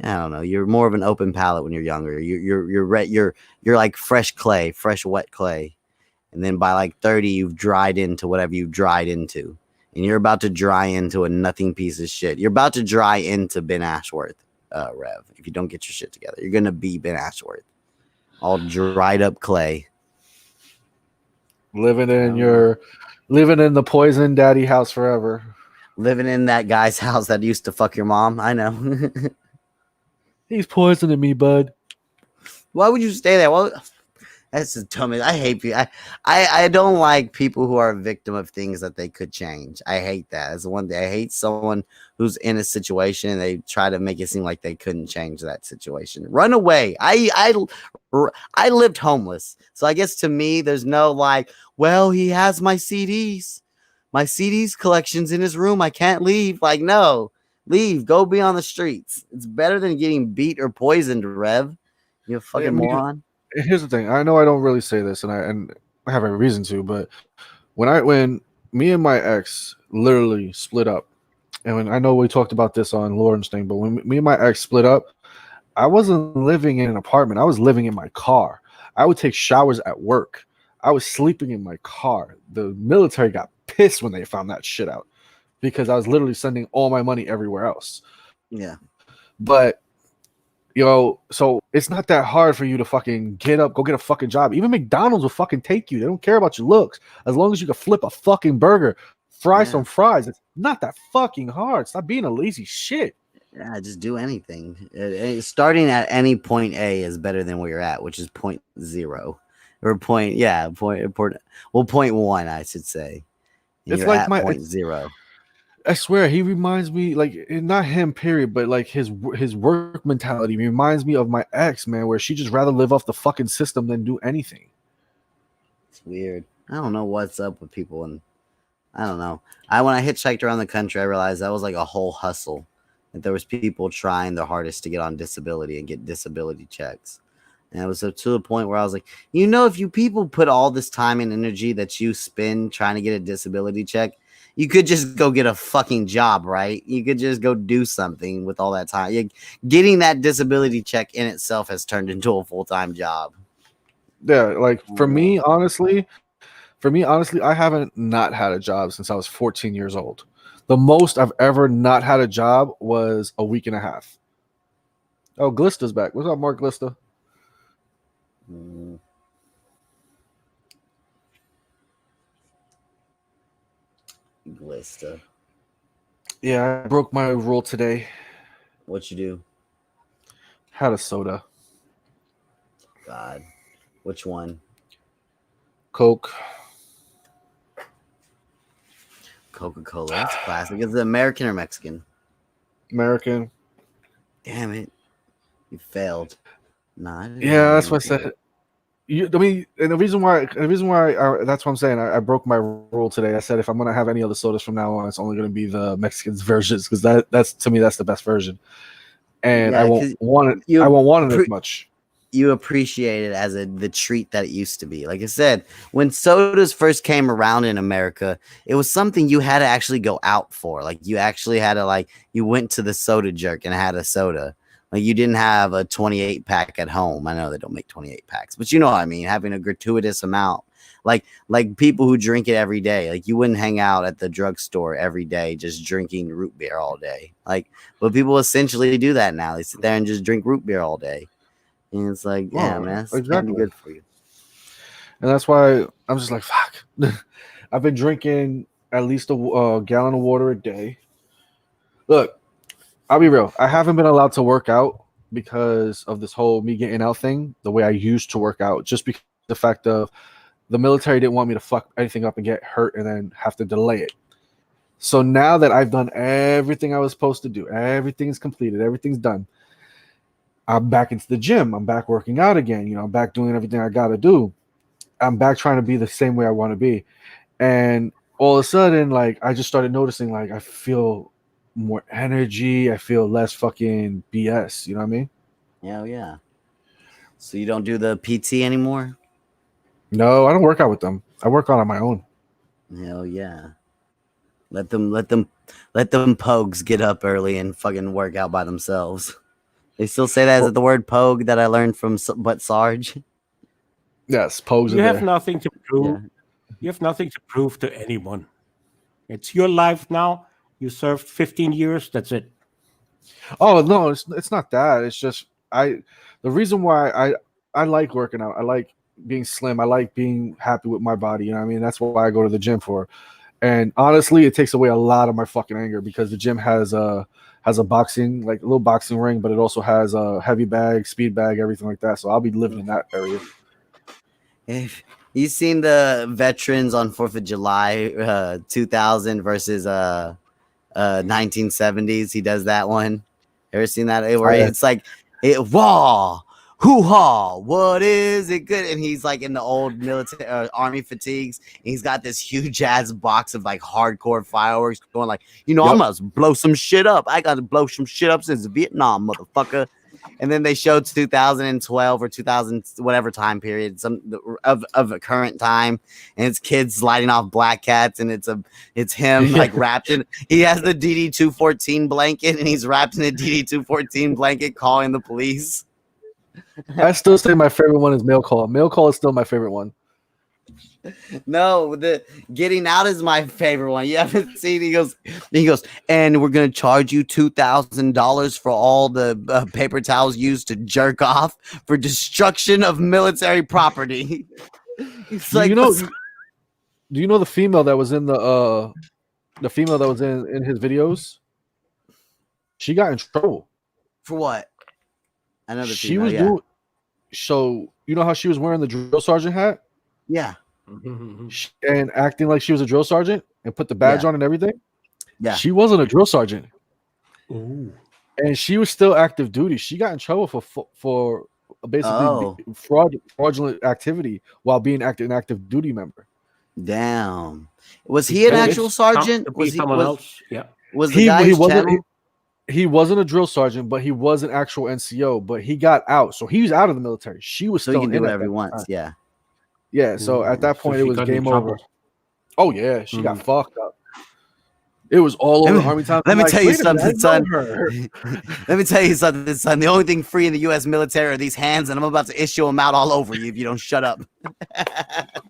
I don't know. You're more of an open palette when you're younger. You're like fresh clay, fresh wet clay. And then by like 30, you've dried into whatever you've dried into. And you're about to dry into a nothing piece of shit. You're about to dry into Ben Ashworth, Rev. If you don't get your shit together, you're gonna be Ben Ashworth, all dried up clay, living in the poison daddy house forever. Living in that guy's house that used to fuck your mom. I know. He's poisoning me, bud. Why would you stay there? Well, that's the dumbest. I hate people. I don't like people who are a victim of things that they could change. I hate that. That's the one thing. I hate someone who's in a situation and they try to make it seem like they couldn't change that situation. Run away. I lived homeless. So I guess to me, there's no like, well, he has my CDs. My CDs collection's in his room. I can't leave. Like, no. Leave. Go be on the streets. It's better than getting beat or poisoned, Rev. You fucking moron. Here's the thing. I know I don't really say this, and I have a reason to, but when me and my ex literally split up, and when I know we talked about this on Lauren's thing, but when me and my ex split up, I wasn't living in an apartment. I was living in my car. I would take showers at work. I was sleeping in my car. The military got pissed when they found that shit out because I was literally sending all my money everywhere else. Yeah. But so it's not that hard for you to fucking get up, go get a fucking job. Even McDonald's will fucking take you. They don't care about your looks. As long as you can flip a fucking burger, fry some fries. It's not that fucking hard. Stop being a lazy shit. Yeah, just do anything. Starting at any point A is better than where you're at, which is 0.0 or point 1, I should say. And It's you're like at my 0.0. I swear he reminds me, like, not him period, but like his work mentality reminds me of my ex, man, where she just rather live off the fucking system than do anything. It's weird. I don't know what's up with people, and I don't know. When I hitchhiked around the country, I realized that was like a whole hustle. That there was people trying their hardest to get on disability and get disability checks. And it was to the point where I was like, if you people put all this time and energy that you spend trying to get a disability check, you could just go get a fucking job, right? You could just go do something with all that time. Getting that disability check in itself has turned into a full-time job. Yeah, like for me, honestly, I haven't not had a job since I was 14 years old. The most I've ever not had a job was a week and a half. Oh, Glista's back. What's up, Mark Glista? Glista. Yeah, I broke my rule today. What'd you do? Had a soda. God. Which one? Coke. Coca-Cola. That's classic. Is it American or Mexican? American. Damn it. You failed. Nah. Yeah, that's what I said. And the reason why that's what I'm saying. I broke my rule today. I said if I'm gonna have any other sodas from now on, it's only gonna be the Mexican versions because that's to me that's the best version. And I won't want it. I won't want it as much. You appreciate it as the treat that it used to be. Like I said, when sodas first came around in America, it was something you had to actually go out for. Like you actually had to you went to the soda jerk and had a soda. Like you didn't have a 28 pack at home. I know they don't make 28 packs, but you know what I mean? Having a gratuitous amount, like people who drink it every day. Like you wouldn't hang out at the drugstore every day, just drinking root beer all day. But people essentially do that now. They sit there and just drink root beer all day. And it's like, yeah, man, that's exactly good for you. And that's why I'm just like, fuck. I've been drinking at least a gallon of water a day. Look, I'll be real. I haven't been allowed to work out because of this whole me getting out thing, the way I used to work out, just because the fact of the military didn't want me to fuck anything up and get hurt and then have to delay it. So now that I've done everything I was supposed to do, everything's completed, everything's done, I'm back into the gym. I'm back working out again. I'm back doing everything I got to do. I'm back trying to be the same way I want to be. And all of a sudden, like, I just started noticing, like, I feel more energy. I feel less fucking BS. You know what I mean? Hell yeah. So you don't do the PT anymore? No, I don't work out with them. I work out on my own. Hell yeah. Let them pogues get up early and fucking work out by themselves. They still say that. Is it the word pogue that I learned from but Sarge? Yes, pogues. You have nothing to prove. Yeah. You have nothing to prove to anyone. It's your life now. You served 15 years. That's it. Oh no, it's not that. It's just the reason why I like working out. I like being slim. I like being happy with my body. You know what I mean? That's why I go to the gym for. And honestly, it takes away a lot of my fucking anger because the gym has a boxing, like a little boxing ring, but it also has a heavy bag, speed bag, everything like that. So I'll be living in that area. If you seen the veterans on 4th of July, 2000 versus 1970s, he does that one. Ever seen that? Where it's like, wah, hoo-ha, what is it good? And he's like in the old military army fatigues. And he's got this huge ass box of like hardcore fireworks going like, I'm gonna blow some shit up. I gotta blow some shit up since Vietnam, motherfucker. And then they showed 2012 or 2000 whatever time period, some of a current time, and it's kids lighting off black cats, and it's him like wrapped in. He has the DD-214 blanket, and he's wrapped in a DD-214 blanket, calling the police. I still say my favorite one is mail call. Mail call is still my favorite one. No, the getting out is my favorite one. You haven't seen? He goes, and we're gonna charge you $2,000 for all the paper towels used to jerk off for destruction of military property. It's like, do you know the female that was in the female that was in his videos? She got in trouble for what? Another she female, was doing. So you know how she was wearing the drill sergeant hat? Yeah. And acting like she was a drill sergeant and put the badge on and everything. Yeah. She wasn't a drill sergeant. Ooh. And she was still active duty. She got in trouble for basically fraudulent activity while being an active duty member. Damn. Was he an actual sergeant? Was he someone else? Yeah. Was the guy he wasn't a drill sergeant, but he was an actual NCO, but he got out. So he was out of the military. She was so still you can do in whatever he wants. Yeah. Yeah, so at that point, it was game over. Oh, yeah, she got fucked up. It was all over Army time. Let me tell you something, son. Let me tell you something, son. The only thing free in the U.S. military are these hands, and I'm about to issue them out all over you if you don't shut up.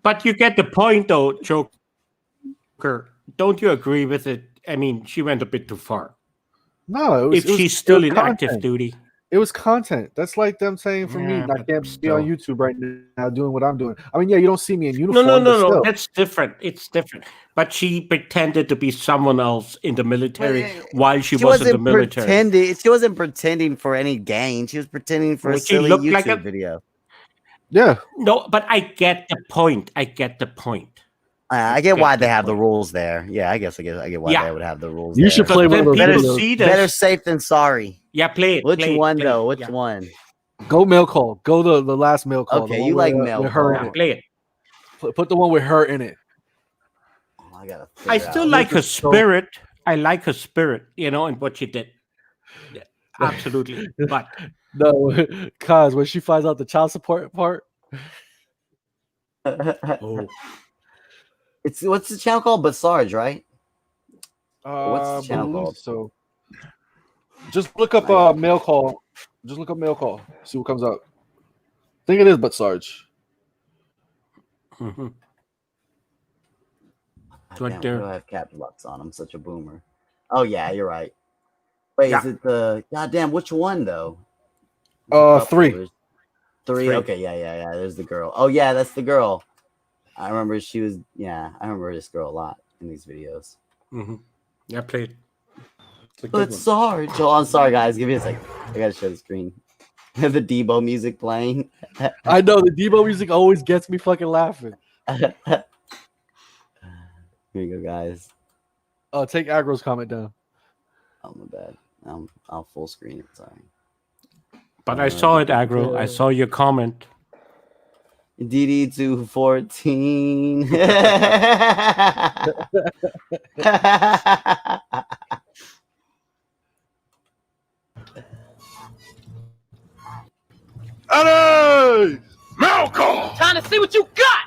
But you get the point, though, Joker. Don't you agree with it? I mean, she went a bit too far. No, if she's still in active duty. It was content. That's like them saying for me, I can't be on YouTube right now doing what I'm doing. I mean, yeah, you don't see me in uniform. No. That's different. It's different. But she pretended to be someone else in the military while she was in the military. She wasn't pretending for any gain. She was pretending for a silly YouTube video. Yeah. No, but I get the point. I get why they have the rules there. Yeah, I guess I get why they would have the rules. You should play one of those. Better safe than sorry. Yeah, play it. Which one though? Which one? Go mail call. Go the last mail call. Okay, you like mail call. Play it. Put the one with her in it. I still like her spirit. I like her spirit, and what she did. Yeah, absolutely. But no, cause when she finds out the child support part. What's the channel called? But Sarge, right? What's the channel called? So just look up mail call. Just look up mail call. See what comes up. I think it is But Sarge. Damn, why do I have cap lux on? I'm such a boomer. Oh yeah, you're right. Wait, is it the goddamn which one though? 3. 3. Okay, yeah. There's the girl. Oh yeah, that's the girl. I remember she was. Yeah, I remember this girl a lot in these videos. Yeah, played. But Sarge. Oh, I'm sorry, guys. Give me a second. I gotta show the screen. The Debo music playing. I know the Debo music always gets me fucking laughing. Here you go, guys. Take Aggro's comment down. Oh my bad. I'll full screen it. Sorry. But I saw it, Aggro. I saw your comment. DD214. Hey! Malcolm! Trying to see what you got.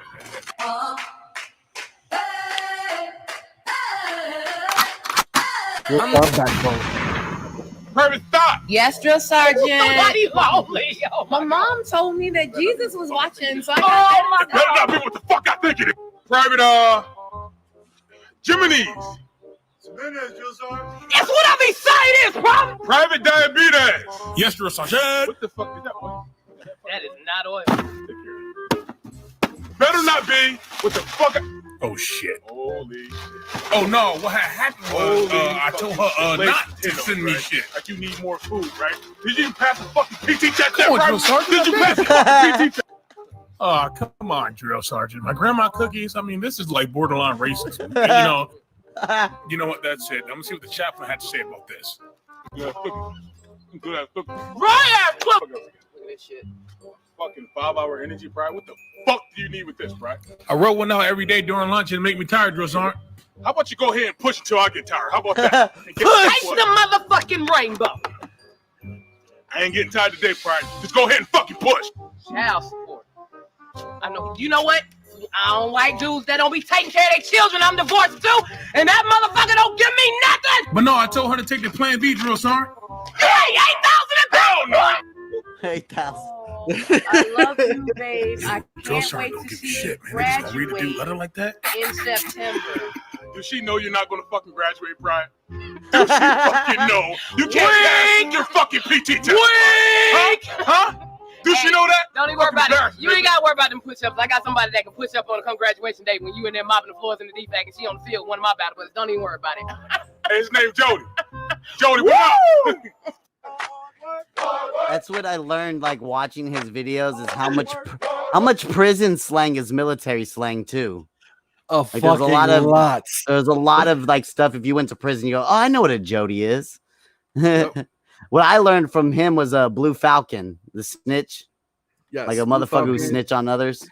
Private Thought! Yes, Drill Sergeant. Somebody lonely. Oh my mom told me that Jesus was watching, so I Oh, it better not be what the fuck I think it is. Private, Jiminy's. That's what I be saying is, bro. Private Diabetes. Yes, Drill Sergeant. What the fuck is that one? That is not oil. Better not be what the fuck. Oh shit. Holy shit. Oh no, what had happened was I told her not to send me shit. Like you need more food, right? Did you even pass the fucking PT check? Come on, Drill Sergeant. Did you pass the fucking PT check? Oh, come on, Drill Sergeant. My grandma cookies. I mean, this is like borderline racist. And, you know what? That's it. I'm gonna see what the chaplain had to say about this. Good ass cookie. Good ass cookie. Right ass cookie. Look at this shit. Fucking 5-hour energy, Pride. What the fuck do you need with this, Pride? I wrote one out every day during lunch and make me tired, Drill Sergeant. How about you go ahead and push until I get tired? How about that? Push the motherfucking rainbow. I ain't getting tired today, Pride. Just go ahead and fucking push. Child support. I know. You know what? I don't like dudes that don't be taking care of their children. I'm divorced too, and that motherfucker don't give me nothing. But no, I told her to take the Plan B, Drill Sergeant. Hey, 8,000 a day. 8,000. I love you, babe. I can't wait to see you graduate letter like that in September. Does she know you're not going to fucking graduate, Pride? Does she fucking know you can't pass your fucking PT test? Huh? Does she know that? Don't even worry about it. You ain't got to worry about them push-ups. I got somebody that can push up on come graduation day when you in there mopping the floors in the defect and she on the field, one of my battle brothers. Don't even worry about it. Hey, his name's Jody. Jody, what up? That's what I learned, like watching his videos, is how much prison slang is military slang too. Oh, like, fucking lots. There's a lot of like stuff. If you went to prison, you go, "Oh, I know what a Jody is." What I learned from him was a Blue Falcon, the snitch. Yes, like a motherfucker who snitch on others.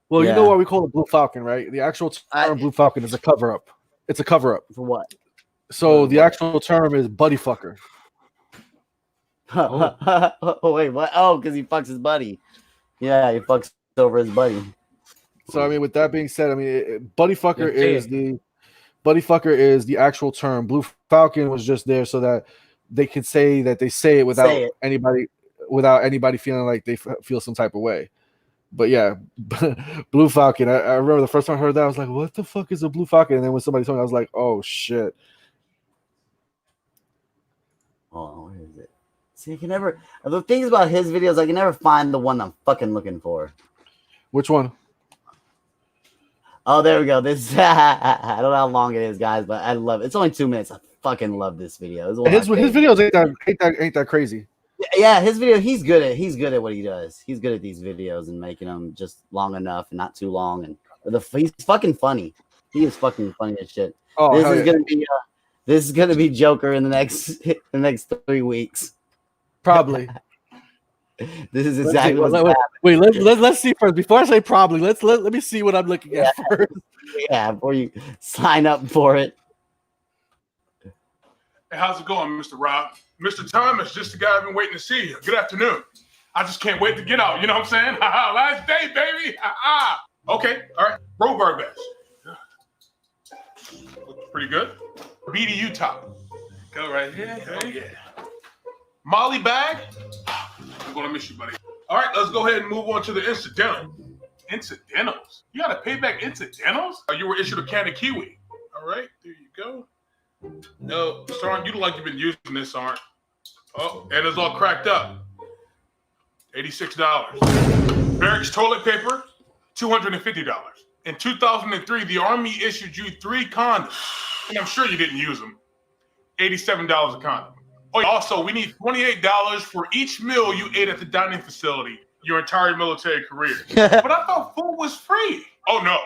Well, you know why we call it Blue Falcon, right? The actual term Blue Falcon is a cover-up. It's a cover-up. For what? So the actual term is buddy fucker. Oh wait, what? Oh, because he fucks his buddy. Yeah, he fucks over his buddy. So I mean, with that being said, I mean, buddy fucker is the actual term. Blue Falcon was just there so that they could say that they say it without anybody feeling like they feel some type of way. But yeah, Blue Falcon. I remember the first time I heard that, I was like, "What the fuck is a Blue Falcon?" And then when somebody told me, I was like, "Oh shit." Oh, where is it? See, I can never. The things about his videos, I can never find the one I'm fucking looking for. Which one? Oh, there we go. This I don't know how long it is, guys, but I love it. It's only 2 minutes. I fucking love this video. His videos ain't that crazy. Yeah, his video. He's good at what he does. He's good at these videos and making them just long enough and not too long. And he's fucking funny. He is fucking funny as shit. Oh, this is gonna be Joker in the next 3 weeks. Probably. This is exactly what's happening. Wait, let's see first. Before I say probably, let me see what I'm looking at first. Yeah, before you sign up for it. Hey, how's it going, Mr. Rob? Mr. Thomas, just the guy I've been waiting to see you. Good afternoon. I just can't wait to get out. You know what I'm saying? Last day, baby. Okay, all right. Roll bar best. Looks pretty good. BDU top. Go right here. Okay. Yeah. Molly bag. I'm gonna miss you, buddy. All right, let's go ahead and move on to the incidental. Incidentals? You gotta pay back incidentals? You were issued a can of kiwi. All right, there you go. No, Sarn, you look like you've been using this, aren't? Oh, and it's all cracked up. $86. Barracks toilet paper, $250. In 2003, the Army issued you 3 condoms, and I'm sure you didn't use them. $87 a condom. Oh, also, we need $28 for each meal you ate at the dining facility your entire military career. But I thought food was free. Oh, no.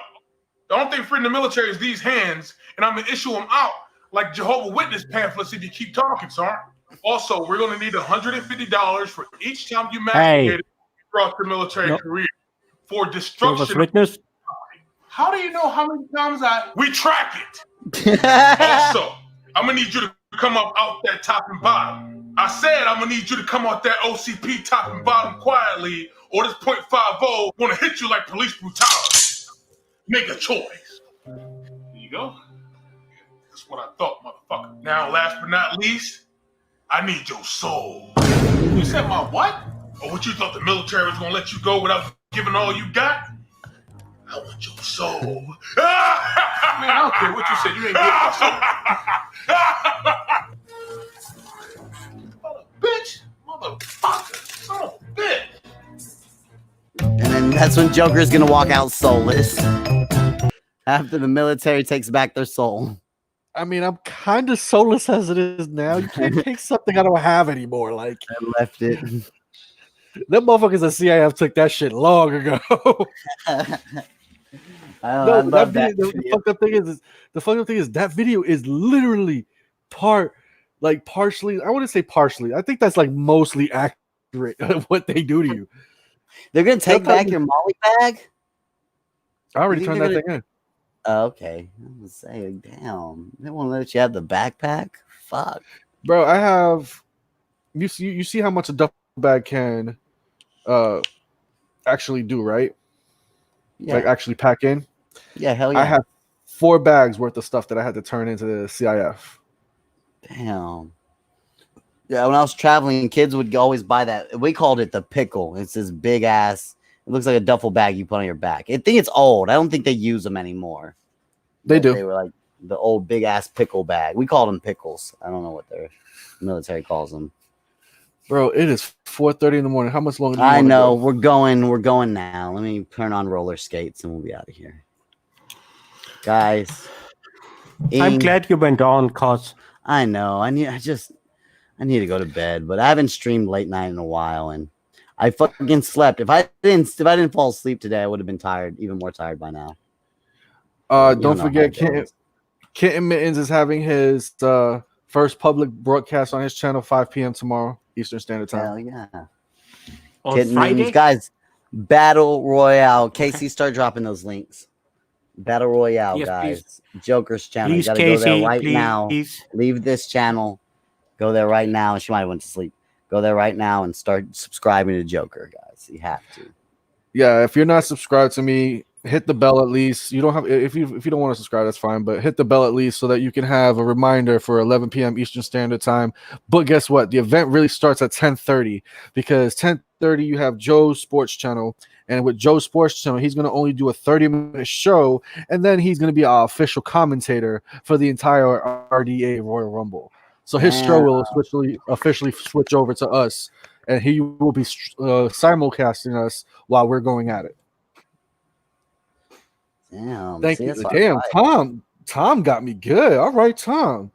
The only thing free in the military is these hands, and I'm going to issue them out like Jehovah's Witness pamphlets if you keep talking, sir. Also, we're going to need $150 for each time you masturbated throughout your military career for destruction. Witness. How do you know how many times we track it? Also, I'm going to need you to come up out that top and bottom. I said I'm going to need you to come out that OCP top and bottom quietly, or this .50 going to hit you like police brutality. Make a choice. There you go. That's what I thought, motherfucker. Now, last but not least, I need your soul. You said my what? Or what you thought the military was gonna let you go without giving all you got? I want your soul. Man, I don't care what you said. You ain't getting my soul. Bitch, motherfucker, son of a bitch. And then that's when Joker's gonna walk out soulless. After the military takes back their soul. I mean, I'm kind of soulless as it is now. You can't take something I don't have anymore. Like, I left it. Them motherfuckers at CIF took that shit long ago. I love that. The fucked up thing is that video is literally partially. I wouldn't say partially. I think that's like mostly accurate of what they do to you. They're gonna take back your Molly bag. I already turned that thing in. Oh, okay. I was saying, damn, they won't let you have the backpack. Fuck, bro. I have. You see how much a duffel bag can, actually do, right? Yeah. Like actually pack in. Yeah, hell yeah. I have 4 bags worth of stuff that I had to turn into the CIF. Damn. Yeah, when I was traveling, kids would always buy that. We called it the pickle. It's this big ass. It looks like a duffel bag you put on your back. I think it's old. I don't think they use them anymore. They do. They were like the old big ass pickle bag. We called them pickles. I don't know what their military calls them. Bro, it is 4:30 in the morning. How much longer do you I know. go? We're going now. Let me turn on roller skates and we'll be out of here. Guys. I'm glad you went on, cause I know. I need to go to bed, but I haven't streamed late night in a while, and I fucking slept. If I didn't fall asleep today, I would have been tired, even more tired by now. Don't forget, Kitten Mittens is having his first public broadcast on his channel 5 p.m. tomorrow Eastern Standard Time. Hell yeah! on Kitten Friday. Mittens, guys, Battle Royale. Casey, start dropping those links. Battle Royale, Yes, guys. Joker's channel. Please, you gotta go there Casey, right now. please. Leave this channel. Go there right now. She might have went to sleep. Go there right now and start subscribing to Joker, guys. You have to. Yeah, if you're not subscribed to me, hit the bell at least. You don't have if you don't want to subscribe, that's fine, but hit the bell at least so that you can have a reminder for 11 p.m. Eastern Standard Time. But guess what? The event really starts at 10:30 because 10:30 you have Joe's Sports Channel, and with Joe's Sports Channel, he's going to only do a 30-minute show, and then he's going to be our official commentator for the entire RDA Royal Rumble. So his show will officially switch over to us, and he will be simulcasting us while we're going at it. Damn. Thank you. Damn, Tom got me good. All right, Tom.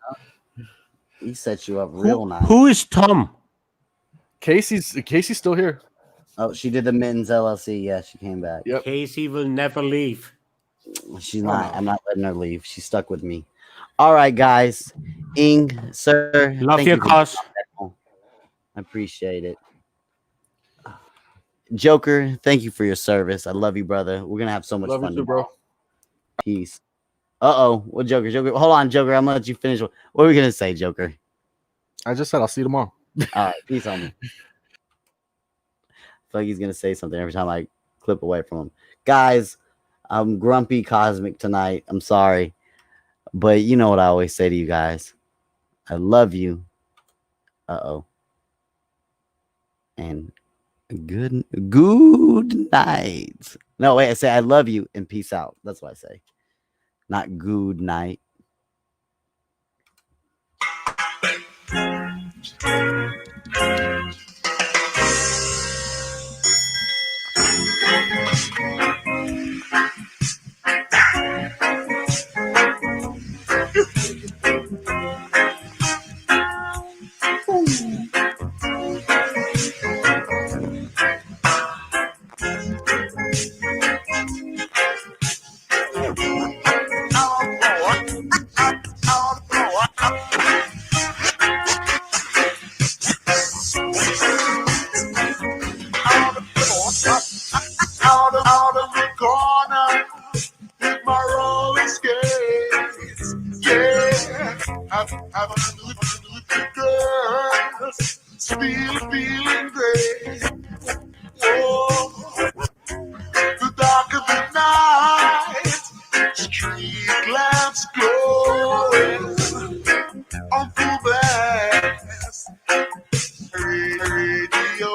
He set you up real nice. Who is Tom? Casey's still here. Oh, she did the Mittens LLC. Yeah, she came back. Yep. Casey will never leave. She's not. I'm not letting her leave. She's stuck with me. All right, guys. Sir. Love thank your you for cause. I appreciate it. Joker, thank you for your service. I love you, brother. We're gonna have so much Love fun, you too, bro. Peace. What Joker? Hold on, Joker. I'm gonna let you finish. What are we gonna say, Joker? I just said I'll see you tomorrow. All right, peace on me. I feel like he's gonna say something every time I clip away from him. Guys, I'm grumpy cosmic tonight. I'm sorry. But you know what I always say to you guys. I love you. And good night. No, wait, I say I love you and peace out. That's what I say. Not good night. girls still feeling great. Oh, the darker the night, street lamps glowing on full blast. Radio.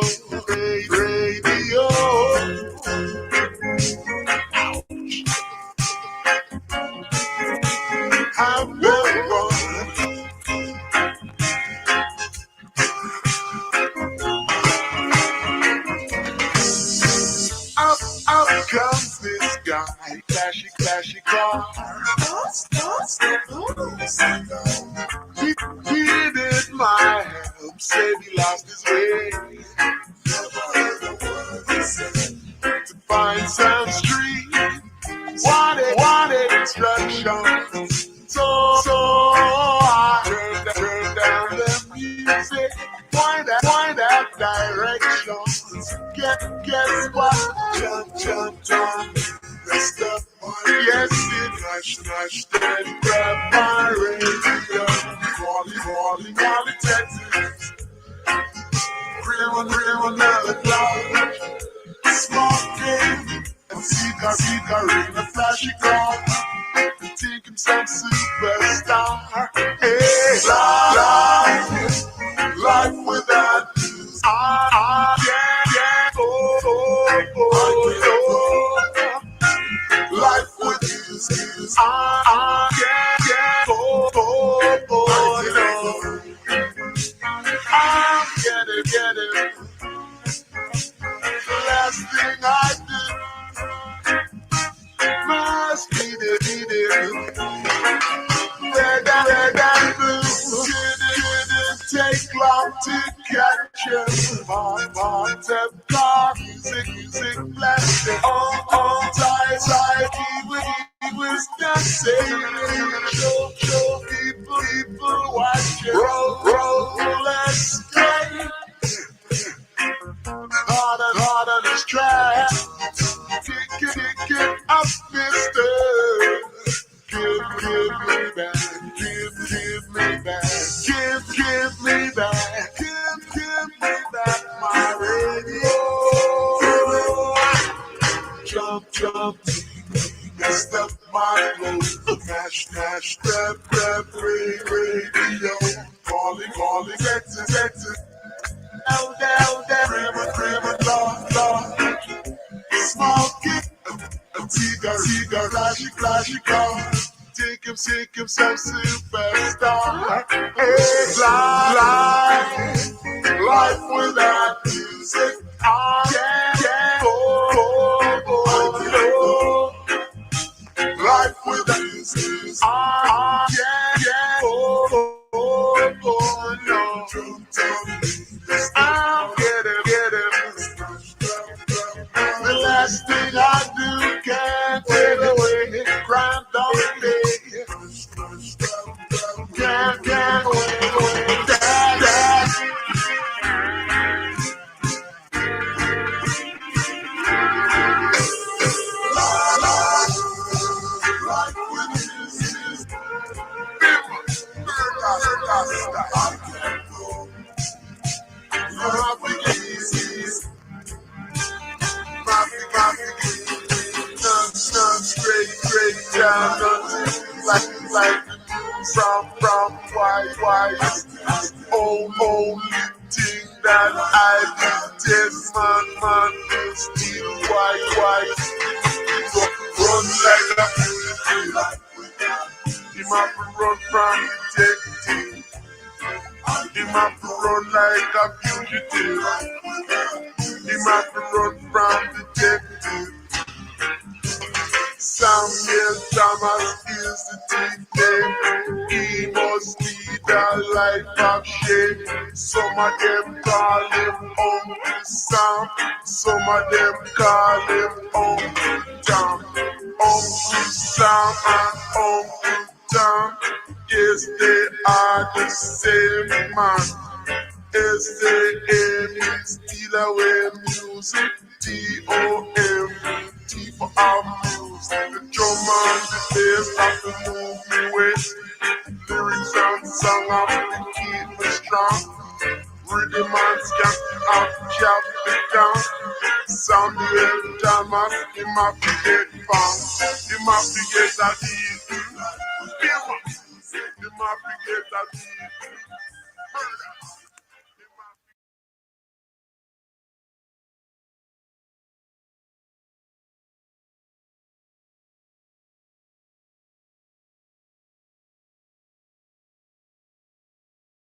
I'm the one. Up comes this guy, flashy car. He needed my help, said he lost his way. To find some street, wanted instructions. So I turned down the music, point out directions. Guess what? Jump, rest up. Yes, it rush, then grab my radio. Calling, Texas. Real another cloud. Smoking, and cigar in a flashy car. Think himself superstar. Hey, life without news. Life with news. Get it. The last thing I did must be the red and blue. Didn't take long to catch you. Marked up car, music blasting. On tight, he was dancing. Show people watching. Roll, let's get hard on this track. Kick it up, mister. Give me back. Give me back my radio. Jump, messed up my clothes. Mash, grab radio. Calling, Texas. Down, river, law. Smoking, a cigar, flashy car. Take himself superstar. Hey, life without music. I can't go. Life without music. I can't go. No. I'll get it. The last thing I do can't take away. Crime don't pay. Can't wait. Dad. Straight down like from wise. Only thing that I detest, man, is still wise. Run like a fugitive. He might run from detective. He might run like a fugitive. He might run from detective. Samuel Thomas is the name. He must lead a life of shame. Some of them call him Uncle Sam. Some of them call him Uncle Tom. Uncle Sam and Uncle Tom, yes, they are the same man. Yes, they aim steal away music. T-O-M-T for our music. The drum and the bass have to move me west. Lyrics and song of to keep me strong. Really man scan up Capricorn. Sound the way Thomas, he must get found. He must get a deed. He must get a deed.